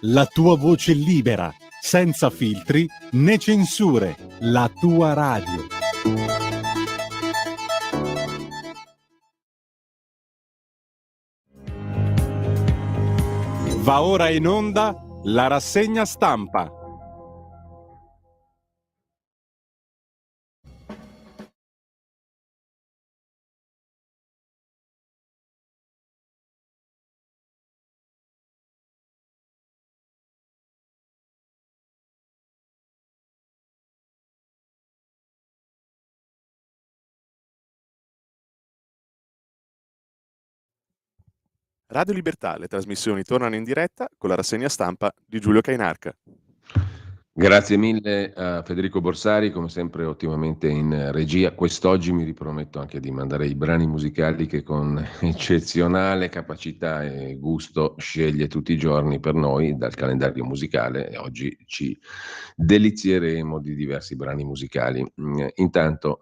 La tua voce libera, senza filtri né censure, la tua radio. Va ora in onda la rassegna stampa. Radio Libertà, le trasmissioni tornano in diretta con la rassegna stampa di Giulio Cainarca. Grazie mille a Federico Borsari, come sempre ottimamente in regia. Quest'oggi mi riprometto anche di mandare i brani musicali che con eccezionale capacità e gusto sceglie tutti i giorni per noi dal calendario musicale, e oggi ci delizieremo di diversi brani musicali. Intanto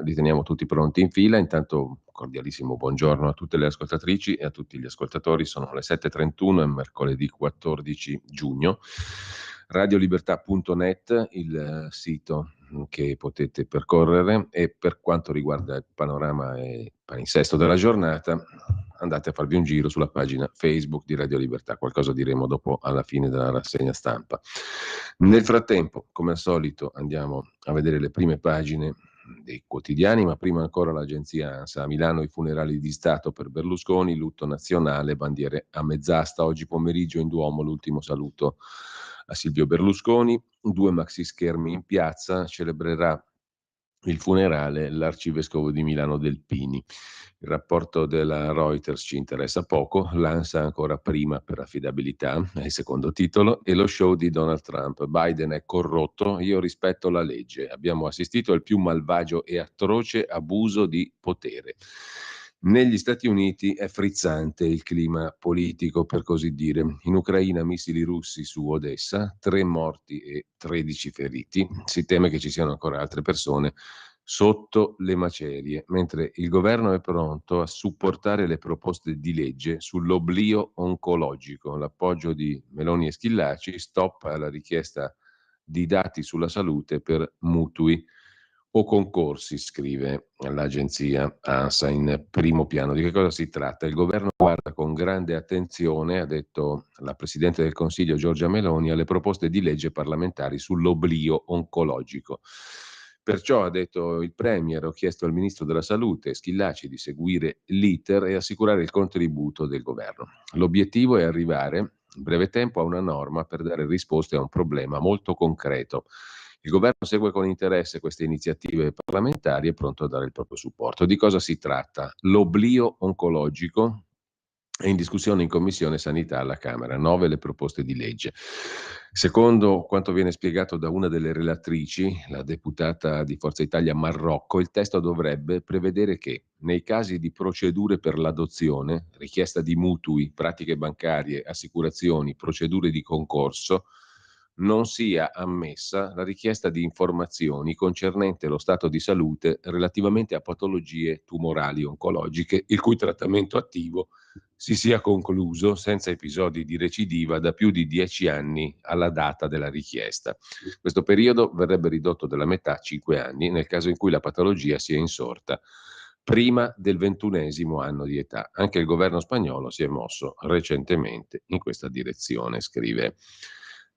li teniamo tutti pronti in fila. Intanto cordialissimo buongiorno a tutte le ascoltatrici e a tutti gli ascoltatori. Sono le 7:31, è mercoledì 14 giugno. Radiolibertà.net, il sito che potete percorrere, e per quanto riguarda il panorama e palinsesto della giornata andate a farvi un giro sulla pagina Facebook di Radio Libertà, qualcosa diremo dopo alla fine della rassegna stampa. Nel frattempo, come al solito, andiamo a vedere le prime pagine dei quotidiani, ma prima ancora l'agenzia ANSA. A Milano i funerali di Stato per Berlusconi, lutto nazionale, bandiere a mezz'asta. Oggi pomeriggio in Duomo l'ultimo saluto a Silvio Berlusconi, 2 maxi schermi in piazza, celebrerà il funerale l'arcivescovo di Milano Delpini. Il rapporto della Reuters ci interessa poco, l'ANSA ancora prima per affidabilità, è il secondo titolo, e lo show di Donald Trump. Biden è corrotto, io rispetto la legge. Abbiamo assistito al più malvagio e atroce abuso di potere. Negli Stati Uniti è frizzante il clima politico, per così dire. In Ucraina missili russi su Odessa, 3 morti e 13 feriti. Si teme che ci siano ancora altre persone sotto le macerie, mentre il governo è pronto a supportare le proposte di legge sull'oblio oncologico. L'appoggio di Meloni e Schillaci, stop alla richiesta di dati sulla salute per mutui o concorsi, scrive l'agenzia ANSA in primo piano. Di che cosa si tratta? Il governo guarda con grande attenzione, ha detto la Presidente del Consiglio Giorgia Meloni, alle proposte di legge parlamentari sull'oblio oncologico. Perciò, ha detto il Premier, ho chiesto al Ministro della Salute, Schillaci, di seguire l'iter e assicurare il contributo del governo. L'obiettivo è arrivare in breve tempo a una norma per dare risposte a un problema molto concreto. Il governo segue con interesse queste iniziative parlamentari e è pronto a dare il proprio supporto. Di cosa si tratta? L'oblio oncologico è in discussione in Commissione Sanità alla Camera, 9 le proposte di legge. Secondo quanto viene spiegato da una delle relatrici, la deputata di Forza Italia Marrocco, il testo dovrebbe prevedere che nei casi di procedure per l'adozione, richiesta di mutui, pratiche bancarie, assicurazioni, procedure di concorso, non sia ammessa la richiesta di informazioni concernente lo stato di salute relativamente a patologie tumorali oncologiche il cui trattamento attivo si sia concluso senza episodi di recidiva da più di 10 anni alla data della richiesta. Questo periodo verrebbe ridotto della metà a 5 anni nel caso in cui la patologia sia insorta prima del 21° anno di età. Anche il governo spagnolo si è mosso recentemente in questa direzione, scrive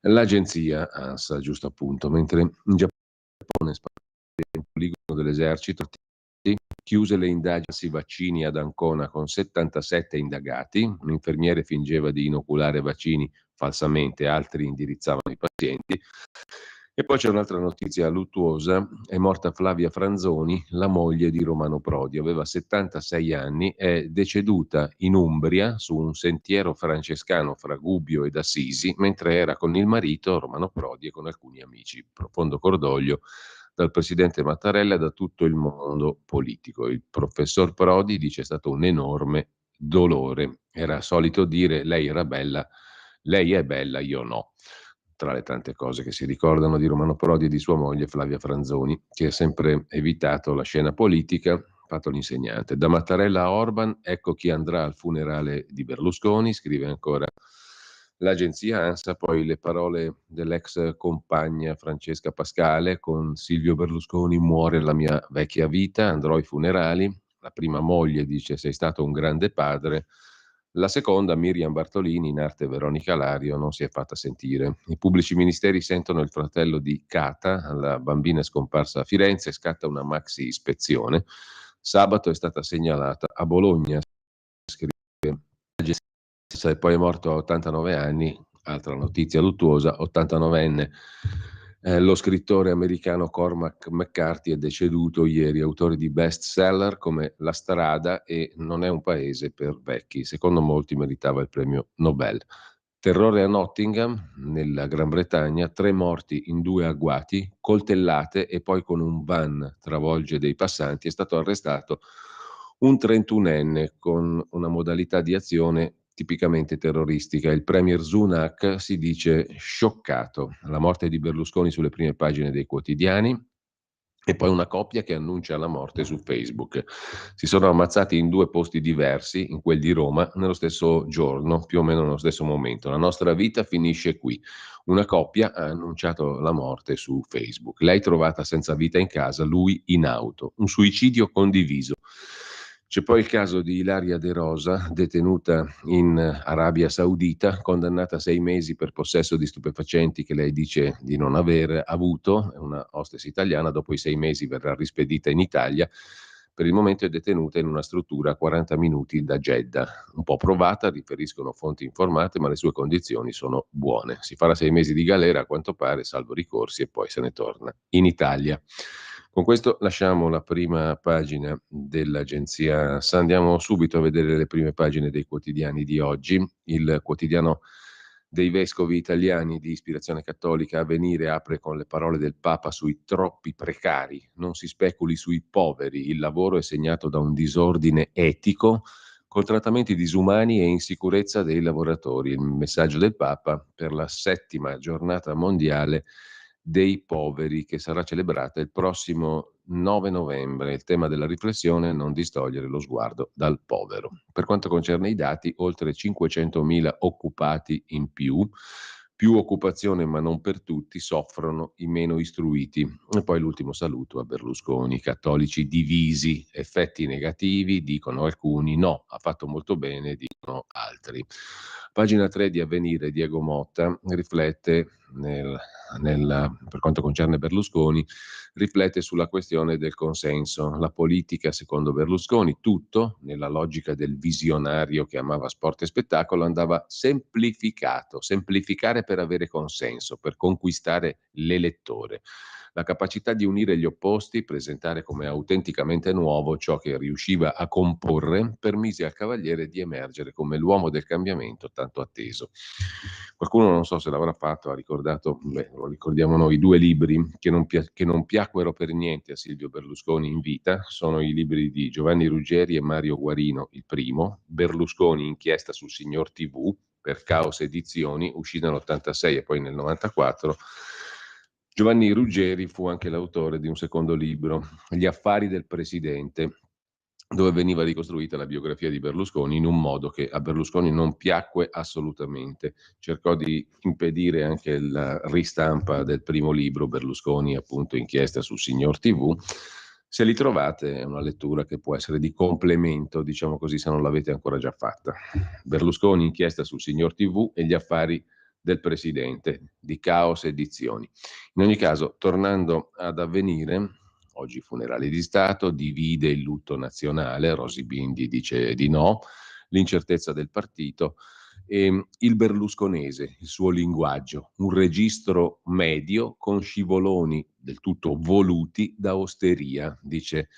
l'agenzia ANSA, giusto appunto, mentre in Giappone un poligono dell'esercito chiuse le indagini sui vaccini ad Ancona con 77 indagati, un infermiere fingeva di inoculare vaccini falsamente, altri indirizzavano i pazienti. E poi c'è un'altra notizia luttuosa, è morta Flavia Franzoni, la moglie di Romano Prodi, aveva 76 anni, è deceduta in Umbria su un sentiero francescano fra Gubbio ed Assisi, mentre era con il marito Romano Prodi e con alcuni amici. Profondo cordoglio dal presidente Mattarella e da tutto il mondo politico. Il professor Prodi dice è stato un enorme dolore. Era solito dire lei era bella, lei è bella, io no. Tra le tante cose che si ricordano di Romano Prodi e di sua moglie Flavia Franzoni, che ha sempre evitato la scena politica, fatto l'insegnante. Da Mattarella a Orban, ecco chi andrà al funerale di Berlusconi, scrive ancora l'agenzia ANSA, poi le parole dell'ex compagna Francesca Pascale con Silvio Berlusconi: muore la mia vecchia vita, andrò ai funerali. La prima moglie dice: sei stato un grande padre. La seconda, Miriam Bartolini, in arte Veronica Lario, non si è fatta sentire. I pubblici ministeri sentono il fratello di Cata, la bambina è scomparsa a Firenze, scatta una maxi ispezione. Sabato è stata segnalata a Bologna, scrive l'agenzia, e poi è morto a 89 anni, altra notizia luttuosa, 89enne. Lo scrittore americano Cormac McCarthy è deceduto ieri, autore di bestseller come La strada e Non è un paese per vecchi. Secondo molti meritava il premio Nobel. Terrore a Nottingham, nella Gran Bretagna, 3 morti in 2 agguati, coltellate e poi con un van travolge dei passanti. È stato arrestato un 31enne con una modalità di azione tipicamente terroristica. Il premier Sunak si dice scioccato. La morte di Berlusconi sulle prime pagine dei quotidiani. E poi una coppia che annuncia la morte su Facebook. Si sono ammazzati in 2 posti diversi, in quel di Roma, nello stesso giorno, più o meno nello stesso momento. La nostra vita finisce qui. Una coppia ha annunciato la morte su Facebook. Lei trovata senza vita in casa, lui in auto. Un suicidio condiviso. C'è poi il caso di Ilaria De Rosa, detenuta in Arabia Saudita, condannata a 6 mesi per possesso di stupefacenti che lei dice di non aver avuto. È una hostess italiana, dopo i 6 mesi verrà rispedita in Italia. Per il momento è detenuta in una struttura a 40 minuti da Jeddah. Un po' provata, riferiscono fonti informate, ma le sue condizioni sono buone. Si farà 6 mesi di galera, a quanto pare, salvo ricorsi, e poi se ne torna in Italia. Con questo lasciamo la prima pagina dell'agenzia ANSA, andiamo subito a vedere le prime pagine dei quotidiani di oggi. Il quotidiano dei vescovi italiani di ispirazione cattolica, Avvenire, apre con le parole del Papa sui troppi precari. Non si speculi sui poveri, il lavoro è segnato da un disordine etico con trattamenti disumani e insicurezza dei lavoratori. Il messaggio del Papa per la 7ª giornata mondiale dei poveri, che sarà celebrata il prossimo 9 novembre. Il tema della riflessione: non distogliere lo sguardo dal povero. Per quanto concerne i dati, oltre 500.000 occupati in più occupazione ma non per tutti, soffrono i meno istruiti. E poi l'ultimo saluto a Berlusconi: cattolici divisi, effetti negativi, dicono alcuni, no, ha fatto molto bene, dicono altri. Pagina 3 di Avvenire, Diego Motta riflette per quanto concerne Berlusconi, riflette sulla questione del consenso. La politica, secondo Berlusconi, tutto, nella logica del visionario che amava sport e spettacolo, andava semplificato, semplificare per avere consenso, per conquistare l'elettore. La capacità di unire gli opposti, presentare come autenticamente nuovo ciò che riusciva a comporre, permise al Cavaliere di emergere come l'uomo del cambiamento tanto atteso. Qualcuno, non so se l'avrà fatto, ha ricordato, lo ricordiamo noi, 2 libri che non piacquero per niente a Silvio Berlusconi in vita. Sono i libri di Giovanni Ruggeri e Mario Guarino. Il primo, Berlusconi, inchiesta sul signor TV, per Caos Edizioni, uscito nell'86 e poi nel 94. Giovanni Ruggeri fu anche l'autore di un secondo libro, Gli affari del presidente, dove veniva ricostruita la biografia di Berlusconi in un modo che a Berlusconi non piacque assolutamente. Cercò di impedire anche la ristampa del primo libro, Berlusconi, appunto, inchiesta sul signor TV. Se li trovate è una lettura che può essere di complemento, diciamo così, se non l'avete ancora già fatta. Berlusconi, inchiesta sul signor TV e gli affari del presidente, di Caos Edizioni. In ogni caso, tornando ad Avvenire, oggi funerali di Stato, divide il lutto nazionale, Rosy Bindi dice di no, l'incertezza del partito, e il berlusconese, il suo linguaggio, un registro medio con scivoloni del tutto voluti da osteria, dice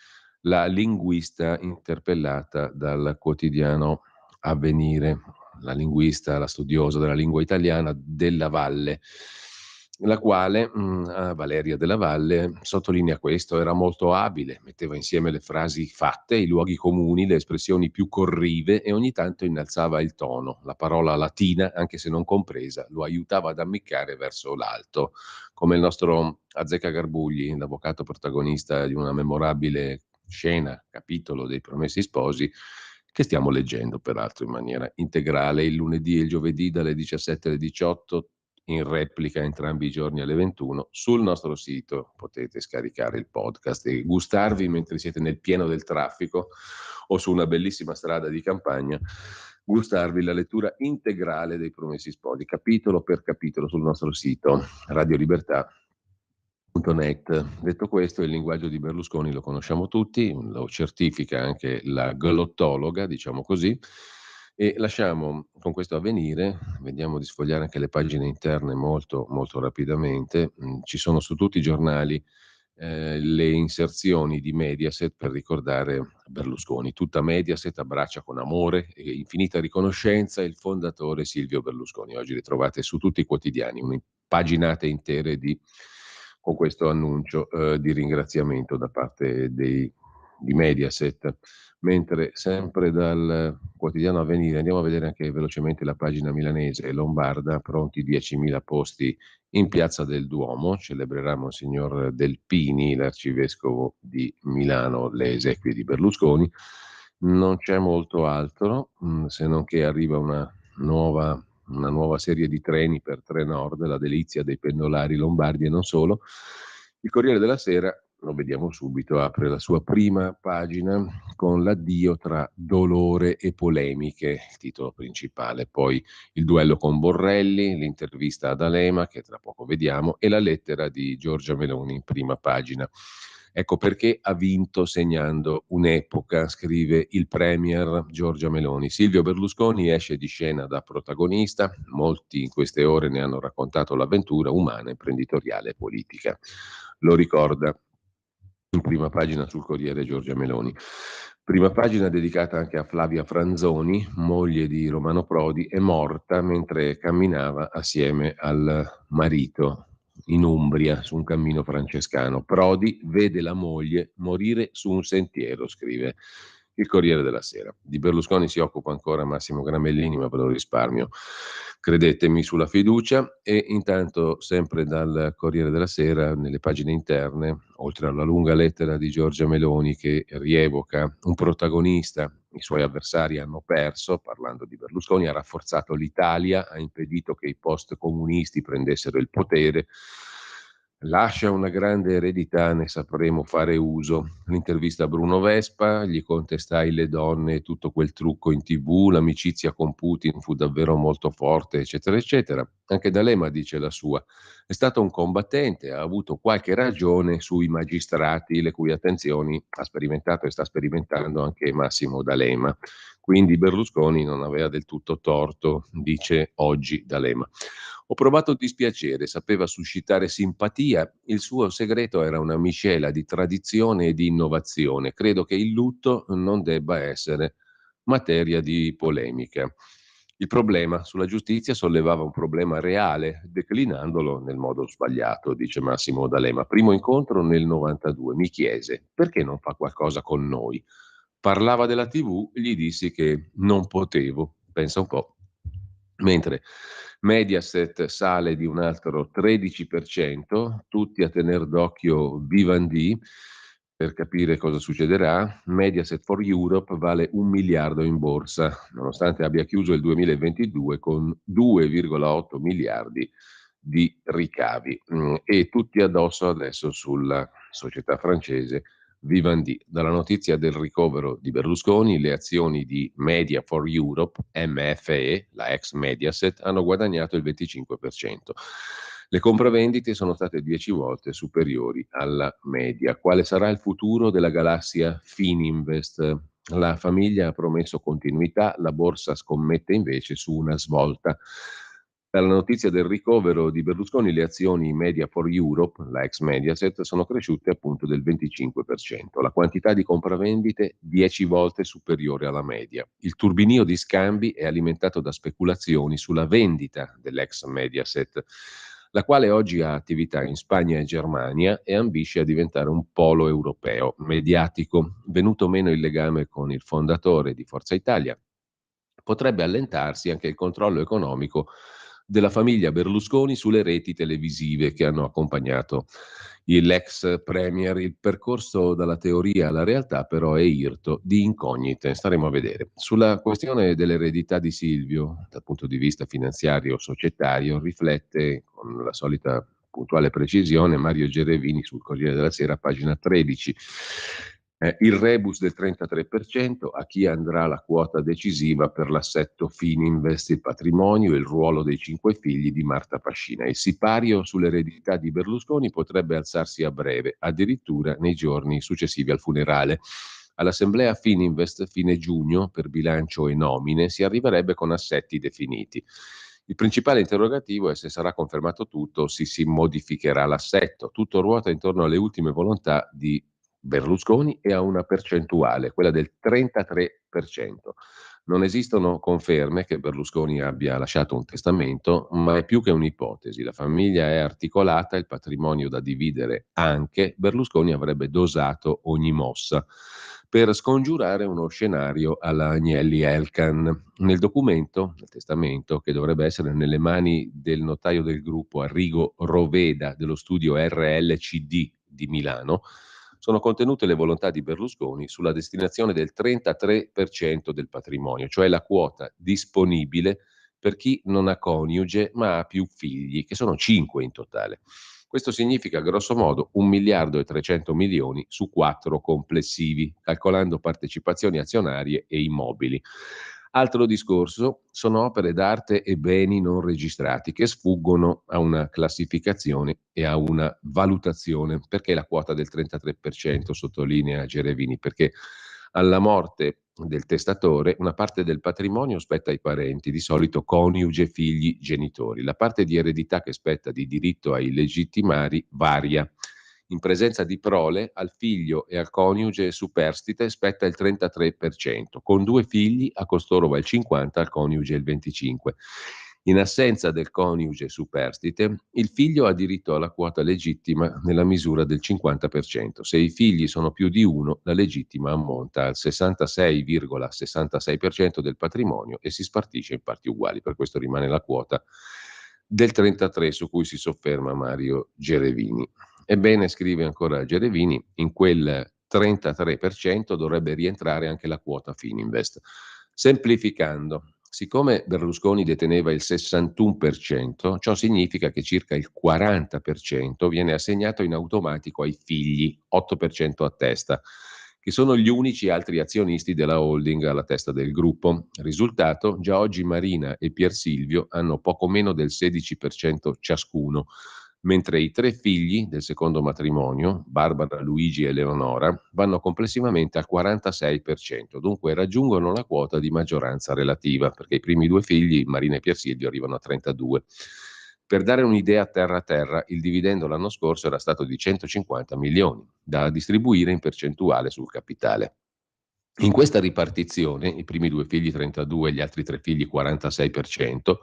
la linguista interpellata dal quotidiano Avvenire, la linguista, la studiosa della lingua italiana Della Valle, la quale, Valeria Della Valle, sottolinea questo: era molto abile, metteva insieme le frasi fatte, i luoghi comuni, le espressioni più corrive e ogni tanto innalzava il tono. La parola latina, anche se non compresa, lo aiutava ad ammiccare verso l'alto, come il nostro Azzeccagarbugli, l'avvocato protagonista di una memorabile scena, capitolo dei Promessi Sposi, che stiamo leggendo peraltro in maniera integrale il lunedì e il giovedì dalle 17 alle 18, in replica entrambi i giorni alle 21. Sul nostro sito potete scaricare il podcast e gustarvi mentre siete nel pieno del traffico o su una bellissima strada di campagna, gustarvi la lettura integrale dei Promessi Sposi, capitolo per capitolo sul nostro sito radiolibertà.net. Detto questo, il linguaggio di Berlusconi lo conosciamo tutti, lo certifica anche la glottologa, diciamo così, e lasciamo con questo avvenire, vediamo di sfogliare anche le pagine interne molto, molto rapidamente. Ci sono su tutti i giornali le inserzioni di Mediaset per ricordare Berlusconi. Tutta Mediaset abbraccia con amore e infinita riconoscenza il fondatore Silvio Berlusconi. Oggi le trovate su tutti i quotidiani, paginate intere con questo annuncio di ringraziamento da parte di Mediaset. Mentre sempre dal quotidiano Avvenire andiamo a vedere anche velocemente la pagina milanese e lombarda, pronti 10.000 posti in piazza del Duomo, celebrerà Monsignor Delpini, l'arcivescovo di Milano, le esequie di Berlusconi. Non c'è molto altro, se non che arriva una nuova serie di treni per Trenord, la delizia dei pendolari lombardi e non solo. Il Corriere della Sera, lo vediamo subito, apre la sua prima pagina con l'addio tra dolore e polemiche, il titolo principale, poi il duello con Borrelli, l'intervista ad Alema, che tra poco vediamo, e la lettera di Giorgia Meloni in prima pagina. Ecco perché ha vinto segnando un'epoca, scrive il premier Giorgia Meloni. Silvio Berlusconi esce di scena da protagonista, molti in queste ore ne hanno raccontato l'avventura umana, imprenditoriale e politica. Lo ricorda in prima pagina sul Corriere Giorgia Meloni. Prima pagina dedicata anche a Flavia Franzoni, moglie di Romano Prodi, è morta mentre camminava assieme al marito in Umbria su un cammino francescano. Prodi vede la moglie morire su un sentiero, scrive il Corriere della Sera. Di Berlusconi si occupa ancora Massimo Gramellini, ma ve lo risparmio, credetemi, sulla fiducia. E intanto, sempre dal Corriere della Sera, nelle pagine interne, oltre alla lunga lettera di Giorgia Meloni che rievoca un protagonista, i suoi avversari hanno perso, parlando di Berlusconi, ha rafforzato l'Italia, ha impedito che i post-comunisti prendessero il potere, lascia una grande eredità, ne sapremo fare uso. L'intervista a Bruno Vespa, gli contestai le donne e tutto quel trucco in TV, l'amicizia con Putin fu davvero molto forte, eccetera, eccetera. Anche D'Alema dice la sua. È stato un combattente, ha avuto qualche ragione sui magistrati, le cui attenzioni ha sperimentato e sta sperimentando anche Massimo D'Alema. Quindi Berlusconi non aveva del tutto torto, dice oggi D'Alema. Ho provato dispiacere, sapeva suscitare simpatia, il suo segreto era una miscela di tradizione e di innovazione. Credo che il lutto non debba essere materia di polemica. Il problema sulla giustizia sollevava un problema reale, declinandolo nel modo sbagliato, dice Massimo D'Alema. Primo incontro nel 92, mi chiese perché non fa qualcosa con noi. Parlava della TV, gli dissi che non potevo, pensa un po'. Mentre Mediaset sale di un altro 13%, tutti a tener d'occhio Vivendi per capire cosa succederà. Mediaset for Europe vale 1 miliardo in borsa, nonostante abbia chiuso il 2022 con 2,8 miliardi di ricavi. E tutti addosso adesso sulla società francese Vivendi. Dalla notizia del ricovero di Berlusconi, le azioni di Media for Europe, MFE, la ex Mediaset, hanno guadagnato il 25%. Le compravendite sono state 10 volte superiori alla media. Quale sarà il futuro della galassia Fininvest? La famiglia ha promesso continuità, la borsa scommette invece su una svolta. Dalla notizia del ricovero di Berlusconi, le azioni Media for Europe, la ex Mediaset, sono cresciute appunto del 25%. La quantità di compravendite 10 volte superiore alla media. Il turbinio di scambi è alimentato da speculazioni sulla vendita dell'ex Mediaset, la quale oggi ha attività in Spagna e Germania e ambisce a diventare un polo europeo mediatico. Venuto meno il legame con il fondatore di Forza Italia, potrebbe allentarsi anche il controllo economico della famiglia Berlusconi sulle reti televisive che hanno accompagnato l'ex premier. Il percorso dalla teoria alla realtà però è irto di incognite, staremo a vedere. Sulla questione dell'eredità di Silvio, dal punto di vista finanziario societario, riflette con la solita puntuale precisione Mario Gerevini sul Corriere della Sera, pagina 13. Il rebus del 33%, a chi andrà la quota decisiva per l'assetto Fininvest, il patrimonio e il ruolo dei 5 figli di Marta Pascina. Il sipario sull'eredità di Berlusconi potrebbe alzarsi a breve, addirittura nei giorni successivi al funerale. All'assemblea Fininvest fine giugno, per bilancio e nomine, si arriverebbe con assetti definiti. Il principale interrogativo è se sarà confermato tutto o se si modificherà l'assetto. Tutto ruota intorno alle ultime volontà di Berlusconi e a una percentuale, quella del 33%. Non esistono conferme che Berlusconi abbia lasciato un testamento, ma è più che un'ipotesi. La famiglia è articolata, il patrimonio da dividere anche. Berlusconi avrebbe dosato ogni mossa per scongiurare uno scenario alla Agnelli Elkann. Nel documento, nel testamento, che dovrebbe essere nelle mani del notaio del gruppo Arrigo Roveda dello studio RLCD di Milano, sono contenute le volontà di Berlusconi sulla destinazione del 33% del patrimonio, cioè la quota disponibile per chi non ha coniuge ma ha più figli, che sono 5 in totale. Questo significa grosso modo 1 miliardo e 300 milioni su 4 complessivi, calcolando partecipazioni azionarie e immobili. Altro discorso sono opere d'arte e beni non registrati che sfuggono a una classificazione e a una valutazione. Perché la quota del 33%, sottolinea Gerevini? Perché alla morte del testatore una parte del patrimonio spetta ai parenti, di solito coniuge, figli, genitori. La parte di eredità che spetta di diritto ai legittimari varia. In presenza di prole, al figlio e al coniuge superstite spetta il 33%, con 2 figli a costoro va il 50%, al coniuge il 25%. In assenza del coniuge superstite, il figlio ha diritto alla quota legittima nella misura del 50%. Se i figli sono più di uno, la legittima ammonta al 66,66% del patrimonio e si spartisce in parti uguali. Per questo rimane la quota del 33% su cui si sofferma Mario Gerevini. Ebbene, scrive ancora Gerevini, in quel 33% dovrebbe rientrare anche la quota Fininvest. Semplificando, siccome Berlusconi deteneva il 61%, ciò significa che circa il 40% viene assegnato in automatico ai figli, 8% a testa, che sono gli unici altri azionisti della holding alla testa del gruppo. Risultato, già oggi Marina e Pier Silvio hanno poco meno del 16% ciascuno, mentre i 3 figli del secondo matrimonio, Barbara, Luigi e Eleonora, vanno complessivamente al 46%, dunque raggiungono la quota di maggioranza relativa, perché i primi 2 figli, Marina e Pier Silvio, arrivano a 32%. Per dare un'idea terra a terra, il dividendo l'anno scorso era stato di 150 milioni, da distribuire in percentuale sul capitale. In questa ripartizione, i primi 2 figli 32 e gli altri 3 figli 46%,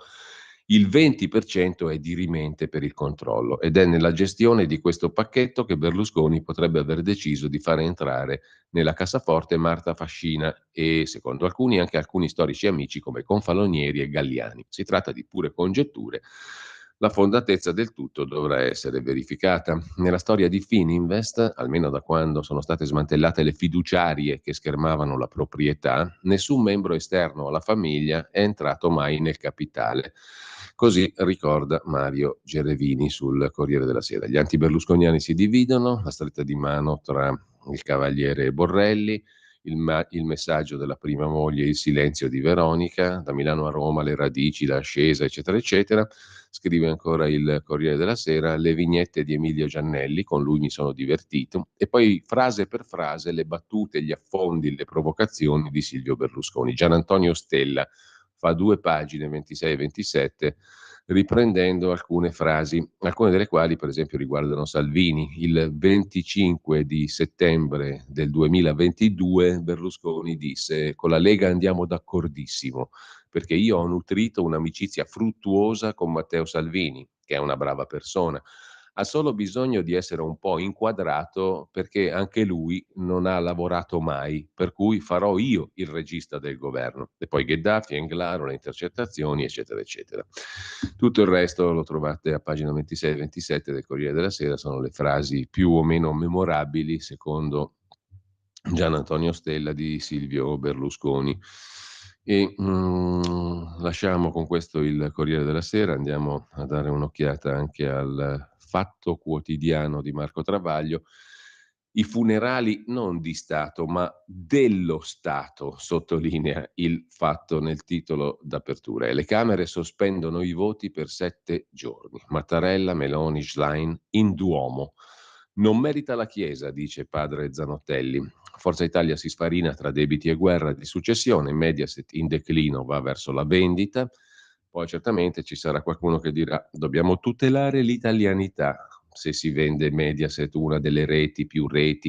il 20% è dirimente per il controllo ed è nella gestione di questo pacchetto che Berlusconi potrebbe aver deciso di fare entrare nella cassaforte Marta Fascina e, secondo alcuni, anche alcuni storici amici come Confalonieri e Galliani. Si tratta di pure congetture. La fondatezza del tutto dovrà essere verificata. Nella storia di Fininvest, almeno da quando sono state smantellate le fiduciarie che schermavano la proprietà, nessun membro esterno alla famiglia è entrato mai nel capitale. Così ricorda Mario Gerevini sul Corriere della Sera. Gli anti-berlusconiani si dividono, la stretta di mano tra il cavaliere Borrelli, il messaggio della prima moglie, il silenzio di Veronica, da Milano a Roma, le radici, l'ascesa, eccetera, eccetera. Scrive ancora il Corriere della Sera, le vignette di Emilio Giannelli, con lui mi sono divertito, e poi frase per frase le battute, gli affondi, le provocazioni di Silvio Berlusconi. Gian Antonio Stella fa 2 pagine, 26 e 27, riprendendo alcune frasi, alcune delle quali per esempio riguardano Salvini. Il 25 di settembre del 2022 Berlusconi disse: con la Lega andiamo d'accordissimo, perché io ho nutrito un'amicizia fruttuosa con Matteo Salvini, che è una brava persona. ha solo bisogno di essere un po' inquadrato perché anche lui non ha lavorato mai, per cui farò io il regista del governo. E poi Gheddafi, Englaro, le intercettazioni, eccetera, eccetera. Tutto il resto lo trovate a pagina 26 e 27 del Corriere della Sera, sono le frasi più o meno memorabili secondo Gian Antonio Stella di Silvio Berlusconi. E lasciamo con questo il Corriere della Sera, andiamo a dare un'occhiata anche al Fatto Quotidiano di Marco Travaglio. I funerali non di Stato, ma dello Stato, sottolinea il Fatto nel titolo d'apertura. E le Camere sospendono i voti per 7 giorni. Mattarella, Meloni, Schlein in Duomo. Non merita la Chiesa, dice padre Zanotelli. Forza Italia si sfarina tra debiti e guerra di successione, Mediaset in declino va verso la vendita, poi certamente ci sarà qualcuno che dirà dobbiamo tutelare l'italianità se si vende Mediaset, una delle reti,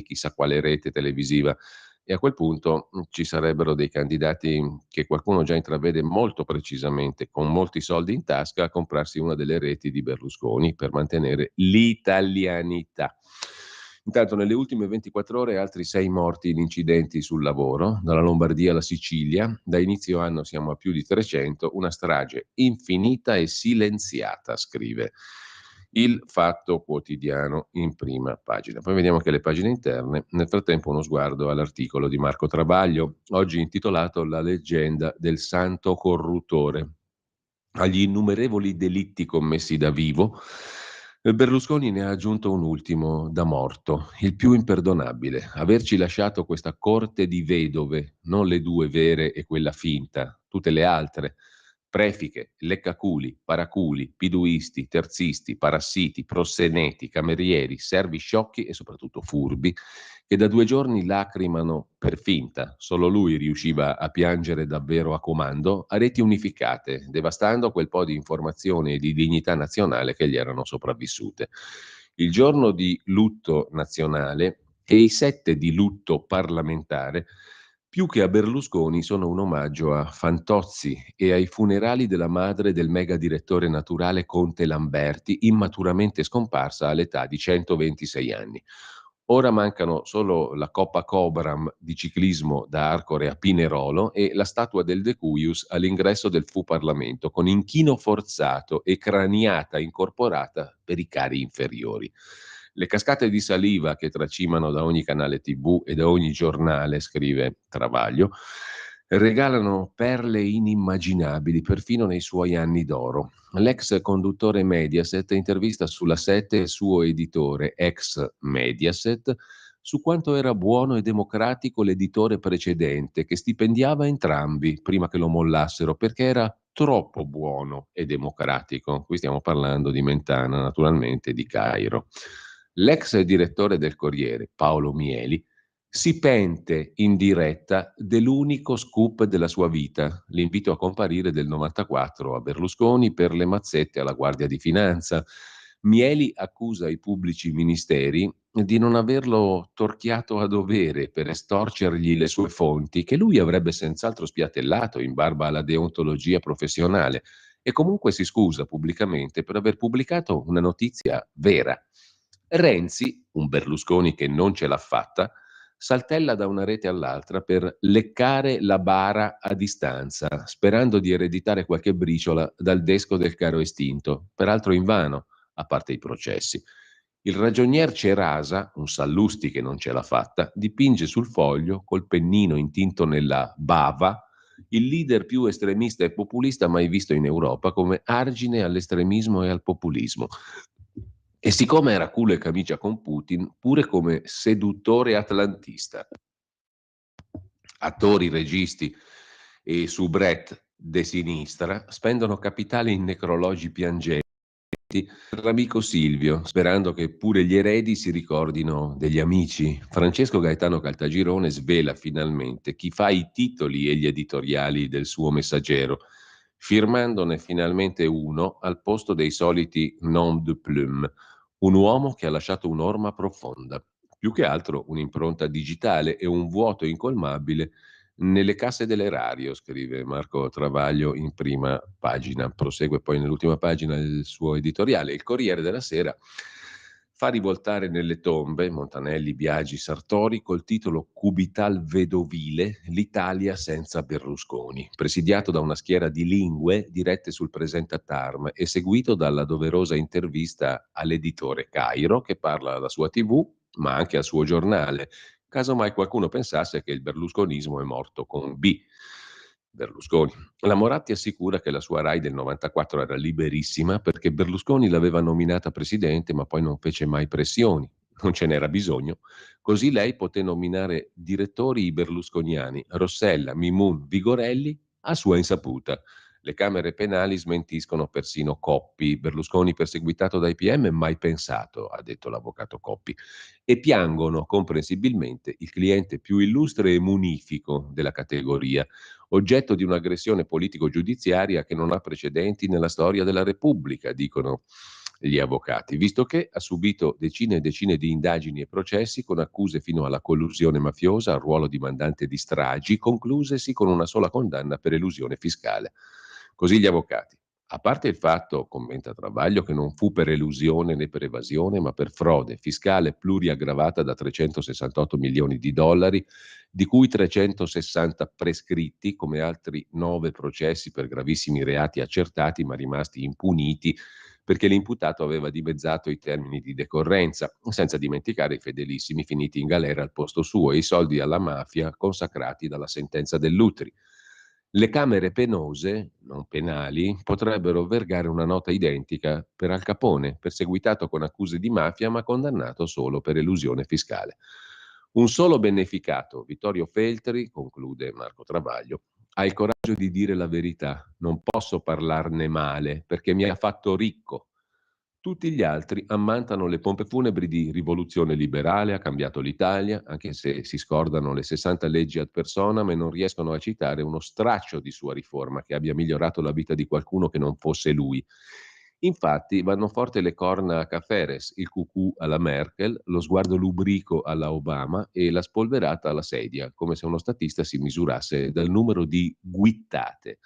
chissà quale rete televisiva, e a quel punto ci sarebbero dei candidati che qualcuno già intravede molto precisamente, con molti soldi in tasca, a comprarsi una delle reti di Berlusconi per mantenere l'italianità. Intanto nelle ultime 24 ore altri 6 morti in incidenti sul lavoro, dalla Lombardia alla Sicilia, da inizio anno siamo a più di 300, una strage infinita e silenziata, scrive il Fatto Quotidiano in prima pagina. Poi vediamo che le pagine interne, nel frattempo uno sguardo all'articolo di Marco Travaglio, oggi intitolato La leggenda del santo corruttore. Agli innumerevoli delitti commessi da vivo, Berlusconi ne ha aggiunto un ultimo da morto, il più imperdonabile, averci lasciato questa corte di vedove, non le due vere e quella finta, tutte le altre, prefiche, leccaculi, paraculi, piduisti, terzisti, parassiti, prosseneti, camerieri, servi sciocchi e soprattutto furbi, che da 2 giorni lacrimano per finta, solo lui riusciva a piangere davvero a comando, a reti unificate, devastando quel po' di informazione e di dignità nazionale che gli erano sopravvissute. Il giorno di lutto nazionale e i 7 di lutto parlamentare, più che a Berlusconi, sono un omaggio a Fantozzi e ai funerali della madre del mega direttore naturale Conte Lamberti, immaturamente scomparsa all'età di 126 anni. Ora mancano solo la Coppa Cobram di ciclismo da Arcore a Pinerolo e la statua del Decuius all'ingresso del Fu Parlamento, con inchino forzato e craniata incorporata per i cari inferiori. Le cascate di saliva che tracimano da ogni canale TV e da ogni giornale, scrive Travaglio, regalano perle inimmaginabili perfino nei suoi anni d'oro. L'ex conduttore Mediaset intervista sulla 7 il suo editore, ex Mediaset, su quanto era buono e democratico l'editore precedente, che stipendiava entrambi prima che lo mollassero, perché era troppo buono e democratico. Qui stiamo parlando di Mentana, naturalmente, di Cairo. L'ex direttore del Corriere, Paolo Mieli, si pente in diretta dell'unico scoop della sua vita, l'invito a comparire del 94 a Berlusconi per le mazzette alla Guardia di Finanza. Mieli accusa i pubblici ministeri di non averlo torchiato a dovere per estorcergli le sue fonti, che lui avrebbe senz'altro spiattellato in barba alla deontologia professionale, e comunque si scusa pubblicamente per aver pubblicato una notizia vera. Renzi, un Berlusconi che non ce l'ha fatta, saltella da una rete all'altra per leccare la bara a distanza, sperando di ereditare qualche briciola dal desco del caro estinto, peraltro invano, a parte i processi. Il ragionier Cerasa, un Sallusti che non ce l'ha fatta, dipinge sul foglio, col pennino intinto nella bava, il leader più estremista e populista mai visto in Europa come argine all'estremismo e al populismo. E siccome era culo e camicia con Putin, pure come seduttore atlantista. Attori, registi e soubrette de sinistra spendono capitali in necrologi piangenti per l'amico Silvio, sperando che pure gli eredi si ricordino degli amici. Francesco Gaetano Caltagirone svela finalmente chi fa i titoli e gli editoriali del suo Messaggero, firmandone finalmente uno al posto dei soliti nom de plume, un uomo che ha lasciato un'orma profonda, più che altro un'impronta digitale e un vuoto incolmabile nelle casse dell'erario, scrive Marco Travaglio in prima pagina. Prosegue poi nell'ultima pagina il suo editoriale. Il Corriere della Sera fa rivoltare nelle tombe Montanelli, Biagi, Sartori col titolo Cubital Vedovile, l'Italia senza Berlusconi, presidiato da una schiera di lingue dirette sul presentatarm e seguito dalla doverosa intervista all'editore Cairo che parla alla sua TV ma anche al suo giornale, caso mai qualcuno pensasse che il berlusconismo è morto con B. Berlusconi. La Moratti assicura che la sua Rai del 94 era liberissima perché Berlusconi l'aveva nominata presidente, ma poi non fece mai pressioni. Non ce n'era bisogno. Così lei poté nominare direttori i berlusconiani, Rossella, Mimun, Vigorelli, a sua insaputa. Le camere penali smentiscono persino Coppi. Berlusconi perseguitato dai PM, mai pensato, ha detto l'avvocato Coppi. E piangono comprensibilmente il cliente più illustre e munifico della categoria, oggetto di un'aggressione politico-giudiziaria che non ha precedenti nella storia della Repubblica, dicono gli avvocati, visto che ha subito decine e decine di indagini e processi con accuse fino alla collusione mafiosa, al ruolo di mandante di stragi, conclusesi con una sola condanna per elusione fiscale. Così gli avvocati. A parte il fatto, commenta Travaglio, che non fu per elusione né per evasione, ma per frode fiscale pluriaggravata da 368 milioni di dollari, di cui 360 prescritti, come altri 9 processi per gravissimi reati accertati ma rimasti impuniti perché l'imputato aveva dimezzato i termini di decorrenza, senza dimenticare i fedelissimi finiti in galera al posto suo e i soldi alla mafia consacrati dalla sentenza dell'Utri. Le camere penose, non penali, potrebbero vergare una nota identica per Al Capone, perseguitato con accuse di mafia ma condannato solo per elusione fiscale. Un solo beneficato, Vittorio Feltri, conclude Marco Travaglio, ha il coraggio di dire la verità. Non posso parlarne male perché mi ha fatto ricco. Tutti gli altri ammantano le pompe funebri di rivoluzione liberale, ha cambiato l'Italia, anche se si scordano le 60 leggi ad personam e non riescono a citare uno straccio di sua riforma che abbia migliorato la vita di qualcuno che non fosse lui. Infatti vanno forte le corna a Caferes, il cucù alla Merkel, lo sguardo lubrico alla Obama e la spolverata alla sedia, come se uno statista si misurasse dal numero di guittate.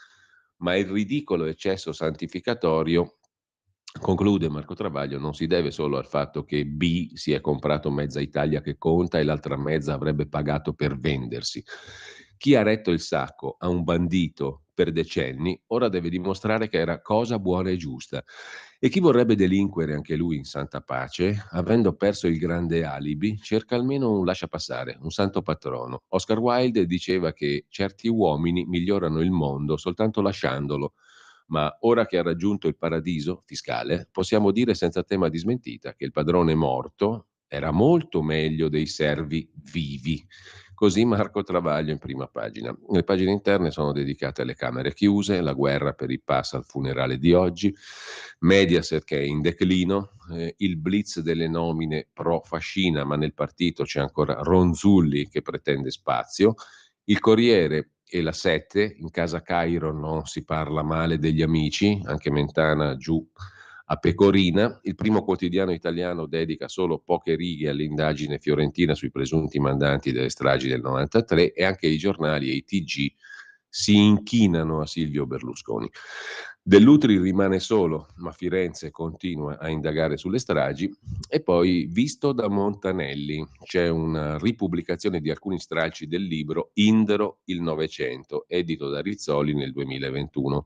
Ma il ridicolo eccesso santificatorio, conclude Marco Travaglio, non si deve solo al fatto che B si è comprato mezza Italia che conta e l'altra mezza avrebbe pagato per vendersi. Chi ha retto il sacco a un bandito per decenni ora deve dimostrare che era cosa buona e giusta. E chi vorrebbe delinquere anche lui in santa pace, avendo perso il grande alibi, cerca almeno un lasciapassare, un santo patrono. Oscar Wilde diceva che certi uomini migliorano il mondo soltanto lasciandolo, ma ora che ha raggiunto il paradiso fiscale, possiamo dire senza tema di smentita che il padrone morto era molto meglio dei servi vivi. Così Marco Travaglio in prima pagina. Le pagine interne sono dedicate alle camere chiuse, la guerra per i pass al funerale di oggi, Mediaset che è in declino, il blitz delle nomine pro fascina, ma nel partito c'è ancora Ronzulli che pretende spazio, il Corriere e la 7, in casa Cairo non si parla male degli amici, anche Mentana giù a Pecorina. Il primo quotidiano italiano dedica solo poche righe all'indagine fiorentina sui presunti mandanti delle stragi del 93 e anche i giornali e i TG si inchinano a Silvio Berlusconi. Dell'Utri rimane solo, ma Firenze continua a indagare sulle stragi. E poi, visto da Montanelli, c'è una ripubblicazione di alcuni stralci del libro Indro il Novecento, edito da Rizzoli nel 2021.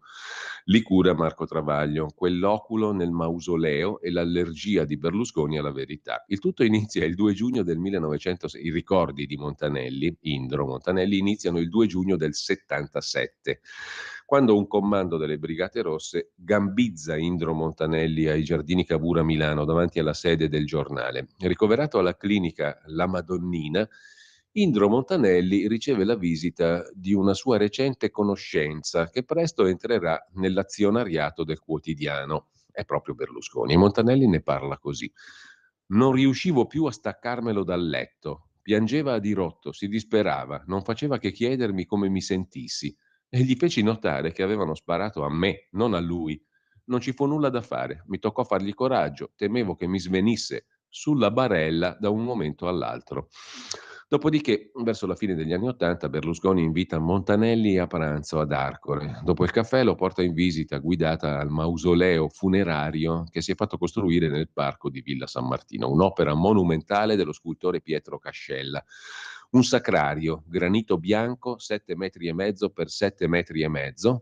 Li cura Marco Travaglio, quell'oculo nel mausoleo e l'allergia di Berlusconi alla verità. Il tutto inizia il 2 giugno del 1906, i ricordi di Montanelli, Indro Montanelli, iniziano il 2 giugno del 77, quando un comando delle Brigate Rosse gambizza Indro Montanelli ai Giardini Cavour a Milano, davanti alla sede del giornale. Ricoverato alla clinica La Madonnina, Indro Montanelli riceve la visita di una sua recente conoscenza che presto entrerà nell'azionariato del quotidiano. È proprio Berlusconi. E Montanelli ne parla così. Non riuscivo più a staccarmelo dal letto. Piangeva a dirotto, si disperava, non faceva che chiedermi come mi sentissi e gli feci notare che avevano sparato a me, non a lui. Non ci fu nulla da fare, mi toccò fargli coraggio, temevo che mi svenisse sulla barella da un momento all'altro. Dopodiché, verso la fine degli anni '80, Berlusconi invita Montanelli a pranzo ad Arcore. Dopo il caffè lo porta in visita guidata al mausoleo funerario che si è fatto costruire nel parco di Villa San Martino, un'opera monumentale dello scultore Pietro Cascella. Un sacrario, granito bianco, 7,5 metri per 7,5 metri,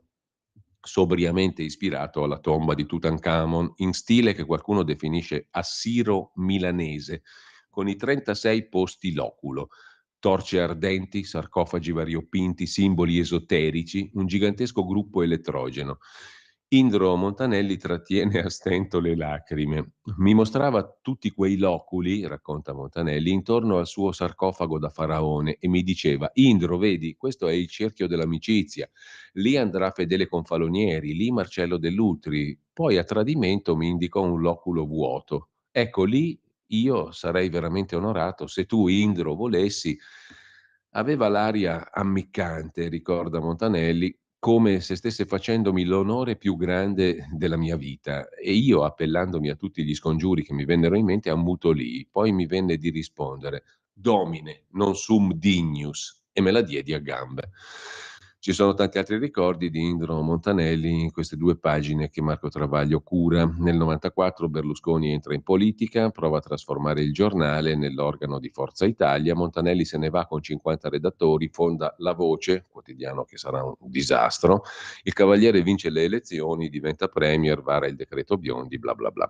sobriamente ispirato alla tomba di Tutankhamon, in stile che qualcuno definisce assiro-milanese, con i 36 posti loculo, torce ardenti, sarcofagi variopinti, simboli esoterici, un gigantesco gruppo elettrogeno. Indro Montanelli trattiene a stento le lacrime. Mi mostrava tutti quei loculi, racconta Montanelli, intorno al suo sarcofago da faraone e mi diceva: Indro, vedi, questo è il cerchio dell'amicizia. Lì andrà Fedele Confalonieri, lì Marcello Dell'Utri. Poi a tradimento mi indicò un loculo vuoto. Ecco, lì io sarei veramente onorato se tu, Indro, volessi. Aveva l'aria ammiccante, ricorda Montanelli, come se stesse facendomi l'onore più grande della mia vita, e io, appellandomi a tutti gli scongiuri che mi vennero in mente, ammutolii. Poi mi venne di rispondere: Domine, non sum dignus, e me la diedi a gambe. Ci sono tanti altri ricordi di Indro Montanelli in queste 2 pagine che Marco Travaglio cura. Nel '94 Berlusconi entra in politica, prova a trasformare il giornale nell'organo di Forza Italia. Montanelli se ne va con 50 redattori, fonda La Voce, quotidiano che sarà un disastro. Il Cavaliere vince le elezioni, diventa premier, vara il decreto Biondi, bla bla bla.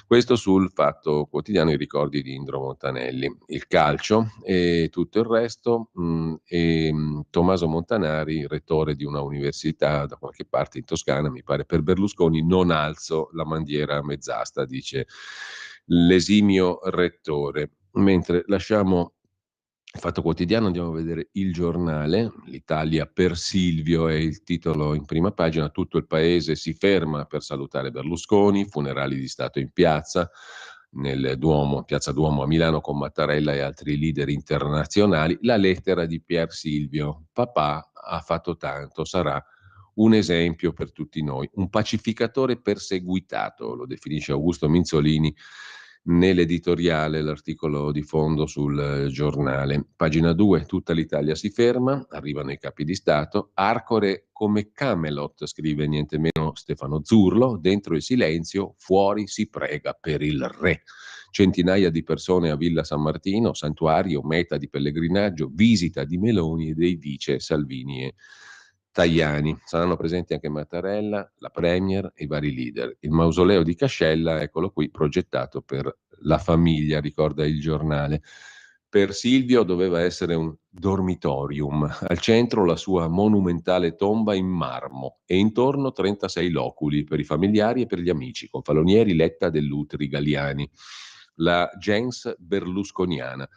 Questo sul Fatto Quotidiano, i ricordi di Indro Montanelli. Il calcio e tutto il resto, Tommaso Montanari, rettore di una università da qualche parte in Toscana, mi pare, per Berlusconi non alzo la bandiera a mezz'asta, dice l'esimio rettore. Mentre lasciamo il Fatto Quotidiano, andiamo a vedere Il Giornale. L'Italia per Silvio è il titolo in prima pagina. Tutto il paese si ferma per salutare Berlusconi, funerali di Stato in piazza, nel Duomo, Piazza Duomo a Milano, con Mattarella e altri leader internazionali. La lettera di Pier Silvio: papà ha fatto tanto, sarà un esempio per tutti noi, un pacificatore perseguitato, lo definisce Augusto Minzolini nell'editoriale, l'articolo di fondo sul giornale. Pagina 2, tutta l'Italia si ferma, arrivano i capi di Stato, Arcore come Camelot, scrive niente meno Stefano Zurlo, dentro il silenzio, fuori si prega per il re. Centinaia di persone a Villa San Martino, santuario, meta di pellegrinaggio, visita di Meloni e dei vice Salvini e Tajani. Saranno presenti anche Mattarella, la Premier e i vari leader. Il mausoleo di Cascella, eccolo qui, progettato per la famiglia, ricorda il giornale. Per Silvio doveva essere un dormitorium, al centro la sua monumentale tomba in marmo e intorno 36 loculi per i familiari e per gli amici, con Falonieri, Letta, Dell'Utri, Galliani. La gens berlusconiana.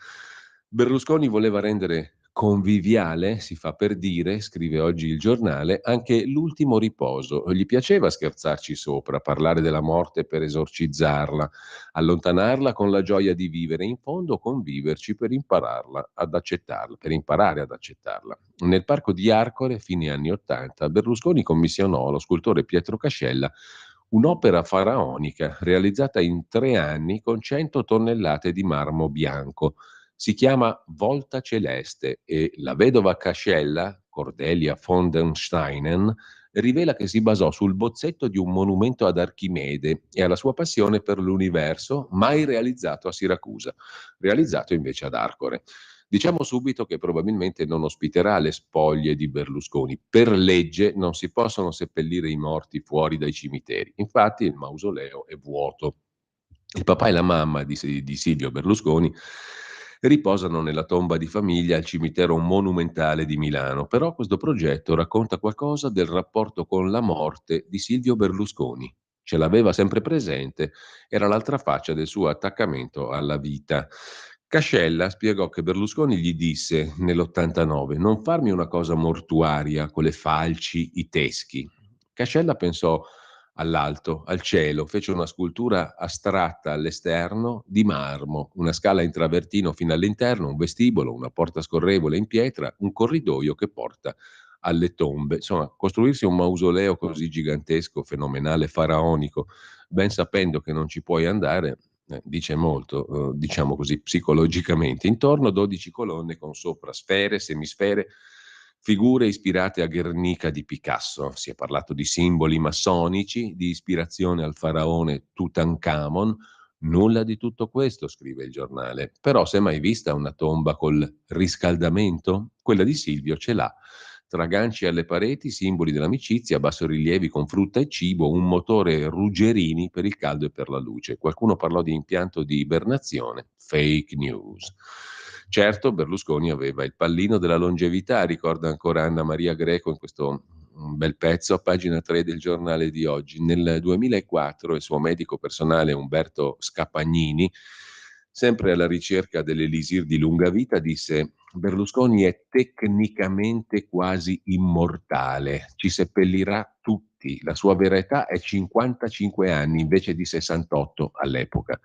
Berlusconi voleva rendere conviviale, si fa per dire, scrive oggi il giornale, anche l'ultimo riposo. Gli piaceva scherzarci sopra, parlare della morte per esorcizzarla, allontanarla con la gioia di vivere, in fondo conviverci per impararla ad accettarla, per imparare ad accettarla. Nel parco di Arcore, fine anni '80, Berlusconi commissionò allo scultore Pietro Cascella un'opera faraonica realizzata in 3 anni con 100 tonnellate di marmo bianco. Si chiama Volta Celeste e la vedova Cascella, Cordelia von den Steinen, rivela che si basò sul bozzetto di un monumento ad Archimede e alla sua passione per l'universo, mai realizzato a Siracusa, realizzato invece ad Arcore. Diciamo subito che probabilmente non ospiterà le spoglie di Berlusconi. Per legge non si possono seppellire i morti fuori dai cimiteri. Infatti il mausoleo è vuoto. Il papà e la mamma di Silvio Berlusconi riposano nella tomba di famiglia al cimitero monumentale di Milano, però questo progetto racconta qualcosa del rapporto con la morte di Silvio Berlusconi. Ce l'aveva sempre presente, era l'altra faccia del suo attaccamento alla vita. Cascella spiegò che Berlusconi gli disse nell'89: non farmi una cosa mortuaria con le falci, i teschi. Cascella pensò all'alto, al cielo, fece una scultura astratta all'esterno di marmo, una scala in travertino fino all'interno, un vestibolo, una porta scorrevole in pietra, un corridoio che porta alle tombe. Insomma, costruirsi un mausoleo così gigantesco, fenomenale, faraonico, ben sapendo che non ci puoi andare, dice molto, diciamo così, psicologicamente. Intorno 12 colonne con sopra sfere, semisfere, figure ispirate a Guernica di Picasso. Si è parlato di simboli massonici, di ispirazione al faraone Tutankhamon. Nulla di tutto questo, scrive il giornale. Però si è mai vista una tomba col riscaldamento? Quella di Silvio ce l'ha. Tra ganci alle pareti, simboli dell'amicizia, bassorilievi con frutta e cibo, un motore Ruggerini per il caldo e per la luce. Qualcuno parlò di impianto di ibernazione. Fake news. Certo, Berlusconi aveva il pallino della longevità, ricorda ancora Anna Maria Greco in questo un bel pezzo a pagina 3 del giornale di oggi. Nel 2004 il suo medico personale Umberto Scapagnini, sempre alla ricerca dell'elisir di lunga vita, disse: Berlusconi è tecnicamente quasi immortale, ci seppellirà tutti. La sua vera età è 55 anni invece di 68 all'epoca.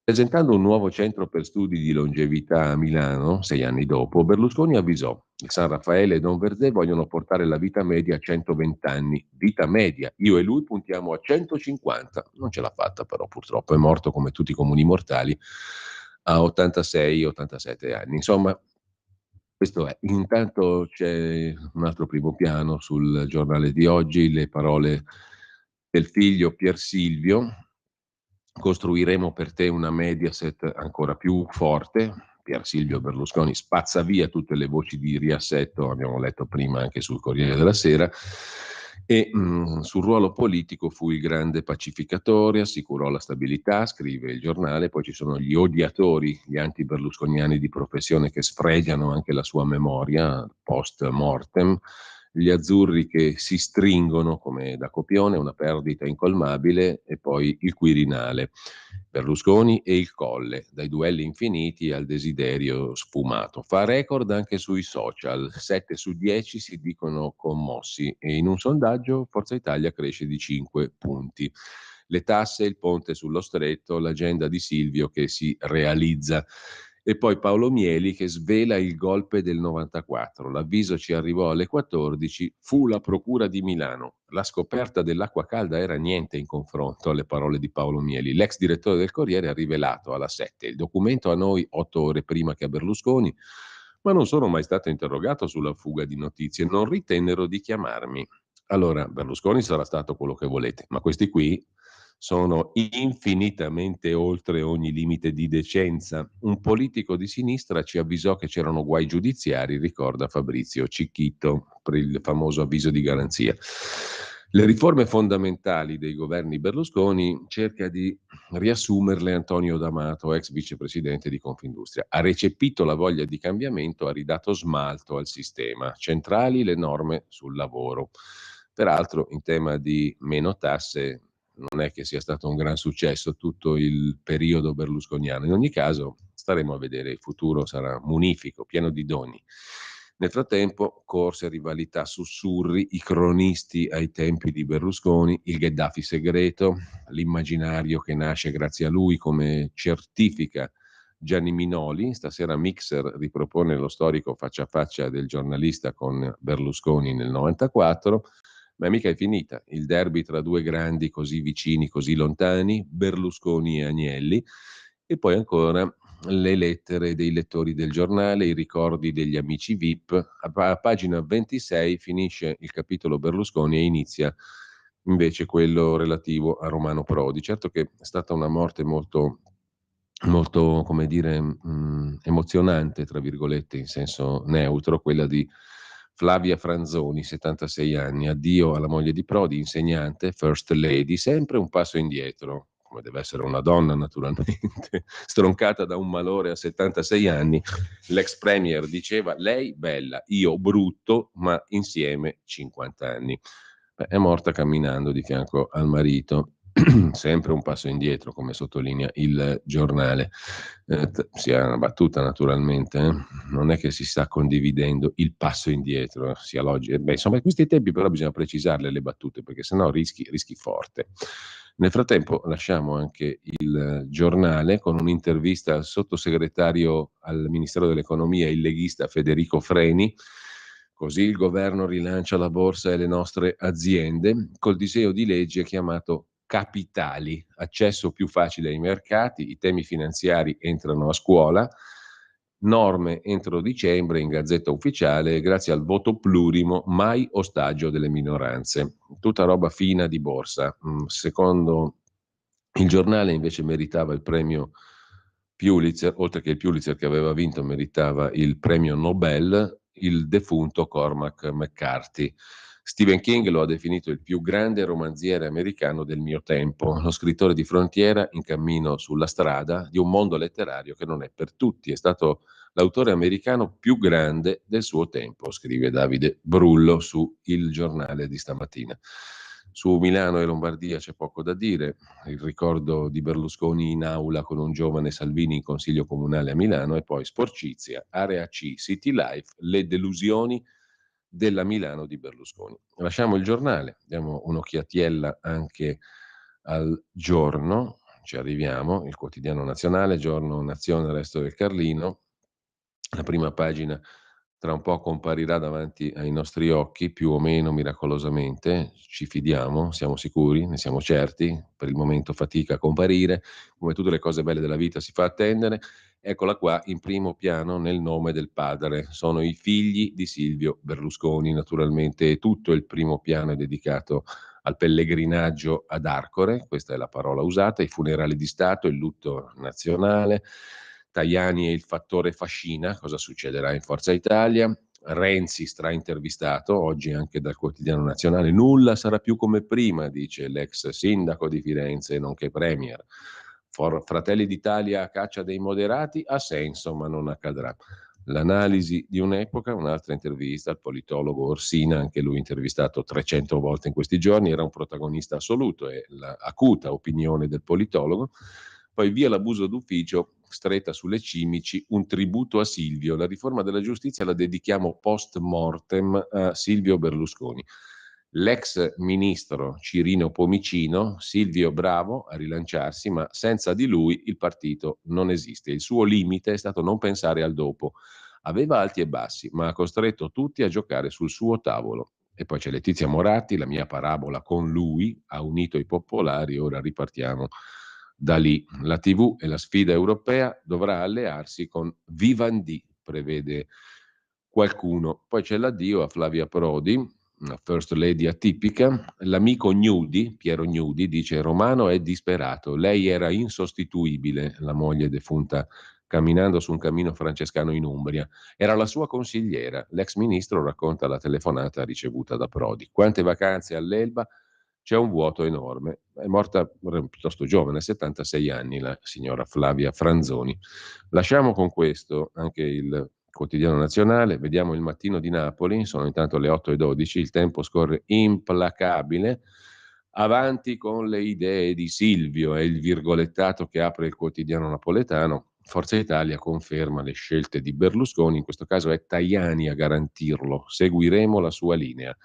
Presentando un nuovo centro per studi di longevità a Milano, 6 anni dopo, Berlusconi avvisò: il San Raffaele e Don Verzé vogliono portare la vita media a 120 anni. Vita media, io e lui puntiamo a 150. Non ce l'ha fatta però, purtroppo, è morto come tutti i comuni mortali a 86-87 anni. Insomma, questo è. Intanto c'è un altro primo piano sul giornale di oggi, le parole del figlio Pier Silvio: costruiremo per te una Mediaset ancora più forte. Pier Silvio Berlusconi spazza via tutte le voci di riassetto, abbiamo letto prima anche sul Corriere della Sera, e sul ruolo politico fu il grande pacificatore, assicurò la stabilità, scrive il giornale. Poi ci sono gli odiatori, gli anti-berlusconiani di professione che sfregiano anche la sua memoria post mortem, gli azzurri che si stringono come da copione, una perdita incolmabile, e poi il Quirinale, Berlusconi e il Colle, dai duelli infiniti al desiderio sfumato. Fa record anche sui social, 7 su 10 si dicono commossi e in un sondaggio Forza Italia cresce di 5 punti. Le tasse, il ponte sullo stretto, l'agenda di Silvio che si realizza. E poi Paolo Mieli che svela il golpe del 94. L'avviso ci arrivò alle 14, fu la procura di Milano. La scoperta dell'acqua calda era niente in confronto alle parole di Paolo Mieli. L'ex direttore del Corriere ha rivelato alla 7 il documento a noi 8 ore prima che a Berlusconi, ma non sono mai stato interrogato sulla fuga di notizie, non ritennero di chiamarmi. Allora, Berlusconi sarà stato quello che volete, ma questi qui sono infinitamente oltre ogni limite di decenza. Un politico di sinistra ci avvisò che c'erano guai giudiziari, ricorda Fabrizio Cicchitto, per il famoso avviso di garanzia. Le riforme fondamentali dei governi Berlusconi cerca di riassumerle Antonio D'Amato, ex vicepresidente di Confindustria. Ha recepito la voglia di cambiamento, ha ridato smalto al sistema. Centrali le norme sul lavoro. Peraltro, in tema di meno tasse, non è che sia stato un gran successo tutto il periodo berlusconiano. In ogni caso, staremo a vedere, il futuro sarà munifico, pieno di doni. Nel frattempo, corse, rivalità, sussurri, i cronisti ai tempi di Berlusconi, il Gheddafi segreto, l'immaginario che nasce grazie a lui, come certifica Gianni Minoli. Stasera Mixer ripropone lo storico faccia a faccia del giornalista con Berlusconi nel 94. Ma mica è finita. Il derby tra due grandi così vicini, così lontani, Berlusconi e Agnelli, e poi ancora le lettere dei lettori del giornale, i ricordi degli amici VIP. A pagina 26 finisce il capitolo Berlusconi e inizia invece quello relativo a Romano Prodi. Certo che è stata una morte molto, molto, come dire, emozionante, tra virgolette, in senso neutro, quella di Flavia Franzoni, 76 anni, addio alla moglie di Prodi, insegnante, first lady, sempre un passo indietro, come deve essere una donna naturalmente, stroncata da un malore a 76 anni. L'ex premier diceva: lei bella, io brutto, ma insieme 50 anni. Beh, è morta camminando di fianco al marito. Sempre un passo indietro, come sottolinea il giornale. Sia una battuta naturalmente, non è che si sta condividendo il passo indietro, sia logico. Beh, insomma, in questi tempi però bisogna precisarle le battute, perché sennò rischi forte. Nel frattempo lasciamo anche il giornale con un'intervista al sottosegretario al Ministero dell'Economia, il leghista Federico Freni. Così il governo rilancia la borsa e le nostre aziende col disegno di legge chiamato capitali, accesso più facile ai mercati, i temi finanziari entrano a scuola, norme entro dicembre in Gazzetta Ufficiale grazie al voto plurimo, mai ostaggio delle minoranze. Tutta roba fina di borsa. Secondo il giornale invece meritava il premio Pulitzer, oltre che il Pulitzer che aveva vinto, meritava il premio Nobel il defunto Cormac McCarthy. Stephen King lo ha definito il più grande romanziere americano del mio tempo, lo scrittore di frontiera in cammino sulla strada di un mondo letterario che non è per tutti. È stato l'autore americano più grande del suo tempo, scrive Davide Brullo su Il Giornale di stamattina. Su Milano e Lombardia c'è poco da dire, il ricordo di Berlusconi in aula con un giovane Salvini in consiglio comunale a Milano e poi Sporcizia, Area C, City Life, le delusioni della Milano di Berlusconi. Lasciamo il giornale, diamo un'occhiatiella anche al Giorno, ci arriviamo, il quotidiano nazionale, Giorno, Nazione, Resto del Carlino, la prima pagina tra un po' comparirà davanti ai nostri occhi, più o meno miracolosamente, ci fidiamo, siamo sicuri, ne siamo certi, per il momento fatica a comparire, come tutte le cose belle della vita si fa attendere, eccola qua in primo piano nel nome del padre, sono i figli di Silvio Berlusconi, naturalmente, e tutto il primo piano è dedicato al pellegrinaggio ad Arcore, questa è la parola usata, i funerali di Stato, il lutto nazionale, Tajani e il fattore fascina, cosa succederà in Forza Italia, Renzi straintervistato, oggi anche dal quotidiano nazionale, nulla sarà più come prima, dice l'ex sindaco di Firenze, nonché premier. Fratelli d'Italia a caccia dei moderati ha senso, ma non accadrà. L'analisi di un'epoca, un'altra intervista al politologo Orsina, anche lui intervistato 300 volte in questi giorni, era un protagonista assoluto e l'acuta opinione del politologo. Poi via l'abuso d'ufficio, stretta sulle cimici, un tributo a Silvio. La riforma della giustizia la dedichiamo post mortem a Silvio Berlusconi. L'ex ministro Cirino Pomicino, Silvio bravo a rilanciarsi, ma senza di lui il partito non esiste. Il suo limite è stato non pensare al dopo. Aveva alti e bassi, ma ha costretto tutti a giocare sul suo tavolo. E poi c'è Letizia Moratti, la mia parabola con lui, ha unito i popolari, ora ripartiamo da lì. La TV e la sfida europea dovrà allearsi con Vivendi, prevede qualcuno. Poi c'è l'addio a Flavia Prodi, una first lady atipica. L'amico Gnudi, Piero Gnudi, dice Romano è disperato, lei era insostituibile, la moglie defunta camminando su un cammino francescano in Umbria. Era la sua consigliera. L'ex ministro racconta la telefonata ricevuta da Prodi. Quante vacanze all'Elba? C'è un vuoto enorme. È morta piuttosto giovane, 76 anni, la signora Flavia Franzoni. Lasciamo con questo anche il quotidiano nazionale, vediamo il Mattino di Napoli, sono intanto le 8:12, il tempo scorre implacabile. Avanti con le idee di Silvio, è il virgolettato che apre il quotidiano napoletano. Forza Italia conferma le scelte di Berlusconi, in questo caso è Tajani a garantirlo, seguiremo la sua linea.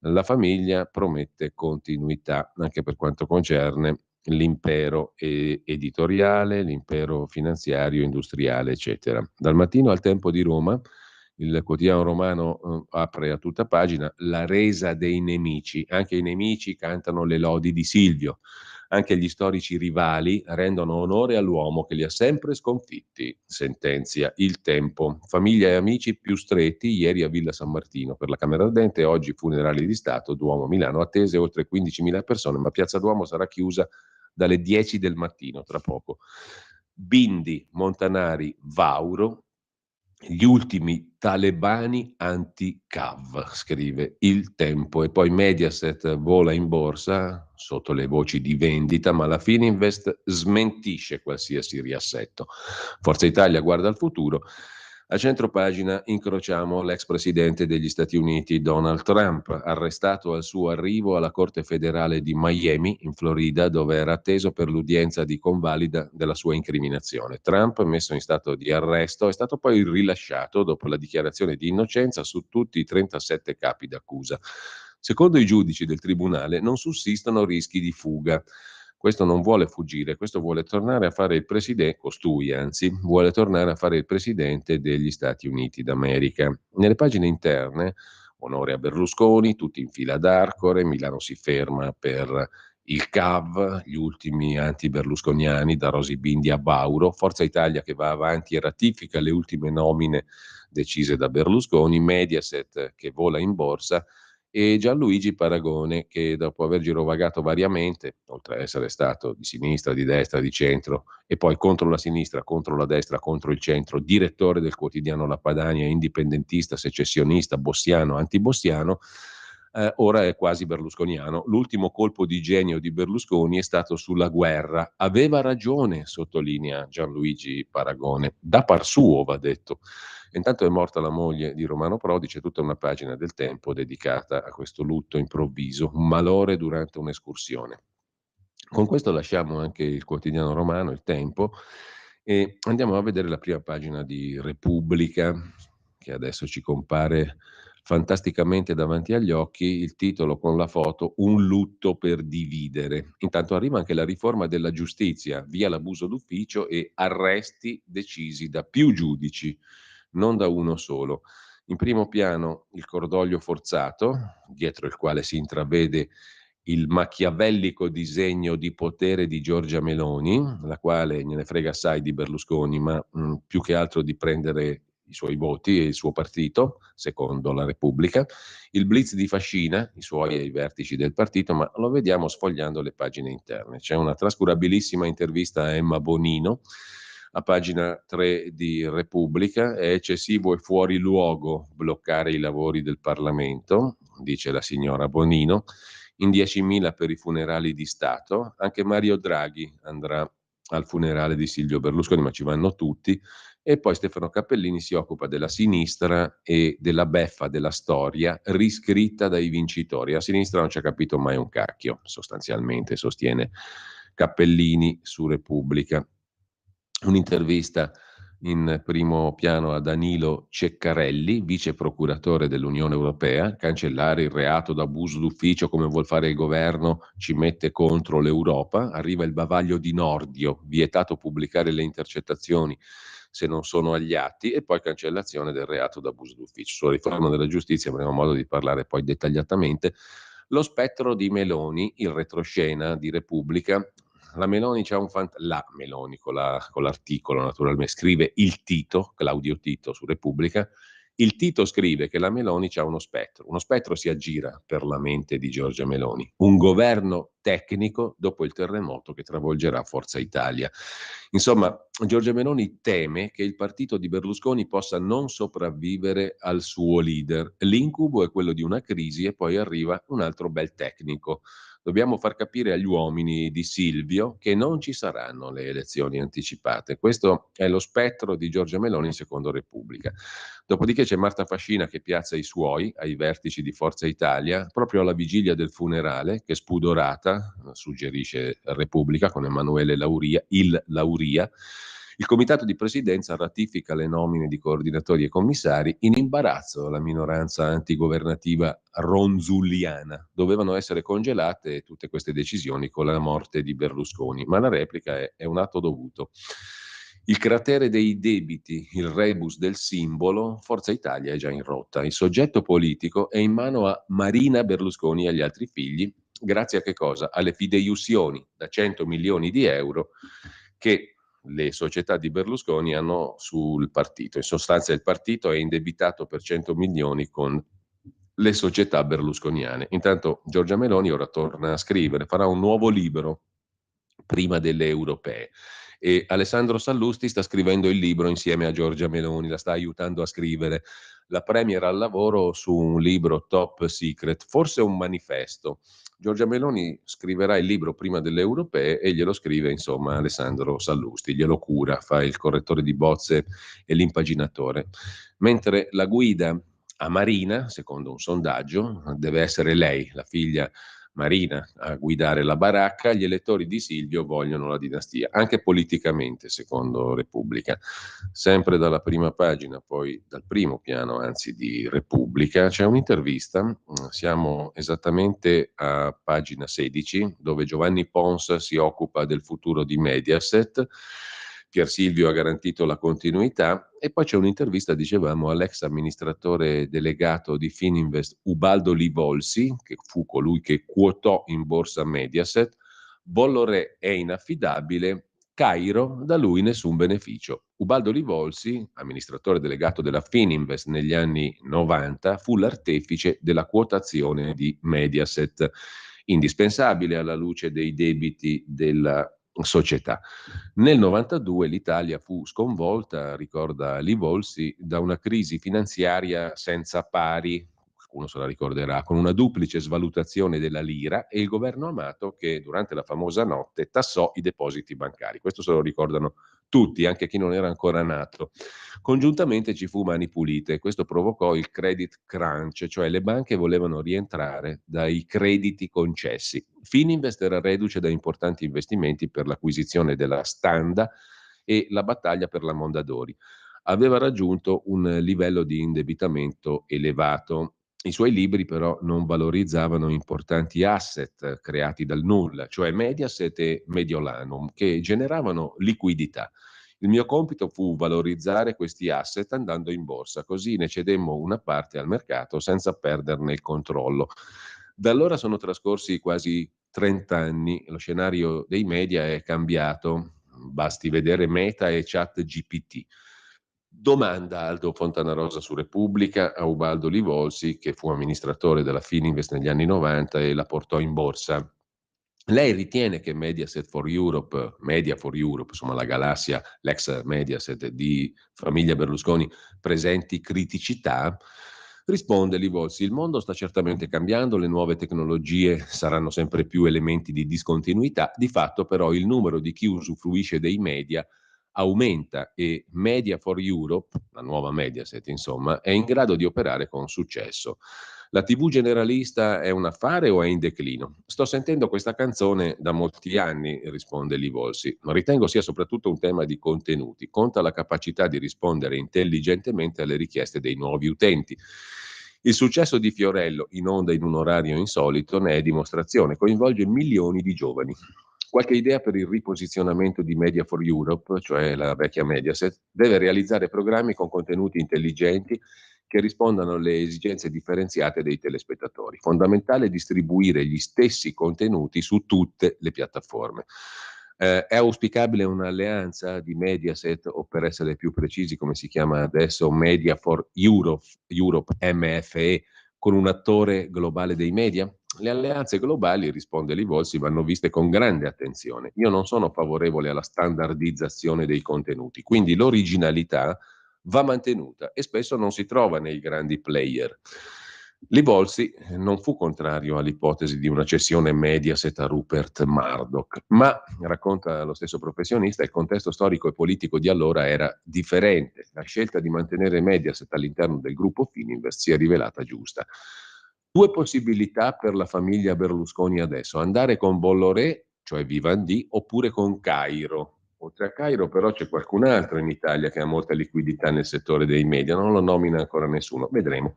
La famiglia promette continuità anche per quanto concerne l'impero editoriale, l'impero finanziario, industriale, eccetera. Dal Mattino al Tempo di Roma, il quotidiano romano apre a tutta pagina la resa dei nemici. Anche i nemici cantano le lodi di Silvio. Anche gli storici rivali rendono onore all'uomo che li ha sempre sconfitti, sentenzia il Tempo. Famiglia e amici più stretti ieri a Villa San Martino per la Camera Ardente, oggi funerali di Stato, Duomo Milano, attese oltre 15.000 persone, ma Piazza Duomo sarà chiusa dalle 10 del mattino tra poco. Bindi, Montanari, Vauro, gli ultimi talebani anti-Cav, scrive Il Tempo, e poi Mediaset vola in borsa sotto le voci di vendita, ma la Fininvest smentisce qualsiasi riassetto. Forza Italia guarda al futuro. A centropagina incrociamo l'ex presidente degli Stati Uniti Donald Trump, arrestato al suo arrivo alla Corte federale di Miami, in Florida, dove era atteso per l'udienza di convalida della sua incriminazione. Trump, messo in stato di arresto, è stato poi rilasciato dopo la dichiarazione di innocenza su tutti i 37 capi d'accusa. Secondo i giudici del tribunale non sussistono rischi di fuga. Questo non vuole fuggire, questo vuole tornare a fare il presidente, costui anzi, vuole tornare a fare il presidente degli Stati Uniti d'America. Nelle pagine interne, onore a Berlusconi, tutti in fila ad Arcore, Milano si ferma per il CAV, gli ultimi anti-berlusconiani, da Rosy Bindi a Bauro, Forza Italia che va avanti e ratifica le ultime nomine decise da Berlusconi, Mediaset che vola in borsa e Gianluigi Paragone che dopo aver girovagato variamente, oltre a essere stato di sinistra, di destra, di centro e poi contro la sinistra, contro la destra, contro il centro, direttore del quotidiano La Padania, indipendentista, secessionista, bossiano, antibossiano, ora è quasi berlusconiano. L'ultimo colpo di genio di Berlusconi è stato sulla guerra. Aveva ragione, sottolinea Gianluigi Paragone. Da par suo, va detto. Intanto è morta la moglie di Romano Prodi, c'è tutta una pagina del Tempo dedicata a questo lutto improvviso, un malore durante un'escursione. Con questo lasciamo anche il quotidiano romano, il Tempo, e andiamo a vedere la prima pagina di Repubblica, che adesso ci compare fantasticamente davanti agli occhi, il titolo con la foto "Un lutto per dividere". Intanto arriva anche la riforma della giustizia, via l'abuso d'ufficio e arresti decisi da più giudici, non da uno solo. In primo piano il cordoglio forzato, dietro il quale si intravede il machiavellico disegno di potere di Giorgia Meloni, la quale gliene frega assai di Berlusconi, ma più che altro di prendere i suoi voti e il suo partito, secondo la Repubblica. Il blitz di Fascina, i suoi e i vertici del partito, ma lo vediamo sfogliando le pagine interne. C'è una trascurabilissima intervista a Emma Bonino, a pagina 3 di Repubblica. È eccessivo e fuori luogo bloccare i lavori del Parlamento, dice la signora Bonino. In 10.000 per i funerali di Stato. Anche Mario Draghi andrà al funerale di Silvio Berlusconi, ma ci vanno tutti. E poi Stefano Cappellini si occupa della sinistra e della beffa della storia riscritta dai vincitori. La sinistra non ci ha capito mai un cacchio, sostanzialmente, sostiene Cappellini su Repubblica. Un'intervista in primo piano a Danilo Ceccarelli, vice procuratore dell'Unione Europea. Cancellare il reato d'abuso d'ufficio come vuol fare il governo ci mette contro l'Europa. Arriva il bavaglio di Nordio, vietato pubblicare le intercettazioni se non sono agli atti, e poi cancellazione del reato d'abuso d'ufficio. Sulla riforma della giustizia avremo modo di parlare poi dettagliatamente. Lo spettro di Meloni, il retroscena di Repubblica. La Meloni c'ha la Meloni con l'articolo naturalmente, scrive il Tito, Claudio Tito su Repubblica. Il Tito scrive che la Meloni c'ha uno spettro si aggira per la mente di Giorgia Meloni, un governo tecnico dopo il terremoto che travolgerà Forza Italia. Insomma, Giorgia Meloni teme che il partito di Berlusconi possa non sopravvivere al suo leader. L'incubo è quello di una crisi e poi arriva un altro bel tecnico. Dobbiamo far capire agli uomini di Silvio che non ci saranno le elezioni anticipate. Questo è lo spettro di Giorgia Meloni secondo Repubblica. Dopodiché c'è Marta Fascina che piazza i suoi ai vertici di Forza Italia, proprio alla vigilia del funerale, che spudorata, suggerisce Repubblica, con Emanuele Lauria, il Lauria. Il comitato di presidenza ratifica le nomine di coordinatori e commissari. In imbarazzo la minoranza antigovernativa ronzulliana. Dovevano essere congelate tutte queste decisioni con la morte di Berlusconi, ma la replica è un atto dovuto. Il cratere dei debiti, il rebus del simbolo, Forza Italia è già in rotta. Il soggetto politico è in mano a Marina Berlusconi e agli altri figli, grazie a che cosa? Alle fideiussioni da 100 milioni di euro che le società di Berlusconi hanno sul partito. In sostanza il partito è indebitato per 100 milioni con le società berlusconiane. Intanto Giorgia Meloni ora torna a scrivere, farà un nuovo libro prima delle europee. E Alessandro Sallusti sta scrivendo il libro insieme a Giorgia Meloni, la sta aiutando a scrivere. La premier al lavoro su un libro top secret, forse un manifesto. Giorgia Meloni scriverà il libro prima delle europee e glielo scrive insomma Alessandro Sallusti, glielo cura, fa il correttore di bozze e l'impaginatore. Mentre la guida a Marina, secondo un sondaggio, deve essere lei, la figlia Marina, a guidare la baracca. Gli elettori di Silvio vogliono la dinastia, anche politicamente, secondo Repubblica. Sempre dalla prima pagina, poi dal primo piano, anzi, di Repubblica, c'è un'intervista, siamo esattamente a pagina 16, dove Giovanni Pons si occupa del futuro di Mediaset. Pier Silvio ha garantito la continuità e poi c'è un'intervista, dicevamo, all'ex amministratore delegato di Fininvest Ubaldo Livolsi, che fu colui che quotò in borsa Mediaset. Bolloré è inaffidabile, Cairo, da lui nessun beneficio. Ubaldo Livolsi, amministratore delegato della Fininvest negli anni 90, fu l'artefice della quotazione di Mediaset, indispensabile alla luce dei debiti della società. Nel 92 l'Italia fu sconvolta, ricorda Livolsi, da una crisi finanziaria senza pari, qualcuno se la ricorderà, con una duplice svalutazione della lira e il governo Amato che durante la famosa notte tassò i depositi bancari. Questo se lo ricordano tutti, anche chi non era ancora nato. Congiuntamente ci fu Mani Pulite, questo provocò il credit crunch, cioè le banche volevano rientrare dai crediti concessi. Fininvest era reduce da importanti investimenti per l'acquisizione della Standa e la battaglia per la Mondadori. Aveva raggiunto un livello di indebitamento elevato. I suoi libri però non valorizzavano importanti asset creati dal nulla, cioè Mediaset e Mediolanum, che generavano liquidità. Il mio compito fu valorizzare questi asset andando in borsa, così ne cedemmo una parte al mercato senza perderne il controllo. Da allora sono trascorsi quasi 30 anni, lo scenario dei media è cambiato, basti vedere Meta e ChatGPT. Domanda Aldo Fontanarosa su Repubblica a Ubaldo Livolsi, che fu amministratore della Fininvest negli anni 90 e la portò in borsa. Lei ritiene che Mediaset for Europe, Media for Europe, insomma la galassia, l'ex Mediaset di famiglia Berlusconi, presenti criticità? Risponde Livolsi, il mondo sta certamente cambiando, le nuove tecnologie saranno sempre più elementi di discontinuità, di fatto però il numero di chi usufruisce dei media aumenta e Media for Europe, la nuova Mediaset insomma, è in grado di operare con successo. La TV generalista è un affare o è in declino? Sto sentendo questa canzone da molti anni, risponde Livolsi. Ritengo sia soprattutto un tema di contenuti. Conta la capacità di rispondere intelligentemente alle richieste dei nuovi utenti. Il successo di Fiorello, in onda in un orario insolito, ne è dimostrazione. Coinvolge milioni di giovani. Qualche idea per il riposizionamento di Media for Europe, cioè la vecchia Mediaset, deve realizzare programmi con contenuti intelligenti che rispondano alle esigenze differenziate dei telespettatori. Fondamentale distribuire gli stessi contenuti su tutte le piattaforme. È auspicabile un'alleanza di Mediaset, o per essere più precisi, come si chiama adesso, Media for Europe MFE, con un attore globale dei media? Le alleanze globali, risponde Livolsi, vanno viste con grande attenzione. Io non sono favorevole alla standardizzazione dei contenuti, quindi l'originalità va mantenuta e spesso non si trova nei grandi player. Livolsi non fu contrario all'ipotesi di una cessione Mediaset a Rupert Murdoch, ma, racconta lo stesso professionista, il contesto storico e politico di allora era differente. La scelta di mantenere Mediaset all'interno del gruppo Fininvest si è rivelata giusta. Due possibilità per la famiglia Berlusconi adesso: andare con Bolloré, cioè Vivendi, oppure con Cairo. Oltre a Cairo però c'è qualcun altro in Italia che ha molta liquidità nel settore dei media, non lo nomina ancora nessuno, vedremo.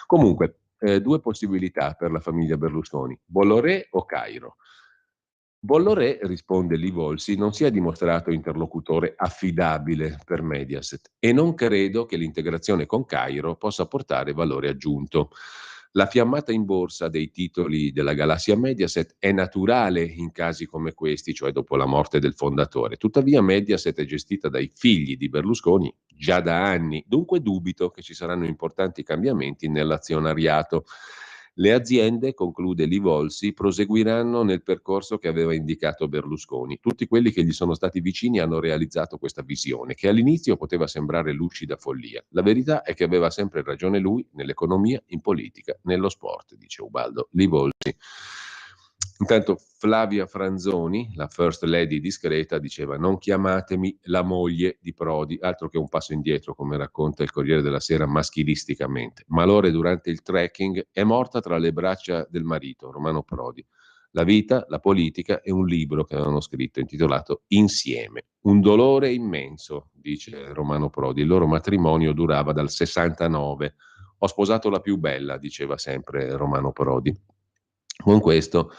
Comunque, due possibilità per la famiglia Berlusconi: Bolloré o Cairo. Bolloré, risponde Livolsi, non si è dimostrato interlocutore affidabile per Mediaset e non credo che l'integrazione con Cairo possa portare valore aggiunto. La fiammata in borsa dei titoli della galassia Mediaset è naturale in casi come questi, cioè dopo la morte del fondatore. Tuttavia Mediaset è gestita dai figli di Berlusconi già da anni, dunque dubito che ci saranno importanti cambiamenti nell'azionariato. Le aziende, conclude Livolsi, proseguiranno nel percorso che aveva indicato Berlusconi. Tutti quelli che gli sono stati vicini hanno realizzato questa visione, che all'inizio poteva sembrare lucida follia. La verità è che aveva sempre ragione lui nell'economia, in politica, nello sport, dice Ubaldo Livolsi. Intanto Flavia Franzoni, la first lady discreta, diceva: non chiamatemi la moglie di Prodi, altro che un passo indietro, come racconta il Corriere della Sera maschilisticamente. Malore durante il trekking, è morta tra le braccia del marito, Romano Prodi. La vita, la politica e un libro che avevano scritto intitolato Insieme. Un dolore immenso, dice Romano Prodi. Il loro matrimonio durava dal 69. Ho sposato la più bella, diceva sempre Romano Prodi. Con questo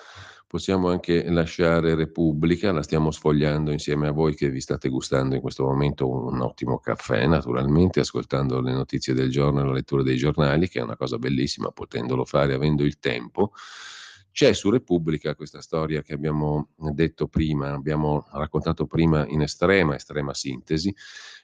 possiamo anche lasciare Repubblica, la stiamo sfogliando insieme a voi che vi state gustando in questo momento un ottimo caffè, naturalmente, ascoltando le notizie del giorno e la lettura dei giornali, che è una cosa bellissima, potendolo fare avendo il tempo. C'è su Repubblica questa storia che abbiamo detto prima, abbiamo raccontato prima in estrema sintesi,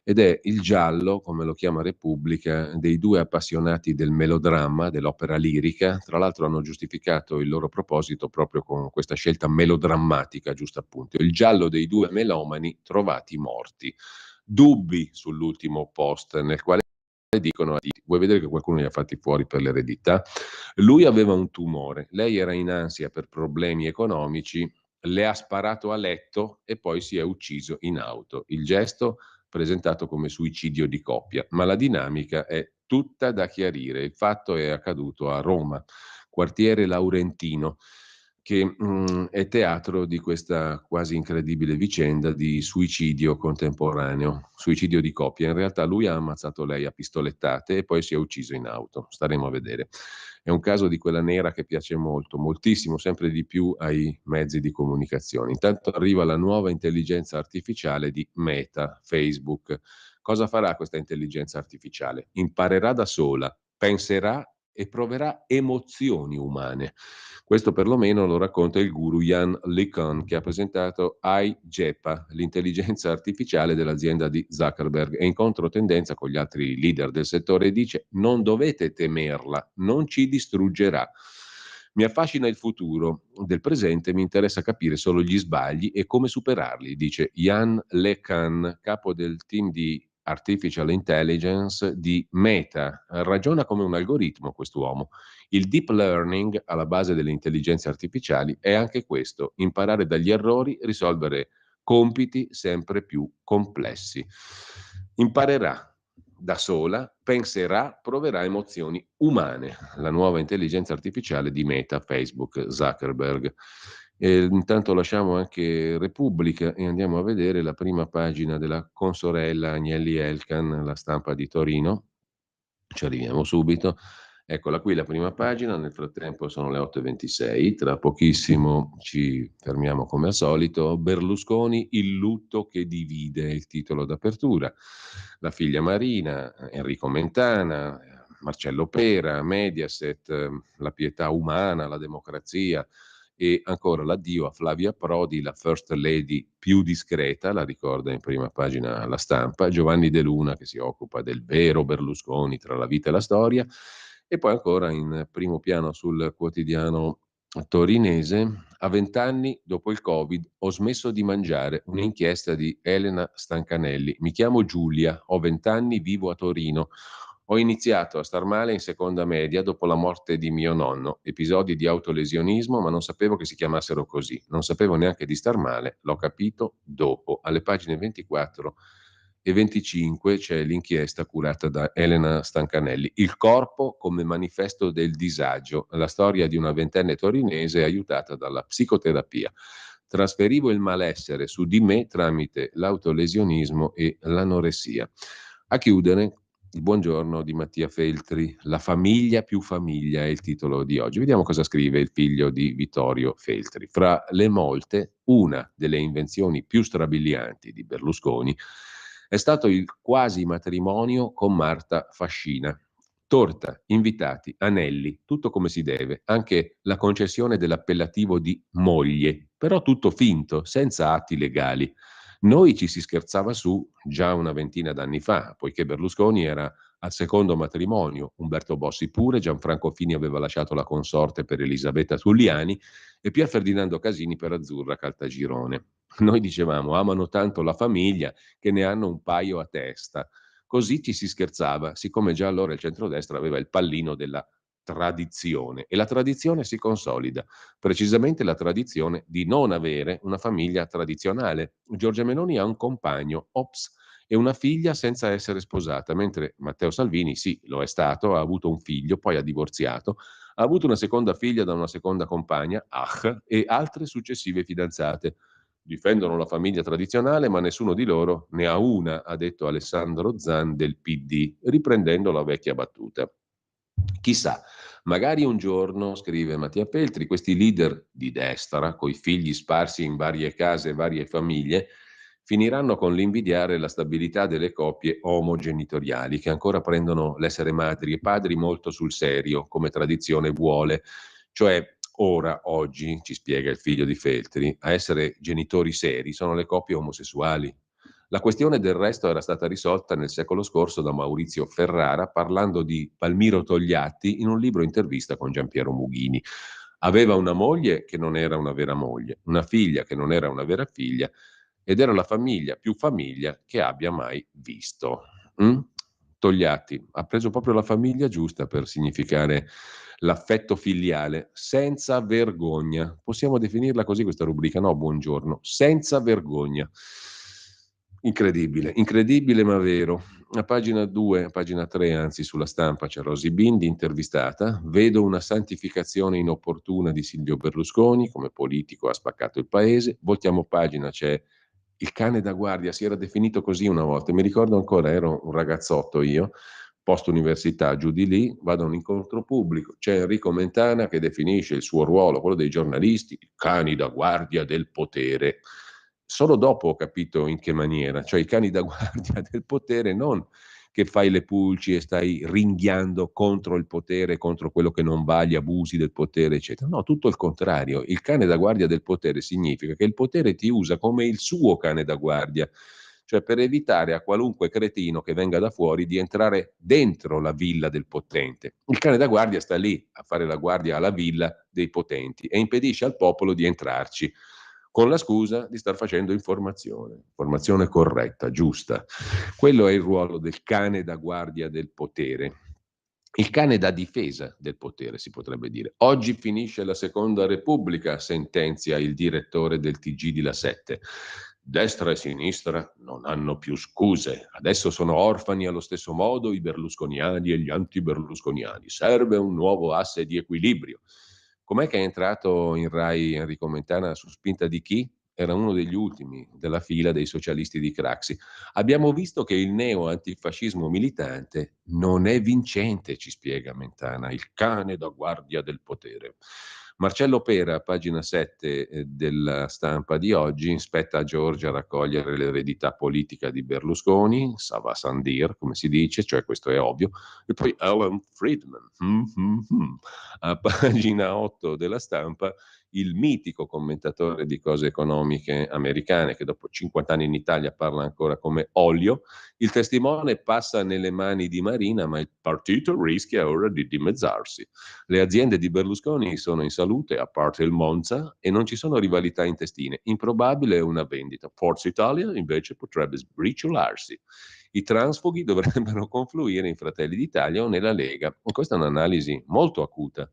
ed è il giallo, come lo chiama Repubblica, dei due appassionati del melodramma, dell'opera lirica. Tra l'altro hanno giustificato il loro proposito proprio con questa scelta melodrammatica, giusto appunto. Il giallo dei due melomani trovati morti. Dubbi sull'ultimo post nel quale dicono: vuoi vedere che qualcuno li ha fatti fuori per l'eredità? Lui aveva un tumore, lei era in ansia per problemi economici, le ha sparato a letto e poi si è ucciso in auto. Il gesto presentato come suicidio di coppia, ma la dinamica è tutta da chiarire. Il fatto è accaduto a Roma, quartiere Laurentino, che è teatro di questa quasi incredibile vicenda di suicidio contemporaneo, suicidio di coppia. In realtà lui ha ammazzato lei a pistolettate e poi si è ucciso in auto. Staremo a vedere. È un caso di quella nera che piace molto, moltissimo, sempre di più ai mezzi di comunicazione. Intanto arriva la nuova intelligenza artificiale di Meta, Facebook. Cosa farà questa intelligenza artificiale? Imparerà da sola, penserà e proverà emozioni umane. Questo perlomeno lo racconta il guru Jan LeCun, che ha presentato iJepa, l'intelligenza artificiale dell'azienda di Zuckerberg, e in controtendenza con gli altri leader del settore dice: non dovete temerla, non ci distruggerà. Mi affascina il futuro, del presente mi interessa capire solo gli sbagli e come superarli, dice Jan LeCun, capo del team di Artificial Intelligence di Meta. Ragiona come un algoritmo quest'uomo. Il deep learning alla base delle intelligenze artificiali è anche questo: imparare dagli errori, risolvere compiti sempre più complessi. Imparerà da sola, penserà, proverà emozioni umane. La nuova intelligenza artificiale di Meta, Facebook, Zuckerberg. E intanto lasciamo anche Repubblica e andiamo a vedere la prima pagina della consorella Agnelli Elkann, La Stampa di Torino. Ci arriviamo subito. Eccola qui la prima pagina, nel frattempo sono le 8:26, tra pochissimo ci fermiamo come al solito. Berlusconi, il lutto che divide, il titolo d'apertura. La figlia Marina, Enrico Mentana, Marcello Pera, Mediaset, la pietà umana, la democrazia, e ancora l'addio a Flavia Prodi, la first lady più discreta, la ricorda in prima pagina La Stampa, Giovanni De Luna che si occupa del vero Berlusconi tra la vita e la storia, e poi ancora in primo piano sul quotidiano torinese: a 20 anni dopo il Covid ho smesso di mangiare, un'inchiesta di Elena Stancanelli. Mi chiamo Giulia, ho 20 anni, vivo a Torino. Ho iniziato a star male in seconda media dopo la morte di mio nonno, episodi di autolesionismo, ma non sapevo che si chiamassero così, non sapevo neanche di star male, l'ho capito dopo. Alle pagine 24 e 25 c'è l'inchiesta curata da Elena Stancanelli, il corpo come manifesto del disagio, la storia di una ventenne torinese aiutata dalla psicoterapia. Trasferivo il malessere su di me tramite l'autolesionismo e l'anoressia. A chiudere, il buongiorno di Mattia Feltri, la famiglia più famiglia è il titolo di oggi. Vediamo cosa scrive il figlio di Vittorio Feltri. Fra le molte, una delle invenzioni più strabilianti di Berlusconi è stato il quasi matrimonio con Marta Fascina. Torta, invitati, anelli, tutto come si deve, anche la concessione dell'appellativo di moglie, però tutto finto, senza atti legali. Noi ci si scherzava su già una ventina d'anni fa, poiché Berlusconi era al secondo matrimonio, Umberto Bossi pure, Gianfranco Fini aveva lasciato la consorte per Elisabetta Tulliani e Pier Ferdinando Casini per Azzurra Caltagirone. Noi dicevamo: amano tanto la famiglia che ne hanno un paio a testa. Così ci si scherzava, siccome già allora il centrodestra aveva il pallino della tradizione e la tradizione si consolida, precisamente la tradizione di non avere una famiglia tradizionale. Giorgia Meloni ha un compagno, ops, e una figlia senza essere sposata, mentre Matteo Salvini sì, lo è stato, ha avuto un figlio, poi ha divorziato, ha avuto una seconda figlia da una seconda compagna, e altre successive fidanzate. Difendono la famiglia tradizionale, ma nessuno di loro ne ha una, ha detto Alessandro Zan del PD, riprendendo la vecchia battuta. Chissà, Magari un giorno, scrive Mattia Feltri, questi leader di destra, coi figli sparsi in varie case e varie famiglie, finiranno con l'invidiare la stabilità delle coppie omogenitoriali, che ancora prendono l'essere madri e padri molto sul serio, come tradizione vuole. Cioè, ora, oggi, ci spiega il figlio di Feltri, a essere genitori seri sono le coppie omosessuali. La questione del resto era stata risolta nel secolo scorso da Maurizio Ferrara parlando di Palmiro Togliatti in un libro intervista con Giampiero Mughini. Aveva una moglie che non era una vera moglie, una figlia che non era una vera figlia ed era la famiglia più famiglia che abbia mai visto. Mm? Togliatti ha preso proprio la famiglia giusta per significare l'affetto filiale, senza vergogna. Possiamo definirla così questa rubrica? No, buongiorno. Senza vergogna. Incredibile, incredibile ma vero. A pagina 2, a pagina 3, anzi sulla Stampa c'è Rosy Bindi intervistata. Vedo una santificazione inopportuna di Silvio Berlusconi, come politico ha spaccato il paese. Voltiamo pagina, c'è il cane da guardia, si era definito così una volta. Mi ricordo ancora, ero un ragazzotto io, post università, giù di lì, vado a un incontro pubblico, c'è Enrico Mentana che definisce il suo ruolo, quello dei giornalisti, i cani da guardia del potere. Solo dopo ho capito in che maniera, cioè i cani da guardia del potere, non che fai le pulci e stai ringhiando contro il potere, contro quello che non va, gli abusi del potere, eccetera. No, tutto il contrario. Il cane da guardia del potere significa che il potere ti usa come il suo cane da guardia, cioè per evitare a qualunque cretino che venga da fuori di entrare dentro la villa del potente. Il cane da guardia sta lì a fare la guardia alla villa dei potenti e impedisce al popolo di entrarci con la scusa di star facendo informazione corretta, giusta. Quello è il ruolo del cane da guardia del potere. Il cane da difesa del potere, si potrebbe dire. Oggi finisce la Seconda Repubblica, sentenzia il direttore del TG di La Sette. Destra e sinistra non hanno più scuse. Adesso sono orfani allo stesso modo i berlusconiani e gli antiberlusconiani. Serve un nuovo asse di equilibrio. Com'è che è entrato in Rai Enrico Mentana su spinta di chi? Era uno degli ultimi della fila dei socialisti di Craxi. Abbiamo visto che il neo-antifascismo militante non è vincente, ci spiega Mentana, il cane da guardia del potere. Marcello Pera, pagina 7 della Stampa di oggi, spetta a Giorgia raccogliere l'eredità politica di Berlusconi, ça va sans dire, come si dice, cioè questo è ovvio, e poi Alan Friedman. A pagina 8 della Stampa, il mitico commentatore di cose economiche americane che dopo 50 anni in Italia parla ancora come olio, il testimone passa nelle mani di Marina, ma il partito rischia ora di dimezzarsi. Le aziende di Berlusconi sono in salute, a parte il Monza, e non ci sono rivalità intestine. Improbabile è una vendita. Forza Italia invece potrebbe sbriciolarsi. I transfughi dovrebbero confluire in Fratelli d'Italia o nella Lega. Questa è un'analisi molto acuta.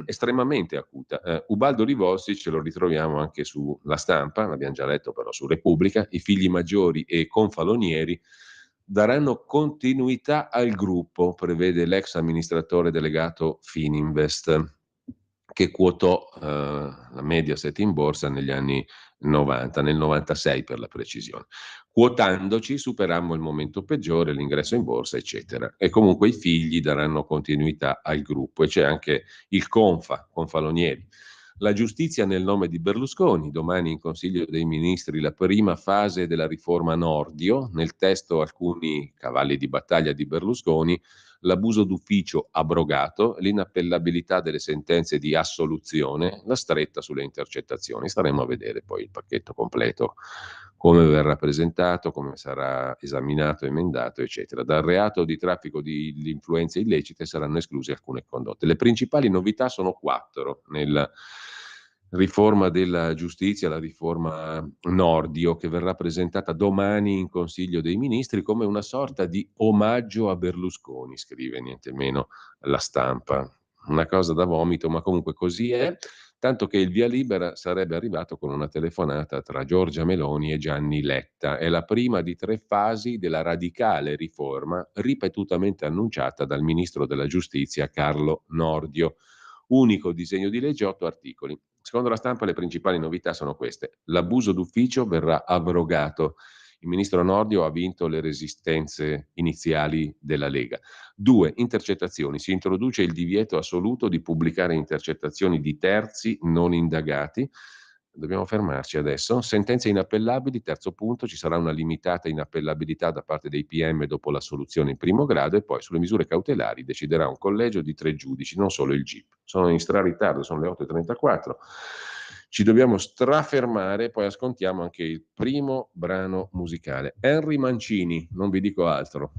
Estremamente acuta. Ubaldo Rivolsi ce lo ritroviamo anche sulla Stampa, l'abbiamo già letto però su Repubblica, i figli maggiori e confalonieri daranno continuità al gruppo, prevede l'ex amministratore delegato Fininvest, che quotò la Mediaset in borsa negli anni 90, nel 96 per la precisione. Quotandoci superammo il momento peggiore, l'ingresso in borsa, eccetera. E comunque i figli daranno continuità al gruppo. E c'è anche il Confalonieri. La giustizia nel nome di Berlusconi, domani in Consiglio dei Ministri la prima fase della riforma Nordio, nel testo alcuni cavalli di battaglia di Berlusconi, l'abuso d'ufficio abrogato, l'inappellabilità delle sentenze di assoluzione, la stretta sulle intercettazioni. Staremo a vedere poi il pacchetto completo, come verrà presentato, come sarà esaminato, emendato, eccetera. Dal reato di traffico di influenze illecite saranno escluse alcune condotte. Le principali novità sono 4 nella riforma della giustizia, la riforma Nordio, che verrà presentata domani in Consiglio dei Ministri come una sorta di omaggio a Berlusconi, scrive niente meno la Stampa. Una cosa da vomito, ma comunque così è, tanto che il via libera sarebbe arrivato con una telefonata tra Giorgia Meloni e Gianni Letta. È la prima di 3 fasi della radicale riforma ripetutamente annunciata dal ministro della Giustizia Carlo Nordio. Unico disegno di legge, 8 articoli. Secondo la Stampa le principali novità sono queste. L'abuso d'ufficio verrà abrogato. Il ministro Nordio ha vinto le resistenze iniziali della Lega. 2. Intercettazioni. Si introduce il divieto assoluto di pubblicare intercettazioni di terzi non indagati. Dobbiamo fermarci adesso. Sentenze inappellabili, terzo punto, ci sarà una limitata inappellabilità da parte dei PM dopo l'assoluzione in primo grado e poi sulle misure cautelari deciderà un collegio di 3 giudici, non solo il GIP. Sono in ritardo, sono le 8.34. Ci dobbiamo strafermare, poi ascoltiamo anche il primo brano musicale. Henry Mancini, non vi dico altro.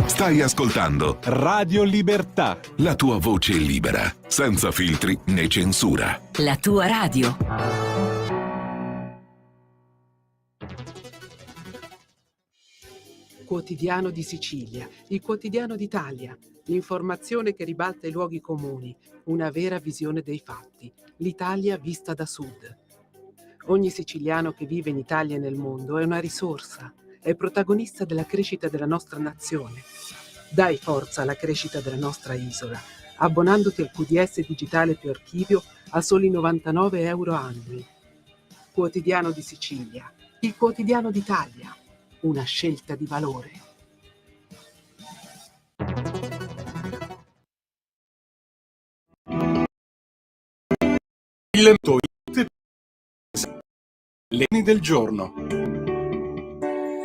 Stai ascoltando Radio Libertà. la tua voce libera, senza filtri né censura. La tua radio. Quotidiano di Sicilia, il quotidiano d'Italia, l'informazione che ribalta i luoghi comuni, una vera visione dei fatti, l'Italia vista da sud. Ogni siciliano che vive in Italia e nel mondo è una risorsa, è protagonista della crescita della nostra nazione. Dai forza alla crescita della nostra isola, abbonandoti al QDS digitale più archivio a soli 99 euro annui. Quotidiano di Sicilia, il quotidiano d'Italia, una scelta di valore. Le del giorno.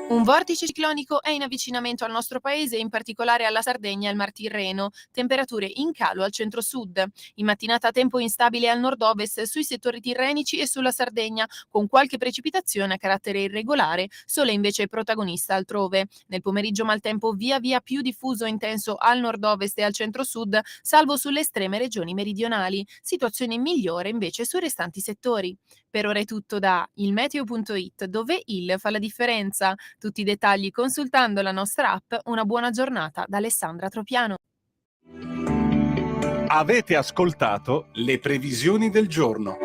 Un vortice ciclonico è in avvicinamento al nostro paese, in particolare alla Sardegna e al Mar Tirreno. Temperature in calo al centro-sud. In mattinata tempo instabile al nord-ovest sui settori tirrenici e sulla Sardegna, con qualche precipitazione a carattere irregolare, sole invece protagonista altrove. Nel pomeriggio maltempo via via più diffuso e intenso al nord-ovest e al centro-sud, salvo sulle estreme regioni meridionali. Situazione migliore invece sui restanti settori. Per ora è tutto da ilmeteo.it, dove il fa la differenza. Tutti i dettagli consultando la nostra app. Una buona giornata da Alessandra Tropiano. Avete ascoltato le previsioni del giorno.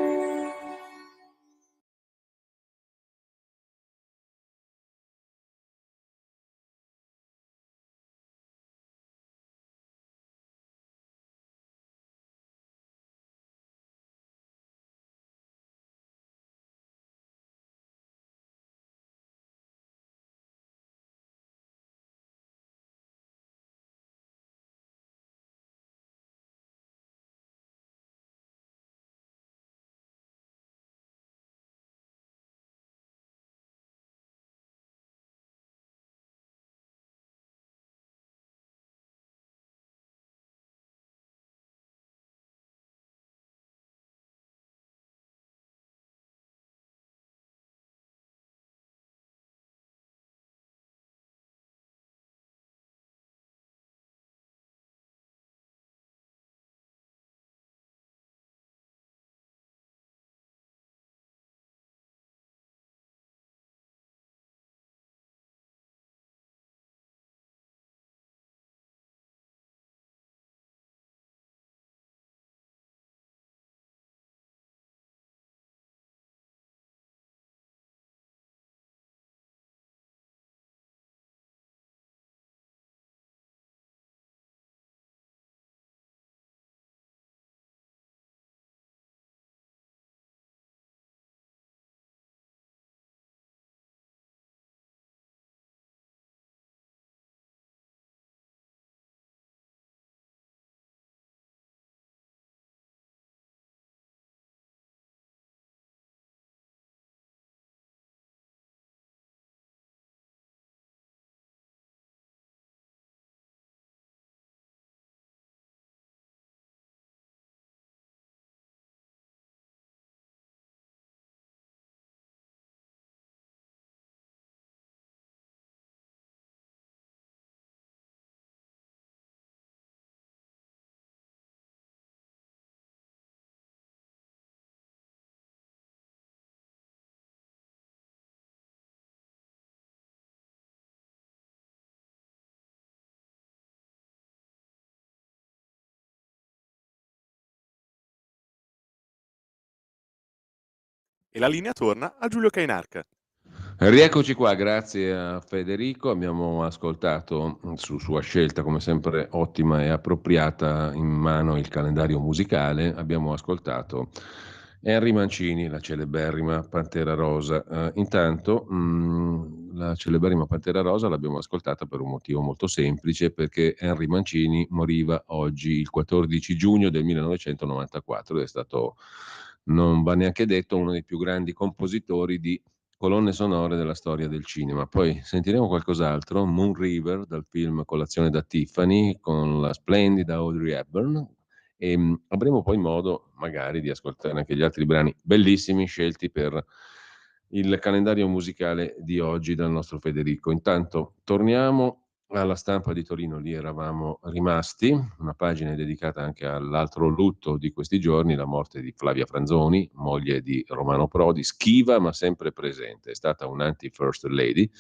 E la linea torna a Giulio Cainarca. Rieccoci qua, grazie a Federico. Abbiamo ascoltato su sua scelta, come sempre ottima e appropriata, in mano il calendario musicale. Abbiamo ascoltato Henry Mancini, la celeberrima Pantera Rosa. Intanto, la celeberrima Pantera Rosa l'abbiamo ascoltata per un motivo molto semplice, perché Henry Mancini moriva oggi, il 14 giugno del 1994, ed è stato, non va neanche detto, uno dei più grandi compositori di colonne sonore della storia del cinema. Poi sentiremo qualcos'altro, Moon River, dal film Colazione da Tiffany, con la splendida Audrey Hepburn, e avremo poi modo magari di ascoltare anche gli altri brani bellissimi scelti per il calendario musicale di oggi dal nostro Federico. Intanto torniamo alla Stampa di Torino, lì eravamo rimasti, una pagina dedicata anche all'altro lutto di questi giorni, la morte di Flavia Franzoni, moglie di Romano Prodi, schiva ma sempre presente, è stata un'anti-first lady.